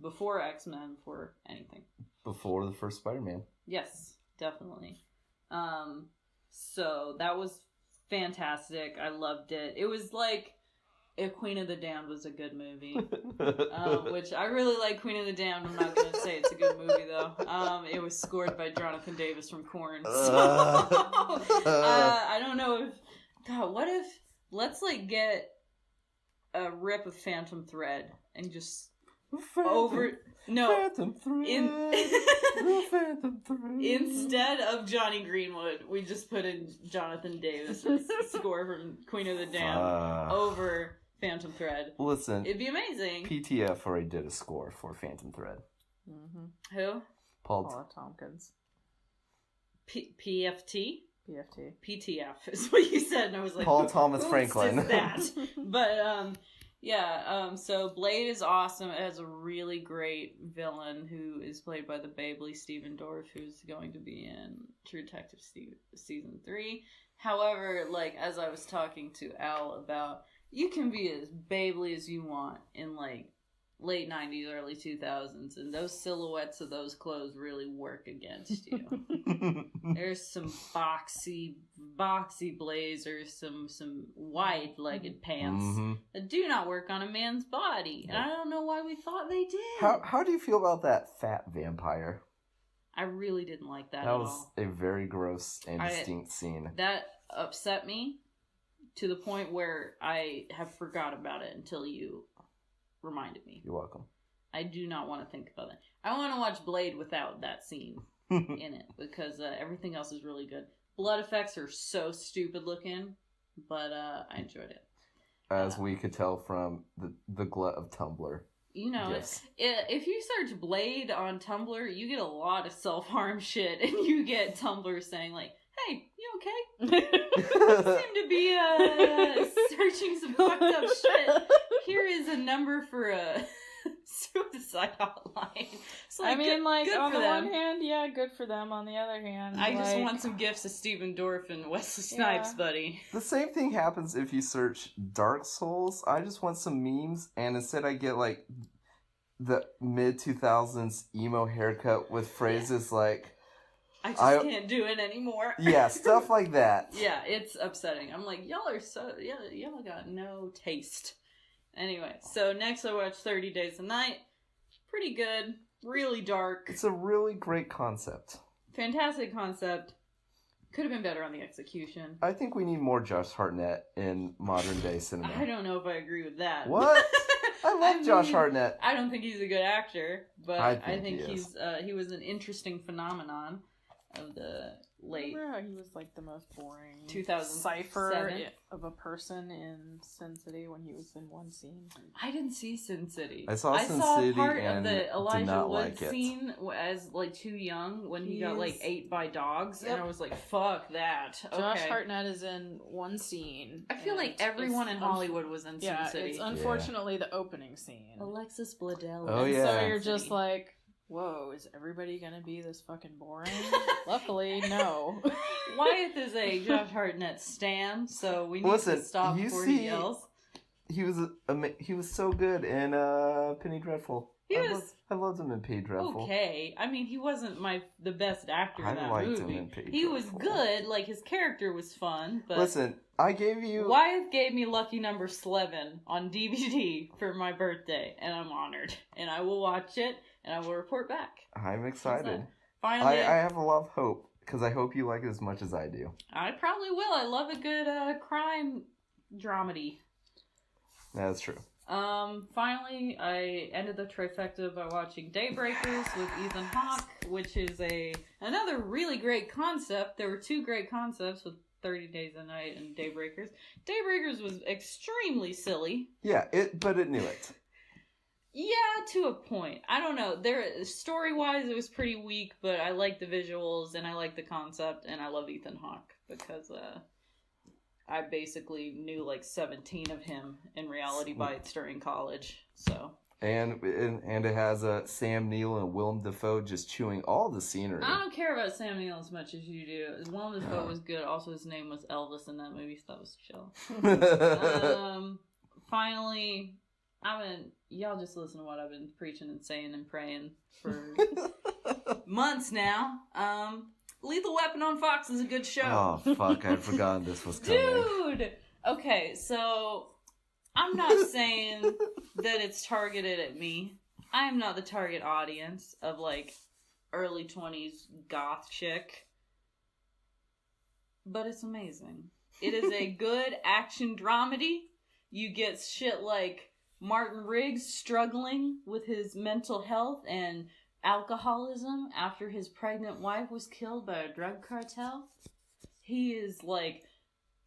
Before X-Men, before anything. Before the first Spider-Man. Yes, definitely. So that was fantastic. I loved it. It was like if Queen of the Damned was a good movie. Which I really like Queen of the Damned. I'm not going to say it's a good movie, though. It was scored by Jonathan Davis from Korn. So, I don't know if... God, what if... Let's, like, get a rip of Phantom Thread and just... Phantom Thread. Phantom Thread. Instead of Johnny Greenwood, we just put in Jonathan Davis' score from Queen of the Damned over Phantom Thread. Listen, It'd be amazing. PTF already did a score for Phantom Thread. Mm-hmm. Who? Paula Tompkins. PFT? PFT. PTF is what you said, and I was like, Paul Thomas who Franklin. is that? But so Blade is awesome. It has a really great villain who is played by the Babely Stephen Dorff, who's going to be in True Detective season 3. However, like as I was talking to Al about, you can be as Babely as you want in like late 90s, early 2000s, and those silhouettes of those clothes really work against you. There's some boxy blazers, some wide-legged pants that do not work on a man's body, and I don't know why we thought they did. How do you feel about that fat vampire? I really didn't like that at That was all. a very gross and distinct scene. That upset me to the point where I have forgot about it until you reminded me. You're welcome. I do not want to think about it. I want to watch Blade without that scene in it, because everything else is really good. Blood effects are so stupid looking, but I enjoyed it. As we could tell from the glut of Tumblr. You know, Yes. If you search Blade on Tumblr, you get a lot of self-harm shit, and you get Tumblr saying like, hey, you okay? You seem to be searching some fucked up shit. Here is a number for a suicide hotline. So, I mean, like, good on for the them. one hand, yeah, good for them. On the other hand, I just like, want some gifts of Stephen Dorff and Wesley Snipes, Yeah. buddy. The same thing happens if you search Dark Souls. I just want some memes, and instead I get like the mid-2000s emo haircut with phrases like, I just can't do it anymore. yeah, stuff like that. Yeah, it's upsetting. I'm like, y'all are so... Y'all got no taste. Anyway, so next I watched 30 Days a Night. Pretty good. Really dark. It's a really great concept. Fantastic concept. Could have been better on the execution. I think we need more Josh Hartnett in modern day cinema. I don't know if I agree with that. What? I love Josh mean, Hartnett. I don't think he's a good actor, but I I think think he he was an interesting phenomenon of the late Remember how he was like the most boring 2007? cipher of a person in Sin City when he was in one scene? I didn't see Sin City. I saw Sin City part and of did the Elijah not Wood like it. scene as like too young when he got like He's- ate by dogs, Yep. and I was like, "Fuck that." Okay. Josh Hartnett is in one scene. I feel like and everyone in it's Hollywood was in Yeah, Sin City. it's unfortunately the opening scene. Alexis Bledel. Oh, And yeah. so you're just like, whoa, is everybody gonna be this fucking boring? Luckily, no. Wyatt is a Josh Hartnett stan, so we need Listen, to stop you before see- he yells. He was so good in Penny Dreadful. He was I loved him in Penny Dreadful. okay. I mean, he wasn't the best actor in I that liked him movie. in Penny He was Dreadful. good. Like his character was fun, but Listen, I gave you. Wyeth gave me Lucky Number 11 on DVD for my birthday, and I'm honored. And I will watch it, and I will report back. I'm excited. Finally, I have a lot of hope because I hope you like it as much as I do. I probably will. I love a good crime dramedy. That's true. Finally, I ended the trifecta by watching Daybreakers with Ethan Hawke, which is another really great concept. There were two great concepts with 30 Days a Night and Daybreakers. Daybreakers was extremely silly. Yeah, but it knew it. Yeah, to a point. I don't know. Story-wise, it was pretty weak, but I like the visuals, and I like the concept, and I love Ethan Hawke, because I basically knew like 17 of him in Reality Bites during college, so... And it has Sam Neill and Willem Dafoe just chewing all the scenery. I don't care about Sam Neill as much as you do. Willem Dafoe was good. Also, his name was Elvis in that movie, so that was chill. Finally, y'all just listen to what I've been preaching and saying and praying for months now. Lethal Weapon on Fox is a good show. Oh, fuck, I'd forgotten this was coming. Dude! Okay, so I'm not saying that it's targeted at me. I am not the target audience of like early 20s goth chick. But it's amazing. It is a good action dramedy. You get shit like Martin Riggs struggling with his mental health and alcoholism after his pregnant wife was killed by a drug cartel. He is like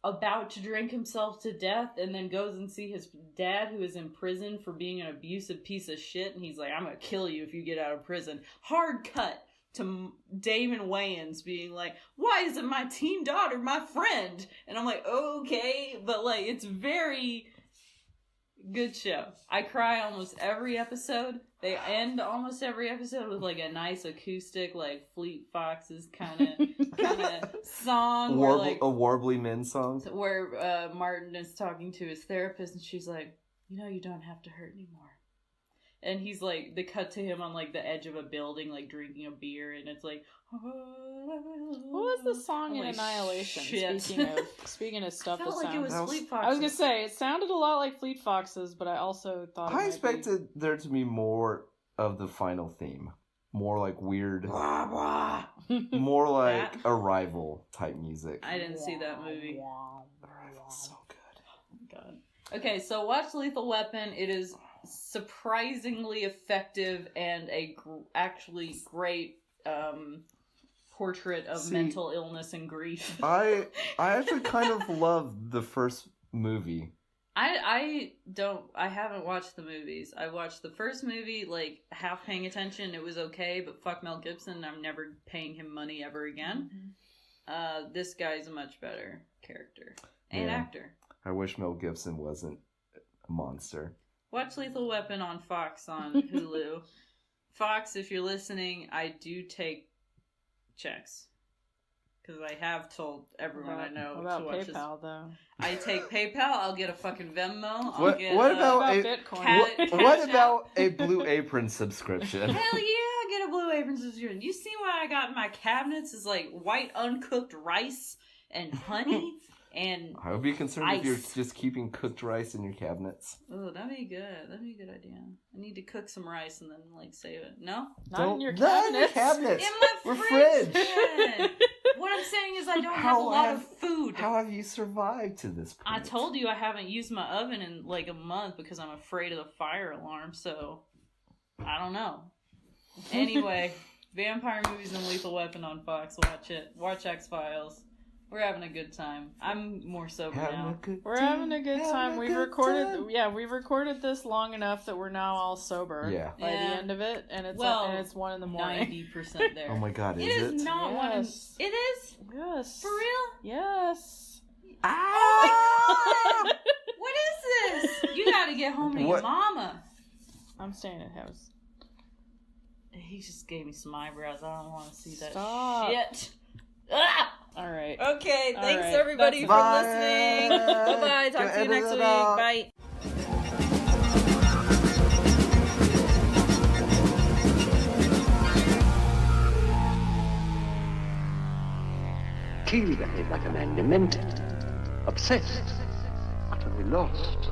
about to drink himself to death and then goes and see his dad who is in prison for being an abusive piece of shit, and he's like, I'm gonna kill you if you get out of prison. Hard cut to Damon Wayans being like, why isn't my teen daughter my friend? And I'm like, okay, but like, it's very good show. I cry almost every episode. They end almost every episode with like a nice acoustic, like Fleet Foxes kind of song, where, like, a Warbly Men song, where Martin is talking to his therapist, and she's like, you know, you don't have to hurt anymore. And he's like, they cut to him on like the edge of a building, like drinking a beer, and it's like, What was the song in Holy Annihilation? shit. Speaking of stuff felt that like it was sounds. Fleet Foxes. I was gonna say it sounded a lot like Fleet Foxes, but I also thought I expected there to be more of the final theme, more like weird, more like That- Arrival type music. I didn't see that movie. Arrival's so good. God. Okay, so watch Lethal Weapon. It is surprisingly effective and a actually great portrait of mental illness and grief. I actually kind of love the first movie. I haven't watched the movies. I watched the first movie, like, half paying attention. It was okay, but fuck Mel Gibson. I'm never paying him money ever again. This guy's a much better character and actor. I wish Mel Gibson wasn't a monster. Watch Lethal Weapon on Fox on Hulu. Fox, if you're listening, I do take checks. Because I have told everyone I know about to watch PayPal, though. I take PayPal, I'll get a fucking Venmo, I'll What get about Bitcoin? what about a Blue Apron subscription? Hell yeah, I get a Blue Apron subscription. You see what I got in my cabinets is like white uncooked rice and honey and I would be concerned if you're ice. just keeping cooked rice in your cabinets. Oh, that'd be good. That'd be a good idea. I need to cook some rice and then like save it. No? Not in your Not in your cabinets. cabinets. In my Or fridge. fridge. then. What I'm saying is I don't have a lot of food. How have you survived to this point? I told you I haven't used my oven in like a month because I'm afraid of the fire alarm, so I don't know. Anyway, vampire movies and Lethal Weapon on Fox. Watch it. Watch X-Files. We're having a good time. I'm more sober now. We're having a good time. We've recorded this long enough that we're now all sober. Yeah. By the end of it, and it's 1 in the morning. 90% there. Oh my god, It is is not one. Yes. It is Yes. for real. Yes. Oh my god! What is this? You gotta get home to your What? mama. I'm staying at house. He just gave me some eyebrows. I don't want to see that Stop. shit. Ah! All right. Okay, All thanks right. everybody for Bye. listening. Bye-bye. Talk to you Edit next it week. out. Bye. Keel behaved like a man demented, obsessed, utterly lost.